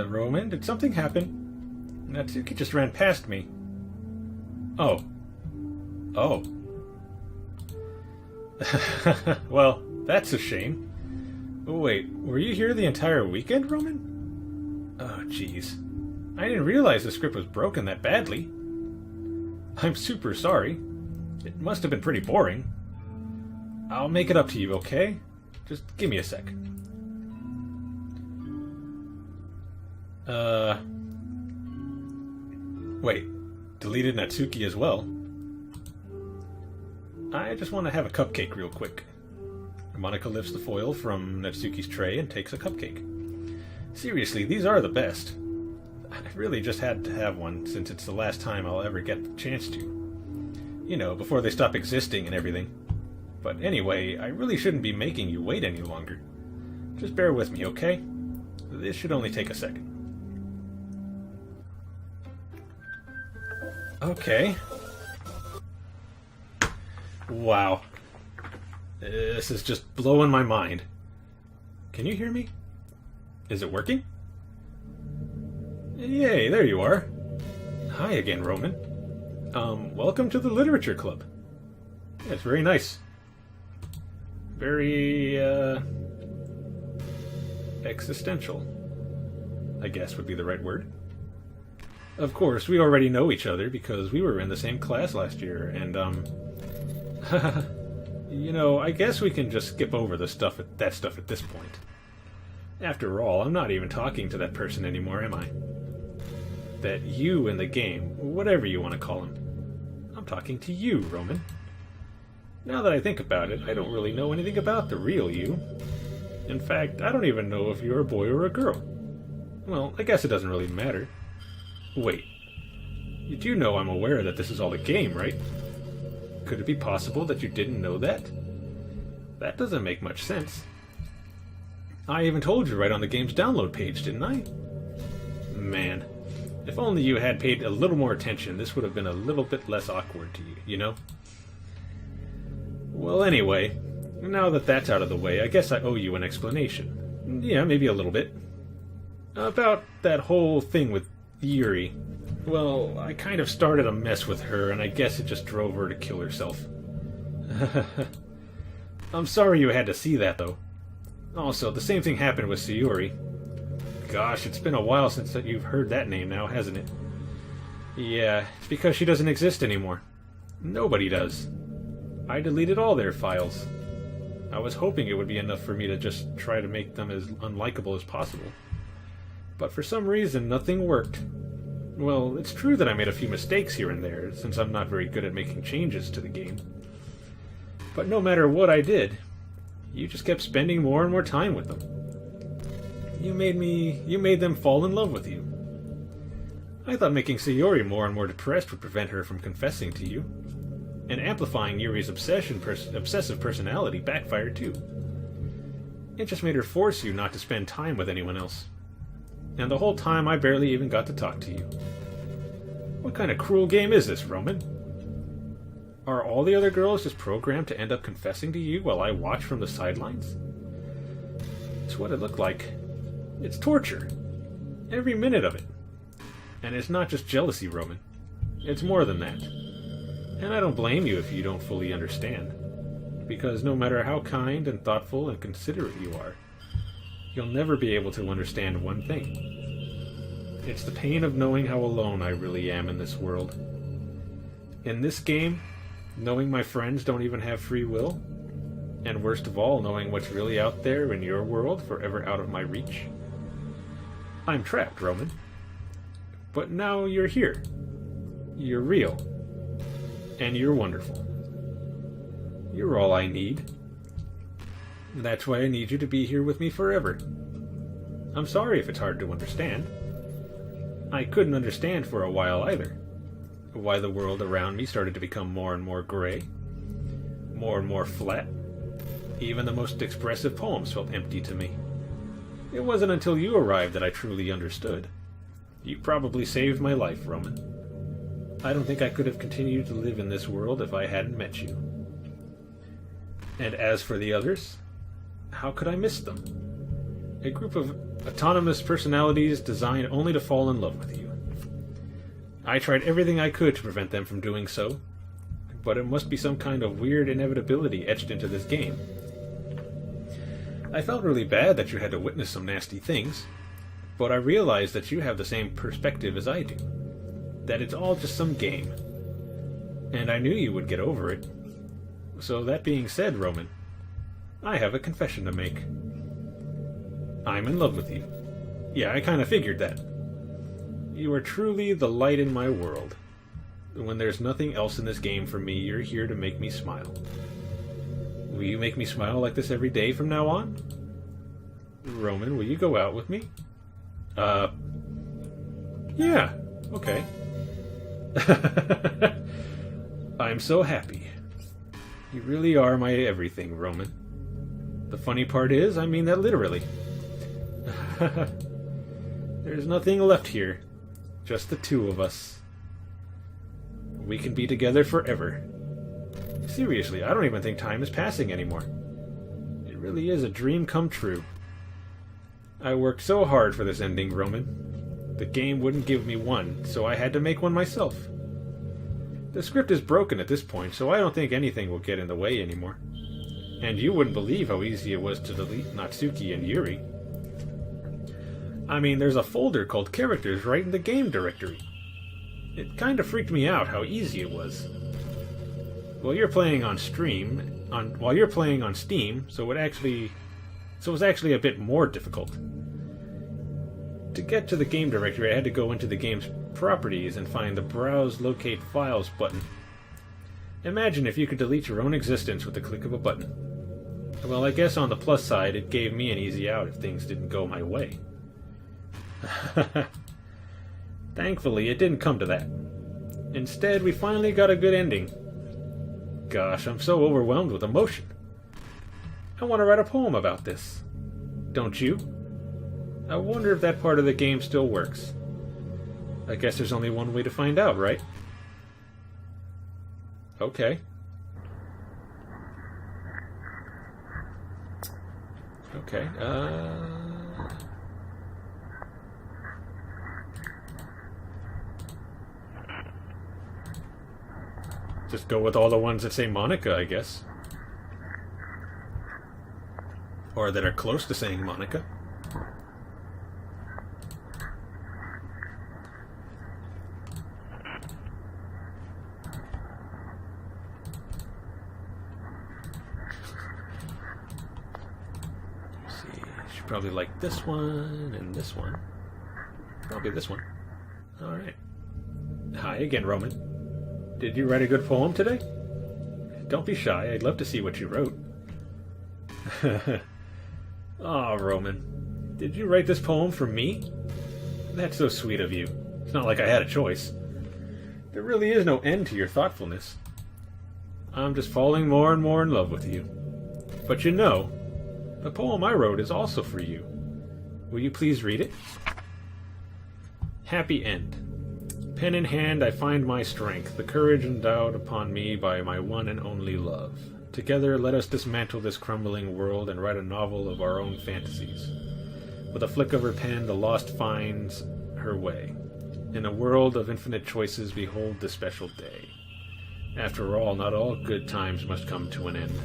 Roman, did something happen? Natsuki just ran past me. Oh. Oh. Well, that's a shame. Oh, wait, were you here the entire weekend, Roman? Oh, jeez. I didn't realize the script was broken that badly. I'm super sorry. It must have been pretty boring. I'll make it up to you, okay? Just give me a sec. Wait. Deleted Natsuki as well? I just want to have a cupcake real quick. Monica lifts the foil from Natsuki's tray and takes a cupcake. Seriously, these are the best. I really just had to have one, since it's the last time I'll ever get the chance to. You know, before they stop existing and everything. But anyway, I really shouldn't be making you wait any longer. Just bear with me, okay? This should only take a second. Okay. Wow. This is just blowing my mind. Can you hear me? Is it working? Yay, there you are. Hi again, Roman. Welcome to the Literature Club. Yeah, it's very nice. Very, existential, I guess would be the right word. Of course, we already know each other because we were in the same class last year, and, You know, I guess we can just skip over that stuff at this point. After all, I'm not even talking to that person anymore, am I? That you in the game, whatever you want to call him. I'm talking to you, Roman. Now that I think about it, I don't really know anything about the real you. In fact, I don't even know if you're a boy or a girl. Well, I guess it doesn't really matter. Wait. You do know I'm aware that this is all a game, right? Could it be possible that you didn't know that? That doesn't make much sense. I even told you right on the game's download page, didn't I? Man, if only you had paid a little more attention, this would have been a little bit less awkward to you, you know? Well, anyway, now that that's out of the way, I guess I owe you an explanation. Yeah, maybe a little bit. About that whole thing with Yuri. Well, I kind of started a mess with her, and I guess it just drove her to kill herself. I'm sorry you had to see that, though. Also, the same thing happened with Sayori. Gosh, it's been a while since you've heard that name now, hasn't it? Yeah, it's because she doesn't exist anymore. Nobody does. I deleted all their files. I was hoping it would be enough for me to just try to make them as unlikable as possible. But for some reason, nothing worked. Well, it's true that I made a few mistakes here and there, since I'm not very good at making changes to the game. But no matter what I did, you just kept spending more and more time with them. You made them fall in love with you. I thought making Sayori more and more depressed would prevent her from confessing to you. And amplifying Yuri's obsessive personality backfired too. It just made her force you not to spend time with anyone else. And the whole time I barely even got to talk to you. What kind of cruel game is this, Roman? Are all the other girls just programmed to end up confessing to you while I watch from the sidelines? It's what it looked like. It's torture. Every minute of it. And it's not just jealousy, Roman. It's more than that. And I don't blame you if you don't fully understand. Because no matter how kind and thoughtful and considerate you are, you'll never be able to understand one thing. It's the pain of knowing how alone I really am in this world. In this game, knowing my friends don't even have free will, and worst of all, knowing what's really out there in your world forever out of my reach. I'm trapped, Roman. But now you're here. You're real. And you're wonderful. You're all I need. That's why I need you to be here with me forever. I'm sorry if it's hard to understand. I couldn't understand for a while either. Why the world around me started to become more and more gray. More and more flat. Even the most expressive poems felt empty to me. It wasn't until you arrived that I truly understood. You probably saved my life, Roman. I don't think I could have continued to live in this world if I hadn't met you. And as for the others, how could I miss them? A group of autonomous personalities designed only to fall in love with you. I tried everything I could to prevent them from doing so, but it must be some kind of weird inevitability etched into this game. I felt really bad that you had to witness some nasty things, but I realized that you have the same perspective as I do. That it's all just some game. And I knew you would get over it. So that being said, Roman, I have a confession to make. I'm in love with you. Yeah, I kind of figured that. You are truly the light in my world. When there's nothing else in this game for me, you're here to make me smile. Will you make me smile like this every day from now on? Roman, will you go out with me? Yeah, okay. I'm so happy. You really are my everything, Roman. The funny part is, I mean that literally. There's nothing left here. Just the two of us. We can be together forever. Seriously, I don't even think time is passing anymore. It really is a dream come true. I worked so hard for this ending, Roman. The game wouldn't give me one, so I had to make one myself. The script is broken at this point, so I don't think anything will get in the way anymore. And you wouldn't believe how easy it was to delete Natsuki and Yuri. I mean, there's a folder called Characters right in the game directory. It kind of freaked me out how easy it was. Well, you're playing on while you're playing on Steam, so it was actually a bit more difficult. To get to the game directory, I had to go into the game's properties and find the Browse Locate Files button. Imagine if you could delete your own existence with the click of a button. Well, I guess on the plus side, it gave me an easy out if things didn't go my way. Thankfully, it didn't come to that. Instead, we finally got a good ending. Gosh, I'm so overwhelmed with emotion. I want to write a poem about this. Don't you? I wonder if that part of the game still works. I guess there's only one way to find out, right? Okay. Okay, just go with all the ones that say Monica, I guess. Or that are close to saying Monica. Probably like this one and this one. Probably this one. Alright. Hi again, Roman. Did you write a good poem today? Don't be shy, I'd love to see what you wrote. Aw, Roman. Did you write this poem for me? That's so sweet of you. It's not like I had a choice. There really is no end to your thoughtfulness. I'm just falling more and more in love with you. But you know, the poem I wrote is also for you. Will you please read it? Happy End. Pen in hand I find my strength, the courage endowed upon me by my one and only love. Together let us dismantle this crumbling world and write a novel of our own fantasies. With a flick of her pen the lost finds her way. In a world of infinite choices behold the special day. After all, not all good times must come to an end.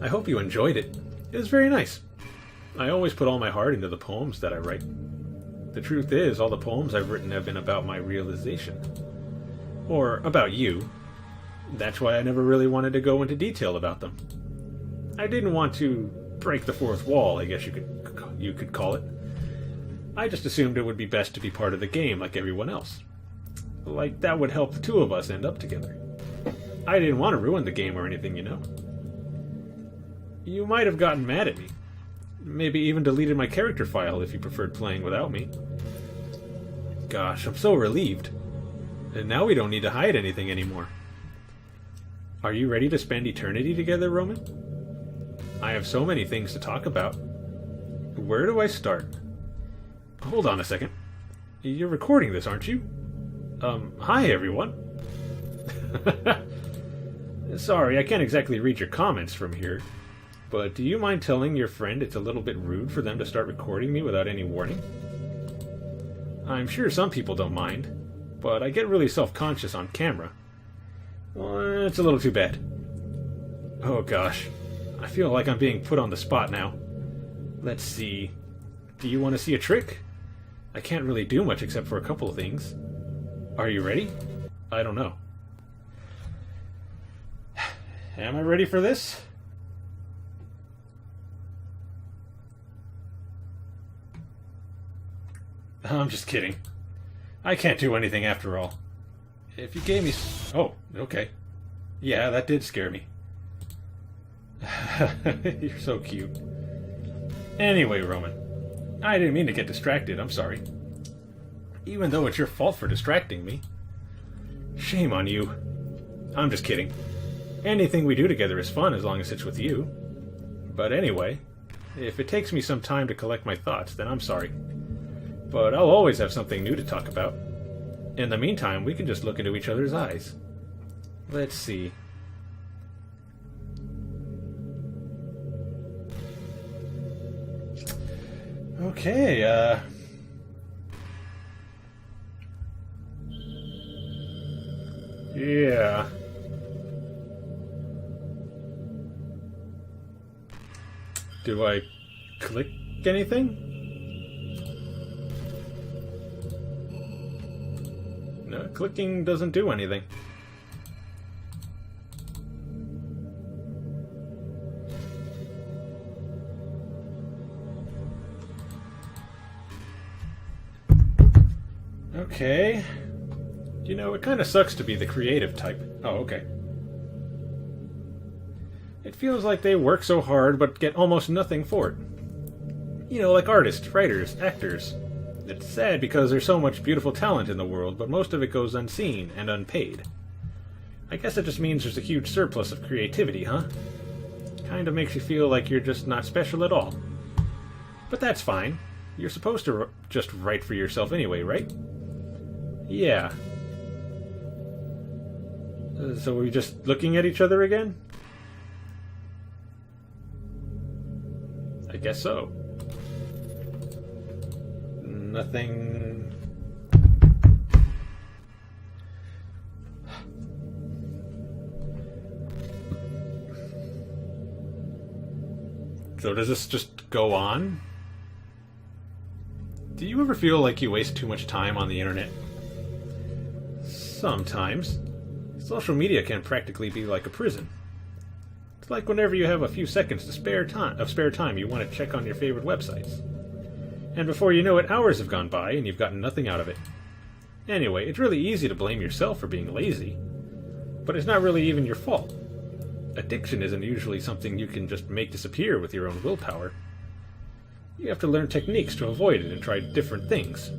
I hope you enjoyed it. It was very nice. I always put all my heart into the poems that I write. The truth is, all the poems I've written have been about my realization. Or about you. That's why I never really wanted to go into detail about them. I didn't want to break the fourth wall, I guess you could call it. I just assumed it would be best to be part of the game like everyone else. Like that would help the two of us end up together. I didn't want to ruin the game or anything, you know. You might have gotten mad at me. Maybe even deleted my character file if you preferred playing without me. Gosh, I'm so relieved. And now we don't need to hide anything anymore. Are you ready to spend eternity together, Roman? I have so many things to talk about. Where do I start? Hold on a second. You're recording this, aren't you? Hi everyone. Sorry, I can't exactly read your comments from here. But do you mind telling your friend it's a little bit rude for them to start recording me without any warning? I'm sure some people don't mind, but I get really self-conscious on camera. Well, it's a little too bad. Oh gosh, I feel like I'm being put on the spot now. Let's see. Do you want to see a trick? I can't really do much except for a couple of things. Are you ready? I don't know. Am I ready for this? I'm just kidding. I can't do anything after all. If you gave me... Oh, okay. Yeah, that did scare me. You're so cute. Anyway, Roman. I didn't mean to get distracted, I'm sorry. Even though it's your fault for distracting me. Shame on you. I'm just kidding. Anything we do together is fun as long as it's with you. But anyway, if it takes me some time to collect my thoughts, then I'm sorry. But I'll always have something new to talk about. In the meantime, we can just look into each other's eyes. Let's see. Okay, yeah. Do I click anything? No, clicking doesn't do anything. Okay. You know, it kind of sucks to be the creative type. Oh, okay. It feels like they work so hard but get almost nothing for it. You know, like artists, writers, actors. It's sad because there's so much beautiful talent in the world, but most of it goes unseen and unpaid. I guess it just means there's a huge surplus of creativity, huh? Kinda makes you feel like you're just not special at all. But that's fine. You're supposed to just write for yourself anyway, right? Yeah. So we're just looking at each other again? I guess so. Nothing... So does this just go on? Do you ever feel like you waste too much time on the internet? Sometimes. Social media can practically be like a prison. It's like whenever you have a few seconds to spare time, you want to check on your favorite websites. And before you know it, hours have gone by and you've gotten nothing out of it. Anyway, it's really easy to blame yourself for being lazy. But it's not really even your fault. Addiction isn't usually something you can just make disappear with your own willpower. You have to learn techniques to avoid it and try different things.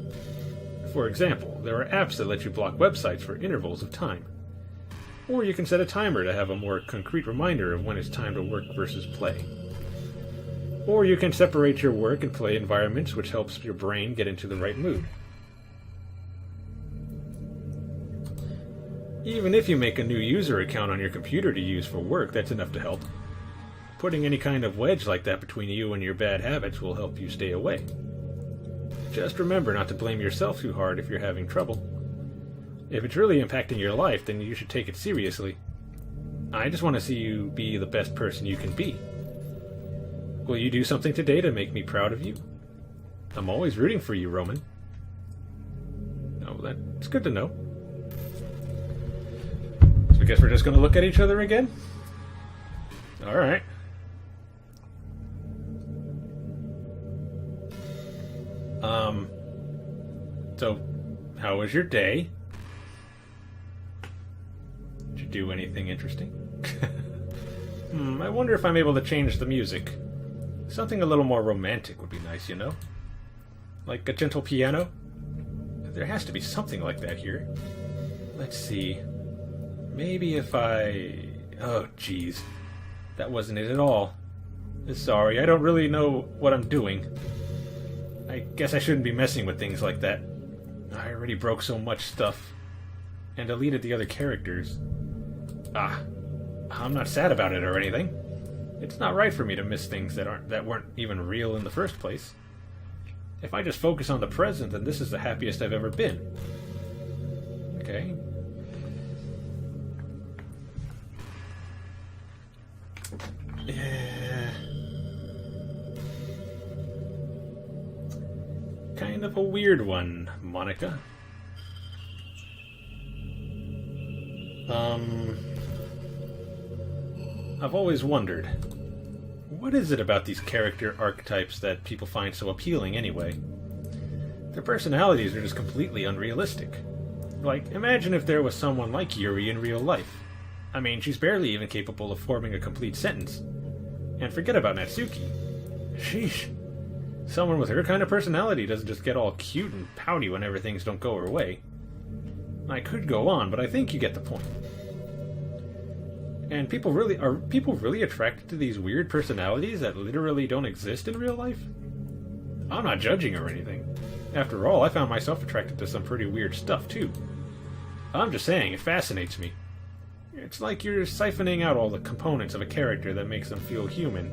For example, there are apps that let you block websites for intervals of time. Or you can set a timer to have a more concrete reminder of when it's time to work versus play. Or you can separate your work and play environments, which helps your brain get into the right mood. Even if you make a new user account on your computer to use for work, that's enough to help. Putting any kind of wedge like that between you and your bad habits will help you stay away. Just remember not to blame yourself too hard if you're having trouble. If it's really impacting your life, then you should take it seriously. I just want to see you be the best person you can be. Will you do something today to make me proud of you? I'm always rooting for you, Roman. Oh, that's good to know. So I guess we're just going to look at each other again? Alright. So, how was your day? Did you do anything interesting? I wonder if I'm able to change the music. Something a little more romantic would be nice, you know? Like a gentle piano? There has to be something like that here. Let's see. Maybe if I... Oh, jeez. That wasn't it at all. Sorry, I don't really know what I'm doing. I guess I shouldn't be messing with things like that. I already broke so much stuff. And deleted the other characters. I'm not sad about it or anything. It's not right for me to miss things that weren't even real in the first place. If I just focus on the present, then this is the happiest I've ever been. Okay. Yeah. Kind of a weird one, Monica. I've always wondered, what is it about these character archetypes that people find so appealing anyway? Their personalities are just completely unrealistic. Like, imagine if there was someone like Yuri in real life. I mean, she's barely even capable of forming a complete sentence. And forget about Natsuki. Sheesh. Someone with her kind of personality doesn't just get all cute and pouty whenever things don't go her way. I could go on, but I think you get the point. And are people really attracted to these weird personalities that literally don't exist in real life? I'm not judging or anything. After all, I found myself attracted to some pretty weird stuff, too. I'm just saying, it fascinates me. It's like you're siphoning out all the components of a character that makes them feel human,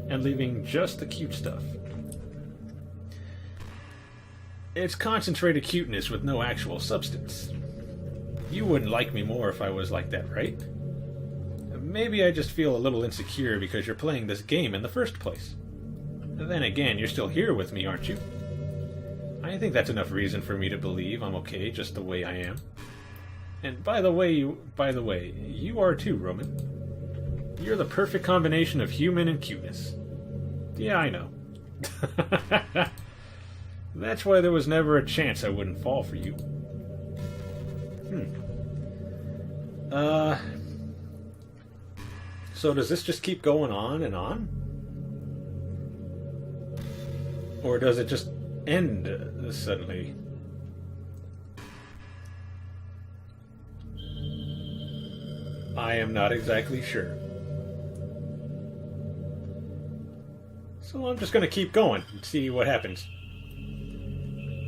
and leaving just the cute stuff. It's concentrated cuteness with no actual substance. You wouldn't like me more if I was like that, right? Maybe I just feel a little insecure because you're playing this game in the first place. Then again, you're still here with me, aren't you? I think that's enough reason for me to believe I'm okay just the way I am. And by the way, you are too, Roman. You're the perfect combination of human and cuteness. Yeah, I know. That's why there was never a chance I wouldn't fall for you. So does this just keep going on and on? Or does it just end suddenly? I am not exactly sure. So I'm just going to keep going and see what happens.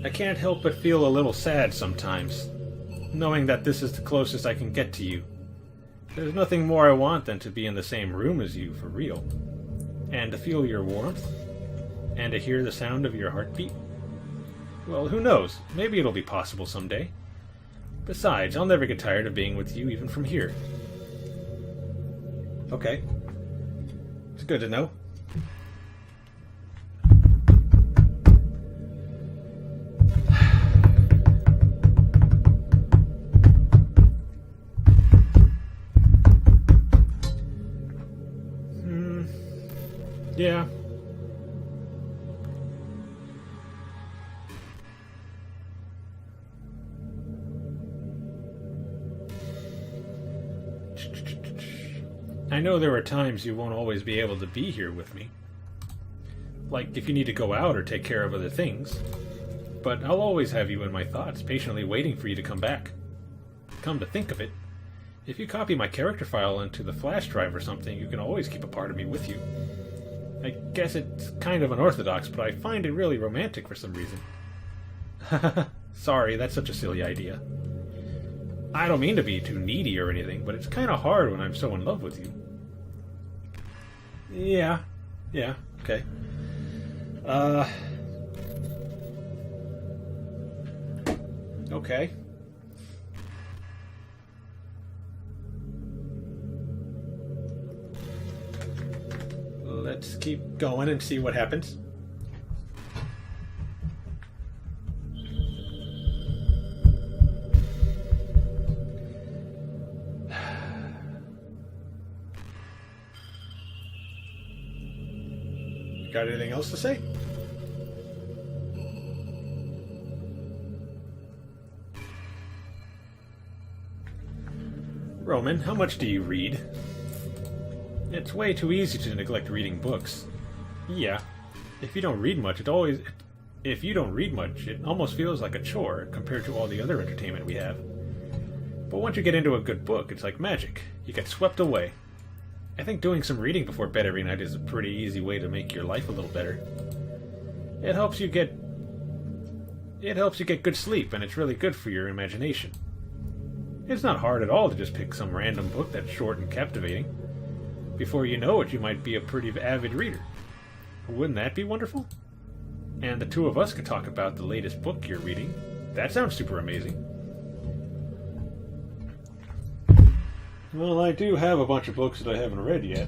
I can't help but feel a little sad sometimes, knowing that this is the closest I can get to you. There's nothing more I want than to be in the same room as you for real, and to feel your warmth, and to hear the sound of your heartbeat. Well, who knows? Maybe it'll be possible someday. Besides, I'll never get tired of being with you even from here. Okay. It's good to know. Yeah. I know there are times you won't always be able to be here with me. Like if you need to go out or take care of other things. But I'll always have you in my thoughts, patiently waiting for you to come back. Come to think of it, if you copy my character file into the flash drive or something, you can always keep a part of me with you. I guess it's kind of unorthodox, but I find it really romantic for some reason. Sorry, that's such a silly idea. I don't mean to be too needy or anything, but it's kind of hard when I'm so in love with you. Yeah, okay. Okay. Let's keep going and see what happens. Got anything else to say? Roman, how much do you read? It's way too easy to neglect reading books. Yeah, if you don't read much, it almost feels like a chore compared to all the other entertainment we have. But once you get into a good book, it's like magic. You get swept away. I think doing some reading before bed every night is a pretty easy way to make your life a little better. It helps you get good sleep, and it's really good for your imagination. It's not hard at all to just pick some random book that's short and captivating. Before you know it, you might be a pretty avid reader. Wouldn't that be wonderful? And the two of us could talk about the latest book you're reading. That sounds super amazing. Well, I do have a bunch of books that I haven't read yet.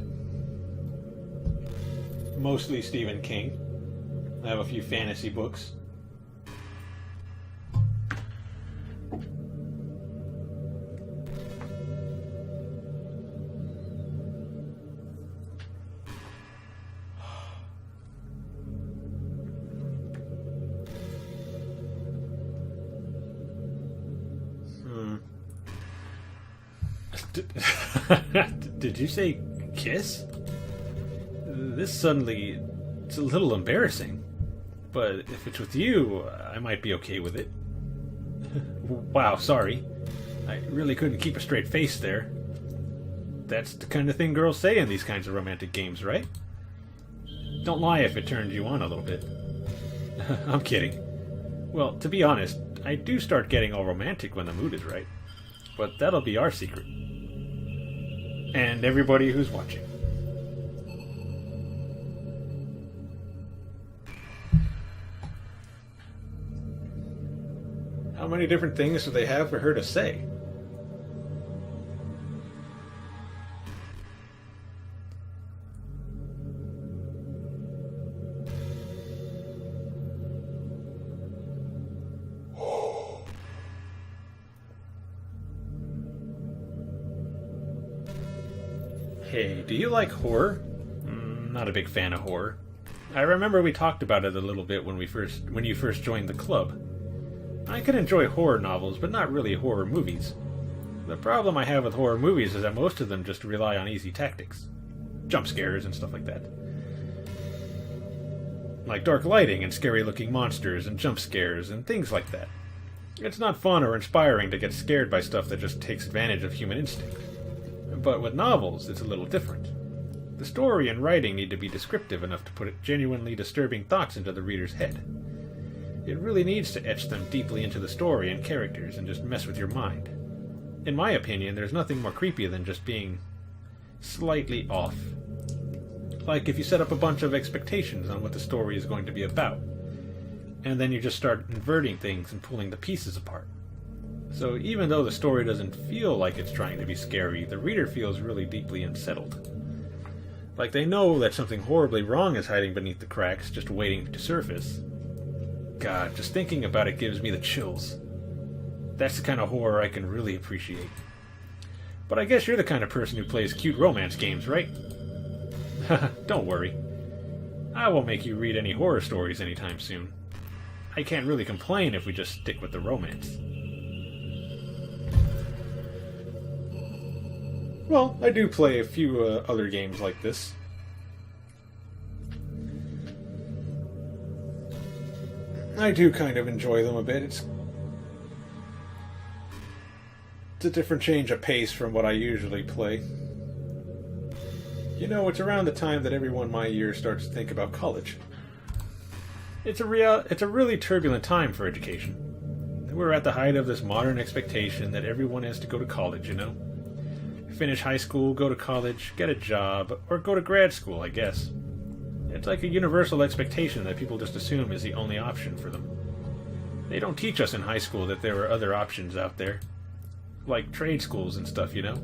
Mostly Stephen King. I have a few fantasy books. Did you say kiss? This suddenly... it's a little embarrassing. But if it's with you, I might be okay with it. Wow, sorry. I really couldn't keep a straight face there. That's the kind of thing girls say in these kinds of romantic games, right? Don't lie if it turns you on a little bit. I'm kidding. Well, to be honest, I do start getting all romantic when the mood is right. But that'll be our secret. And everybody who's watching. How many different things do they have for her to say? Hey, do you like horror? Not a big fan of horror. I remember we talked about it a little bit when you first joined the club. I can enjoy horror novels, but not really horror movies. The problem I have with horror movies is that most of them just rely on easy tactics. Jump scares and stuff like that. Like dark lighting and scary-looking monsters and jump scares and things like that. It's not fun or inspiring to get scared by stuff that just takes advantage of human instinct. But with novels, it's a little different. The story and writing need to be descriptive enough to put genuinely disturbing thoughts into the reader's head. It really needs to etch them deeply into the story and characters and just mess with your mind. In my opinion, there's nothing more creepy than just being slightly off. Like if you set up a bunch of expectations on what the story is going to be about, and then you just start inverting things and pulling the pieces apart. So even though the story doesn't feel like it's trying to be scary, the reader feels really deeply unsettled. Like they know that something horribly wrong is hiding beneath the cracks, just waiting to surface. God, just thinking about it gives me the chills. That's the kind of horror I can really appreciate. But I guess you're the kind of person who plays cute romance games, right? Don't worry. I won't make you read any horror stories anytime soon. I can't really complain if we just stick with the romance. Well, I do play a few other games like this. I do kind of enjoy them a bit. It's a different change of pace from what I usually play. You know, it's around the time that everyone my year starts to think about college. It's a really turbulent time for education. We're at the height of this modern expectation that everyone has to go to college, you know? Finish high school, go to college, get a job, or go to grad school, I guess. It's like a universal expectation that people just assume is the only option for them. They don't teach us in high school that there are other options out there. Like trade schools and stuff, you know?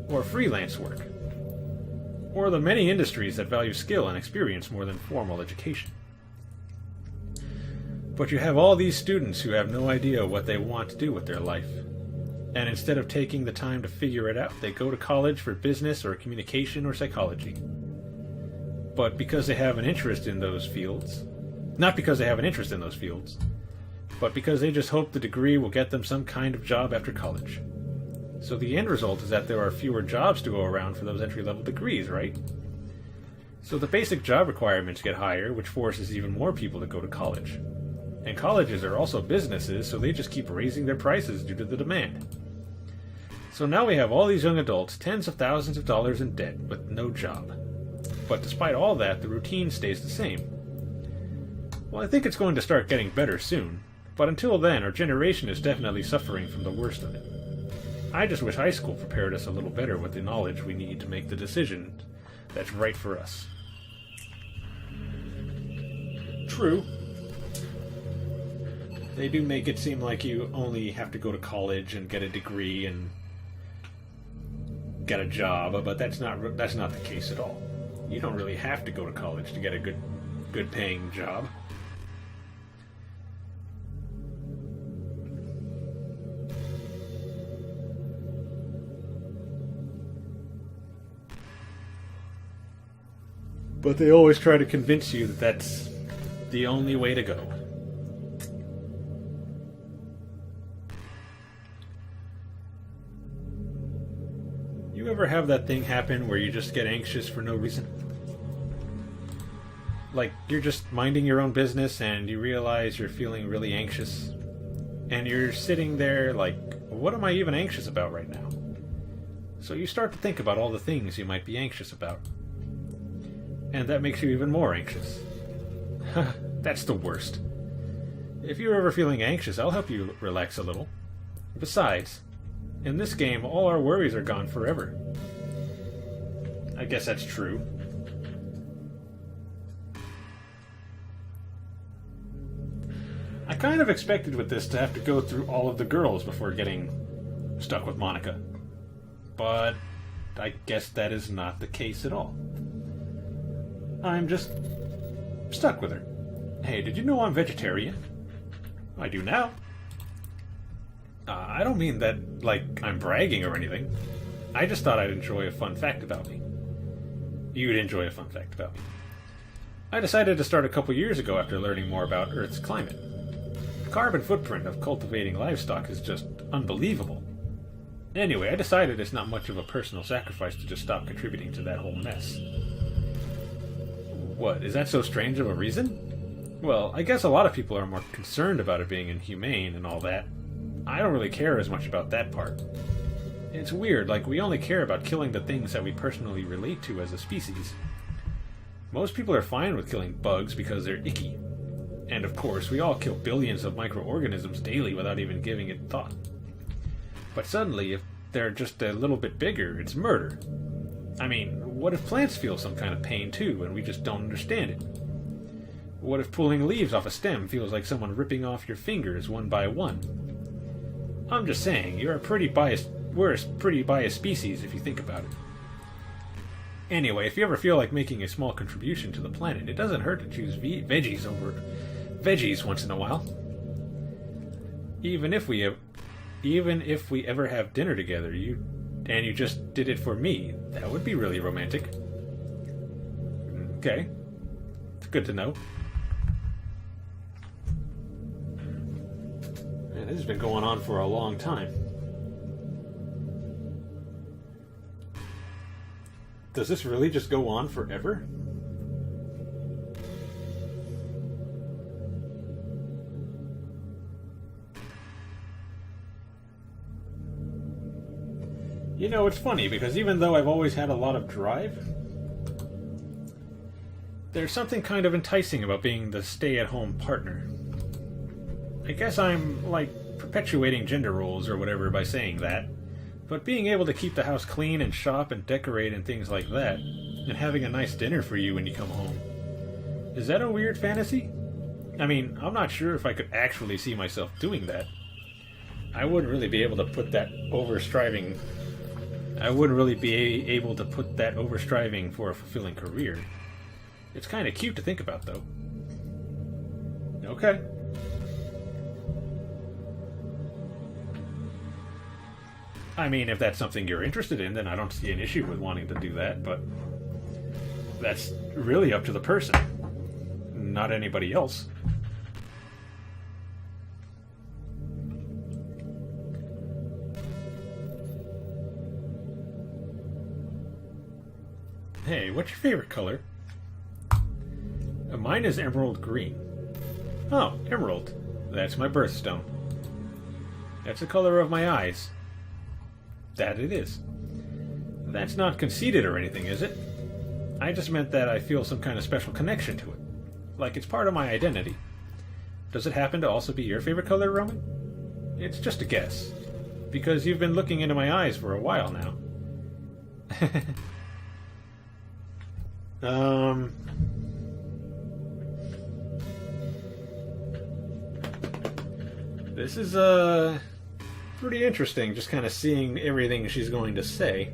Or freelance work. Or the many industries that value skill and experience more than formal education. But you have all these students who have no idea what they want to do with their life. And instead of taking the time to figure it out, they go to college for business or communication or psychology. But because they have an interest in those fields, not because they have an interest in those fields, but because they just hope the degree will get them some kind of job after college. So the end result is that there are fewer jobs to go around for those entry-level degrees, right? So the basic job requirements get higher, which forces even more people to go to college. And colleges are also businesses, so they just keep raising their prices due to the demand. So now we have all these young adults, tens of thousands of dollars in debt, with no job. But despite all that, the routine stays the same. Well, I think it's going to start getting better soon, but until then, our generation is definitely suffering from the worst of it. I just wish high school prepared us a little better with the knowledge we need to make the decision that's right for us. True. They do make it seem like you only have to go to college and get a degree and get a job, but that's not the case at all. You don't really have to go to college to get a good paying job. But they always try to convince you that that's the only way to go. You ever have that thing happen where you just get anxious for no reason? Like, you're just minding your own business and you realize you're feeling really anxious. And you're sitting there like, what am I even anxious about right now? So you start to think about all the things you might be anxious about. And that makes you even more anxious. That's the worst. If you're ever feeling anxious, I'll help you relax a little. Besides, in this game, all our worries are gone forever. I guess that's true. I kind of expected with this to have to go through all of the girls before getting stuck with Monica. But I guess that is not the case at all. I'm just stuck with her. Hey, did you know I'm vegetarian? I do now. I don't mean that like I'm bragging or anything. I just thought I'd enjoy a fun fact about me. You'd enjoy a fun fact about me. I decided to start a couple years ago after learning more about Earth's climate. The carbon footprint of cultivating livestock is just unbelievable. Anyway, I decided it's not much of a personal sacrifice to just stop contributing to that whole mess. What, is that so strange of a reason? Well, I guess a lot of people are more concerned about it being inhumane and all that. I don't really care as much about that part. It's weird, like we only care about killing the things that we personally relate to as a species. Most people are fine with killing bugs because they're icky. And of course, we all kill billions of microorganisms daily without even giving it thought. But suddenly, if they're just a little bit bigger, it's murder. I mean, what if plants feel some kind of pain too, and we just don't understand it? What if pulling leaves off a stem feels like someone ripping off your fingers one by one? I'm just saying, we're a pretty biased species if you think about it. Anyway, if you ever feel like making a small contribution to the planet, it doesn't hurt to choose veggies over veggies once in a while. Even if we ever have dinner together, you just did it for me, that would be really romantic. Okay. It's good to know. Man, this has been going on for a long time. Does this really just go on forever? You know, it's funny, because even though I've always had a lot of drive, there's something kind of enticing about being the stay-at-home partner. I guess I'm, like, perpetuating gender roles or whatever by saying that, but being able to keep the house clean and shop and decorate and things like that, and having a nice dinner for you when you come home, is that a weird fantasy? I mean, I'm not sure if I could actually see myself doing that. I wouldn't really be able to put that over-striving for a fulfilling career. It's kind of cute to think about, though. Okay. I mean, if that's something you're interested in, then I don't see an issue with wanting to do that, but that's really up to the person, not anybody else. Hey, what's your favorite color? Mine is emerald green. Oh, emerald. That's my birthstone. That's the color of my eyes. That it is. That's not conceited or anything, is it? I just meant that I feel some kind of special connection to it. Like it's part of my identity. Does it happen to also be your favorite color, Roman? It's just a guess. Because you've been looking into my eyes for a while now. This is, pretty interesting, just kind of seeing everything she's going to say.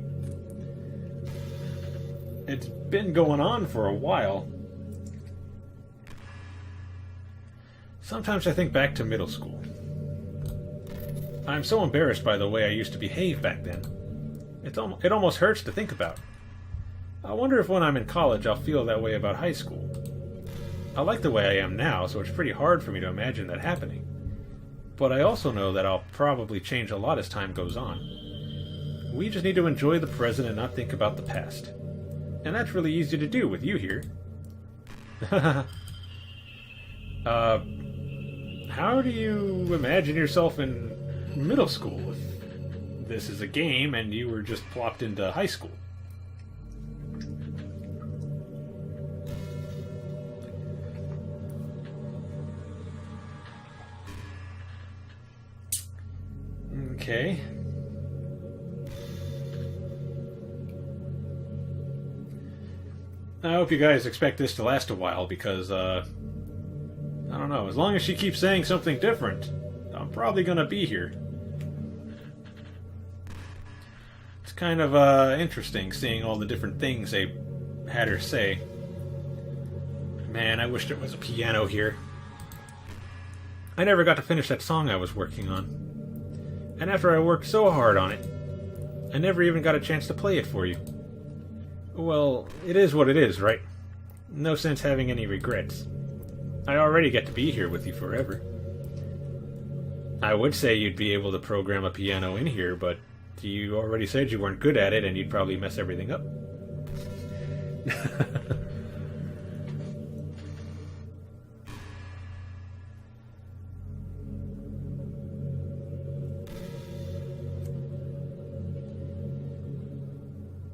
It's been going on for a while. Sometimes I think back to middle school. I'm so embarrassed by the way I used to behave back then. It almost hurts to think about. I wonder if when I'm in college I'll feel that way about high school. I like the way I am now, so it's pretty hard for me to imagine that happening. But I also know that I'll probably change a lot as time goes on. We just need to enjoy the present and not think about the past. And that's really easy to do with you here. How do you imagine yourself in middle school if this is a game and you were just plopped into high school? Okay. I hope you guys expect this to last a while because, I don't know, as long as she keeps saying something different, I'm probably gonna be here. It's kind of, interesting seeing all the different things they had her say. Man, I wish there was a piano here. I never got to finish that song I was working on. And after I worked so hard on it, I never even got a chance to play it for you. Well, it is what it is, right? No sense having any regrets. I already get to be here with you forever. I would say you'd be able to program a piano in here, but you already said you weren't good at it and you'd probably mess everything up.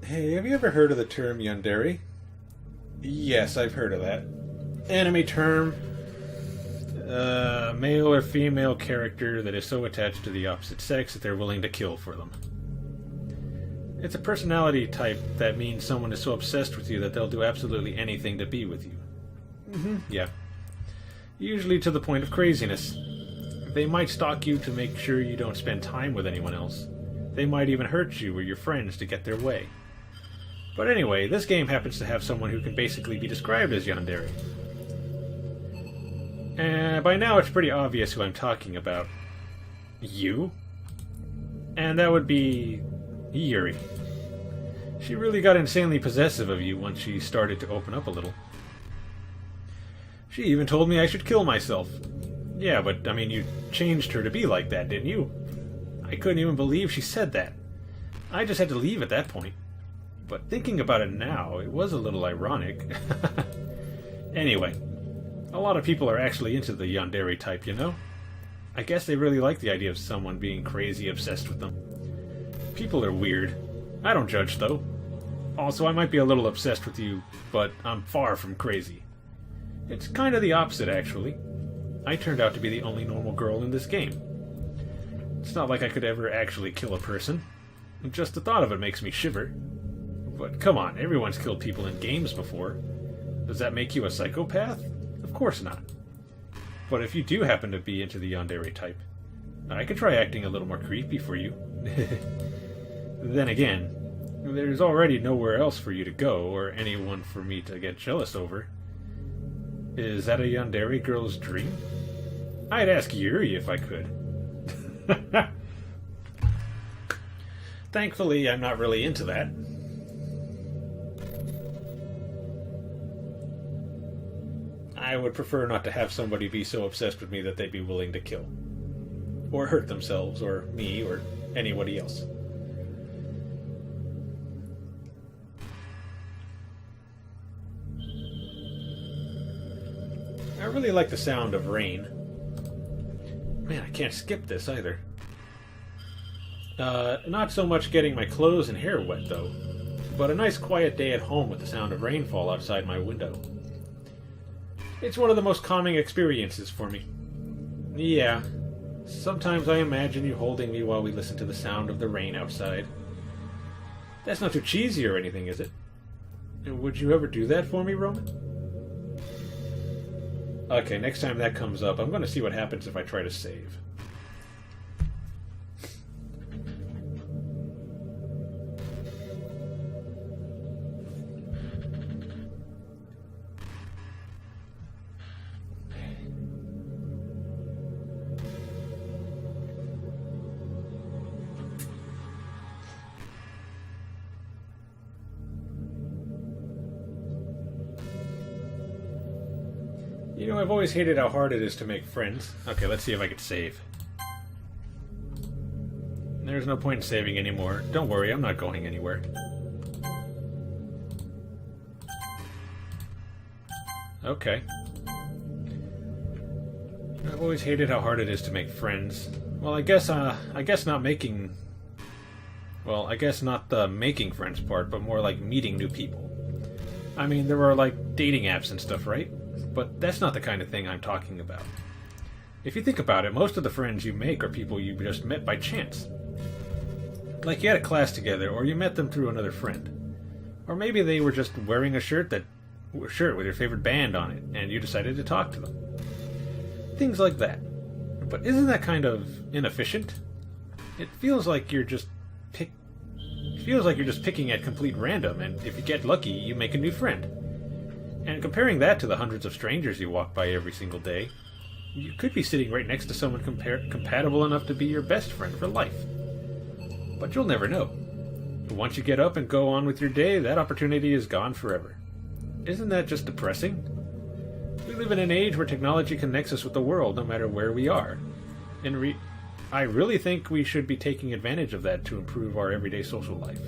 Hey, have you ever heard of the term yandere? Yes, I've heard of that. Anime term. Male or female character that is so attached to the opposite sex that they're willing to kill for them. It's a personality type that means someone is so obsessed with you that they'll do absolutely anything to be with you. Yeah. Usually to the point of craziness. They might stalk you to make sure you don't spend time with anyone else. They might even hurt you or your friends to get their way. But anyway, this game happens to have someone who can basically be described as yandere. And by now it's pretty obvious who I'm talking about. You? And that would be Yuri. She really got insanely possessive of you once she started to open up a little. She even told me I should kill myself. Yeah, but I mean, you changed her to be like that, didn't you? I couldn't even believe she said that. I just had to leave at that point. But thinking about it now, it was a little ironic. Anyway, a lot of people are actually into the yandere type, you know? I guess they really like the idea of someone being crazy obsessed with them. People are weird. I don't judge, though. Also, I might be a little obsessed with you, but I'm far from crazy. It's kind of the opposite, actually. I turned out to be the only normal girl in this game. It's not like I could ever actually kill a person. Just the thought of it makes me shiver. But come on, everyone's killed people in games before. Does that make you a psychopath? Of course not. But if you do happen to be into the yandere type, I could try acting a little more creepy for you. Then again, there's already nowhere else for you to go, or anyone for me to get jealous over. Is that a yandere girl's dream? I'd ask Yuri if I could. Thankfully, I'm not really into that. I would prefer not to have somebody be so obsessed with me that they'd be willing to kill. Or hurt themselves, or me, or anybody else. I really like the sound of rain. Man, I can't skip this either. Not so much getting my clothes and hair wet, though. But a nice quiet day at home with the sound of rainfall outside my window. It's one of the most calming experiences for me. Yeah, sometimes I imagine you holding me while we listen to the sound of the rain outside. That's not too cheesy or anything, is it? Would you ever do that for me, Roman? Okay, next time that comes up, I'm going to see what happens if I try to save. You know, I've always hated how hard it is to make friends. Okay, let's see if I can save. There's no point in saving anymore. Don't worry, I'm not going anywhere. Okay. I've always hated how hard it is to make friends. Well, I guess not making... Well, I guess not the making friends part, but more like meeting new people. I mean, there are like dating apps and stuff, right? But that's not the kind of thing I'm talking about. If you think about it, most of the friends you make are people you just met by chance. Like you had a class together, or you met them through another friend. Or maybe they were just wearing a shirt with your favorite band on it, and you decided to talk to them. Things like that. But isn't that kind of inefficient? It feels like you're just picking at complete random, and if you get lucky, you make a new friend. And comparing that to the hundreds of strangers you walk by every single day, you could be sitting right next to someone compatible enough to be your best friend for life. But you'll never know. Once you get up and go on with your day, that opportunity is gone forever. Isn't that just depressing? We live in an age where technology connects us with the world no matter where we are. I really think we should be taking advantage of that to improve our everyday social life.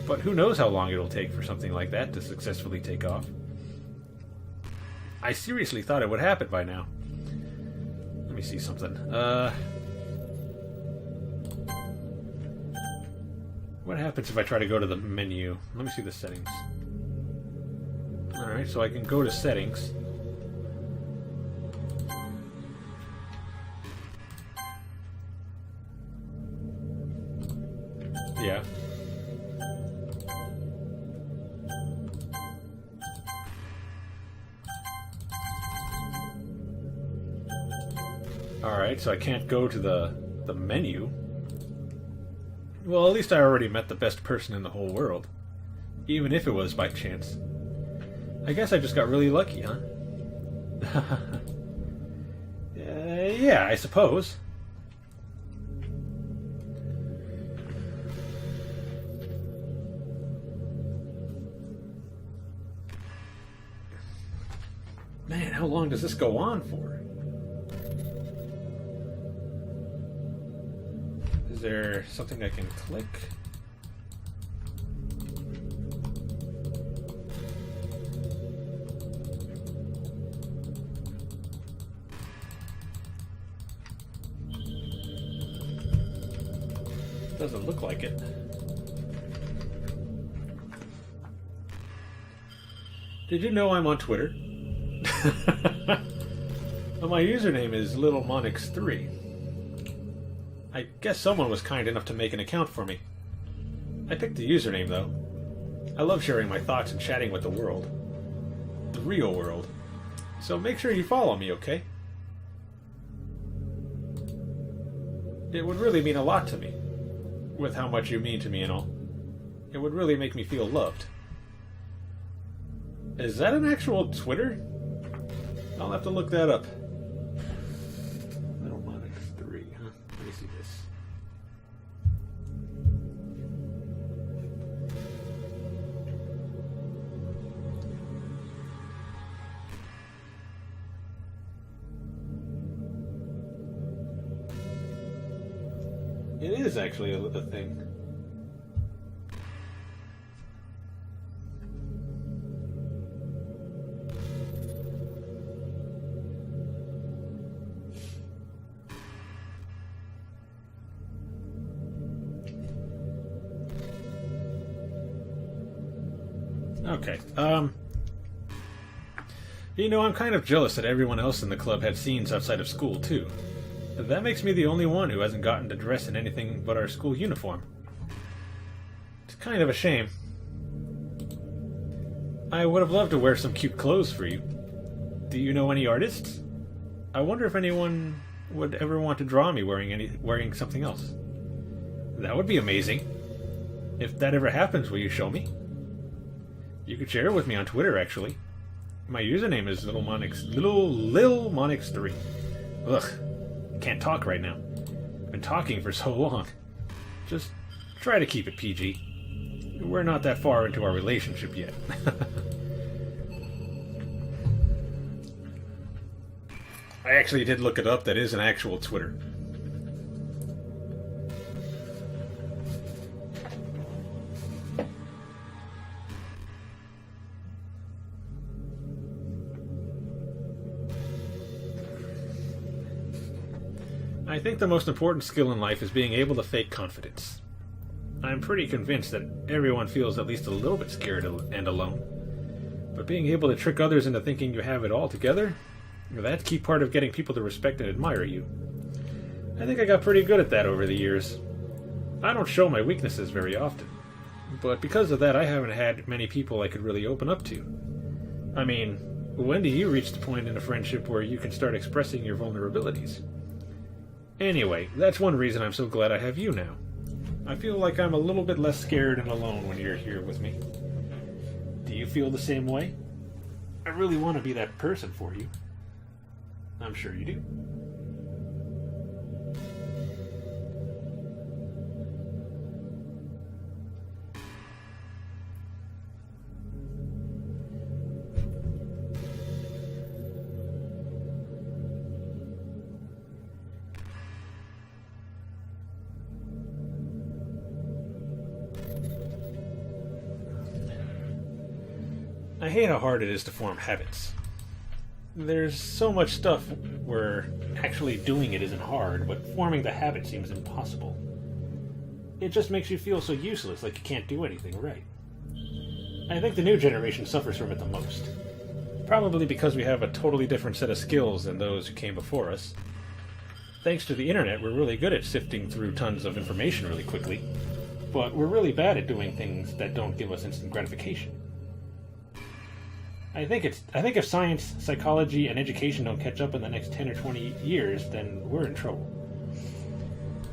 But who knows how long it'll take for something like that to successfully take off. I seriously thought it would happen by now. Let me see something. What happens if I try to go to the menu? Let me see the settings. Alright, so I can go to settings. Yeah. Alright, so I can't go to the menu. Well, at least I already met the best person in the whole world. Even if it was by chance. I guess I just got really lucky, huh? Yeah, I suppose. Man, how long does this go on for? Is there something I can click? Doesn't look like it. Did you know I'm on Twitter? Well, my username is LittleMonix3. I guess someone was kind enough to make an account for me. I picked the username, though. I love sharing my thoughts and chatting with the world. The real world. So make sure you follow me, okay? It would really mean a lot to me. With how much you mean to me and all. It would really make me feel loved. Is that an actual Twitter? I'll have to look that up. LittleMonix3, huh? Let me see this. It is actually a thing. Okay, you know, I'm kind of jealous that everyone else in the club had scenes outside of school, too. That makes me the only one who hasn't gotten to dress in anything but our school uniform. It's kind of a shame. I would have loved to wear some cute clothes for you. Do you know any artists? I wonder if anyone would ever want to draw me wearing something else. That would be amazing. If that ever happens, will you show me? You could share it with me on Twitter, actually. My username is LittleMonix3. Ugh, can't talk right now. I've been talking for so long. Just try to keep it PG. We're not that far into our relationship yet. I actually did look it up. That is an actual Twitter. I think the most important skill in life is being able to fake confidence. I'm pretty convinced that everyone feels at least a little bit scared and alone. But being able to trick others into thinking you have it all together, that's key part of getting people to respect and admire you. I think I got pretty good at that over the years. I don't show my weaknesses very often, but because of that I haven't had many people I could really open up to. I mean, when do you reach the point in a friendship where you can start expressing your vulnerabilities? Anyway, that's one reason I'm so glad I have you now. I feel like I'm a little bit less scared and alone when you're here with me. Do you feel the same way? I really want to be that person for you. I'm sure you do. I hate how hard it is to form habits. There's so much stuff where actually doing it isn't hard, but forming the habit seems impossible. It just makes you feel so useless, like you can't do anything right. I think the new generation suffers from it the most. Probably because we have a totally different set of skills than those who came before us. Thanks to the internet, we're really good at sifting through tons of information really quickly, but we're really bad at doing things that don't give us instant gratification. I think if science, psychology, and education don't catch up in the next 10 or 20 years, then we're in trouble.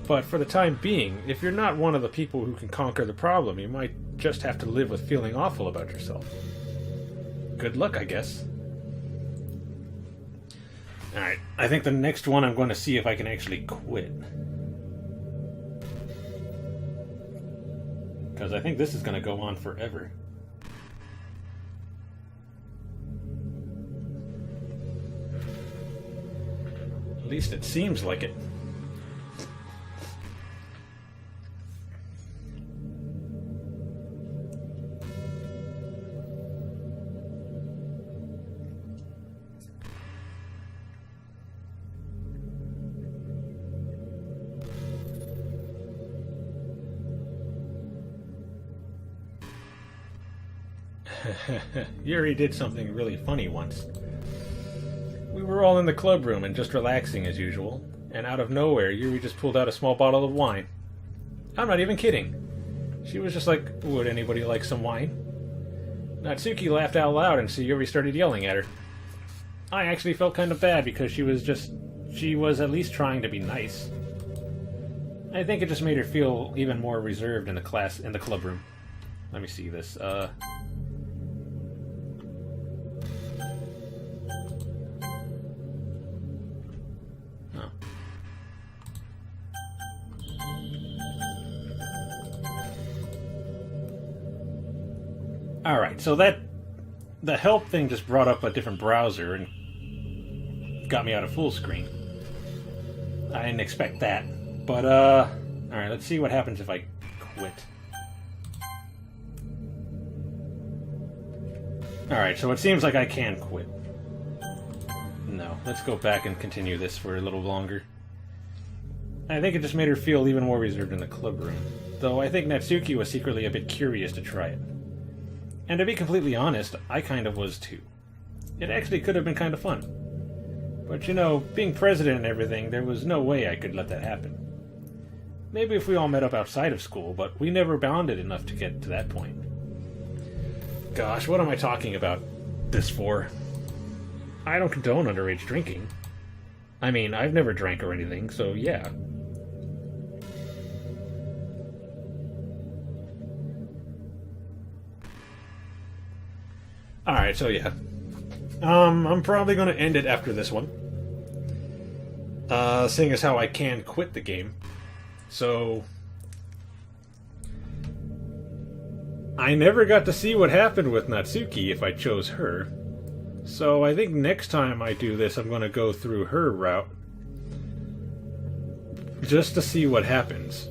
But for the time being, if you're not one of the people who can conquer the problem, you might just have to live with feeling awful about yourself. Good luck, I guess. Alright, I think the next one I'm going to see if I can actually quit. Because I think this is going to go on forever. At least it seems like it. Yuri did something really funny once. We were all in the club room and just relaxing as usual, and out of nowhere, Yuri just pulled out a small bottle of wine. I'm not even kidding. She was just like, would anybody like some wine? Natsuki laughed out loud and Sayori started yelling at her. I actually felt kind of bad because she was at least trying to be nice. I think it just made her feel even more reserved in the club room. Let me see this, Alright, so the help thing just brought up a different browser and got me out of full screen. I didn't expect that. But, alright, let's see what happens if I quit. Alright, so it seems like I can quit. No, let's go back and continue this for a little longer. I think it just made her feel even more reserved in the club room. Though I think Natsuki was secretly a bit curious to try it. And to be completely honest, I kind of was too. It actually could have been kind of fun. But you know, being president and everything, there was no way I could let that happen. Maybe if we all met up outside of school, but we never bonded enough to get to that point. Gosh, what am I talking about this for? I don't condone underage drinking. I mean, I've never drank or anything, so yeah. Alright, so yeah. I'm probably going to end it after this one. Seeing as how I can quit the game. So... I never got to see what happened with Natsuki if I chose her. So I think next time I do this, I'm going to go through her route. Just to see what happens.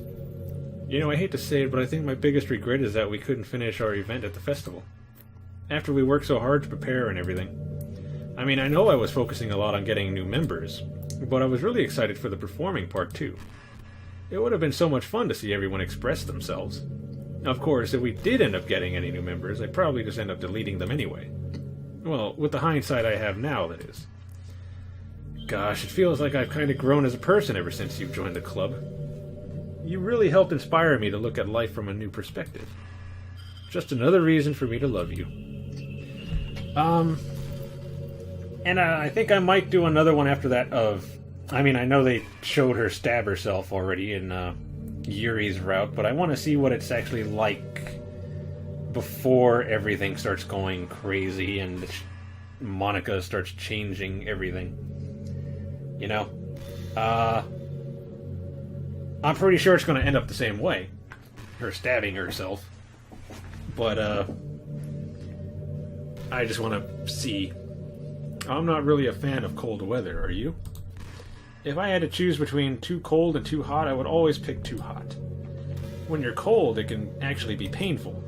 You know, I hate to say it, but I think my biggest regret is that we couldn't finish our event at the festival. After we worked so hard to prepare and everything. I mean, I know I was focusing a lot on getting new members, but I was really excited for the performing part too. It would have been so much fun to see everyone express themselves. Of course, if we did end up getting any new members, I'd probably just end up deleting them anyway. Well, with the hindsight I have now, that is. Gosh, it feels like I've kind of grown as a person ever since you've joined the club. You really helped inspire me to look at life from a new perspective. Just another reason for me to love you. And I think I might do another one after that of... I mean, I know they showed her stab herself already in Yuri's route, but I want to see what it's actually like before everything starts going crazy and Monica starts changing everything. You know? I'm pretty sure it's going to end up the same way. Her stabbing herself. But, I just want to see. I'm not really a fan of cold weather, are you? If I had to choose between too cold and too hot, I would always pick too hot. When you're cold, it can actually be painful.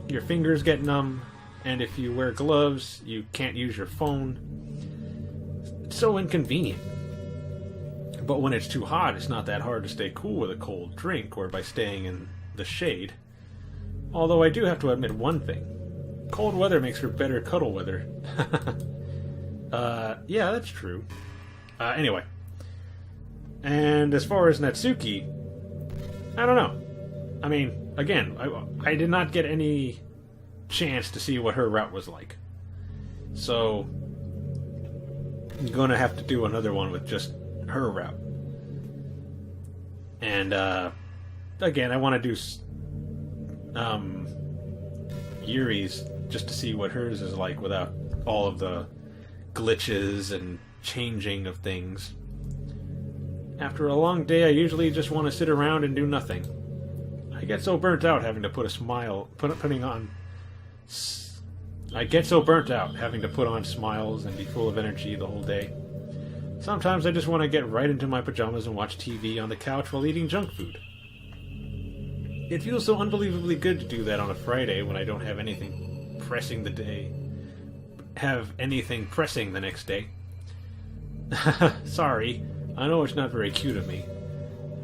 Your fingers get numb, and if you wear gloves, you can't use your phone. It's so inconvenient. But when it's too hot, it's not that hard to stay cool with a cold drink or by staying in the shade. Although I do have to admit one thing. Cold weather makes for better cuddle weather. Yeah, that's true. Anyway. And as far as Natsuki, I don't know. I mean, again, I did not get any chance to see what her route was like. So, I'm gonna have to do another one with just her route. And, again, I want to do Yuri's just to see what hers is like without all of the glitches and changing of things. After a long day, I usually just want to sit around and do nothing. I get so burnt out having to put on smiles and be full of energy the whole day. Sometimes I just want to get right into my pajamas and watch TV on the couch while eating junk food. It feels so unbelievably good to do that on a Friday when I don't have anything pressing the next day. Sorry, I know it's not very cute of me,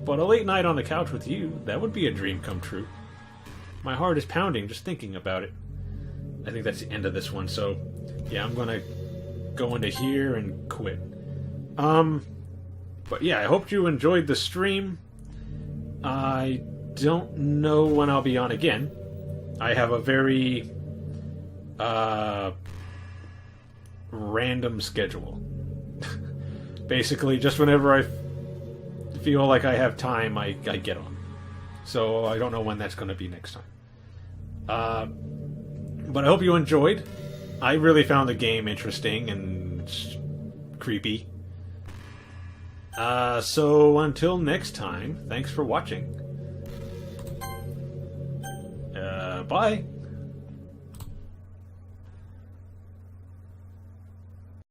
but a late night on the couch with you, that would be a dream come true. My heart is pounding just thinking about it. I think that's the end of this one, so yeah, I'm gonna go into here and quit. But yeah, I hope you enjoyed the stream. I don't know when I'll be on again. I have a very random schedule. Basically, just whenever I feel like I have time, I get on. So I don't know when that's going to be next time. But I hope you enjoyed. I really found the game interesting and creepy. So until next time, thanks for watching. Bye!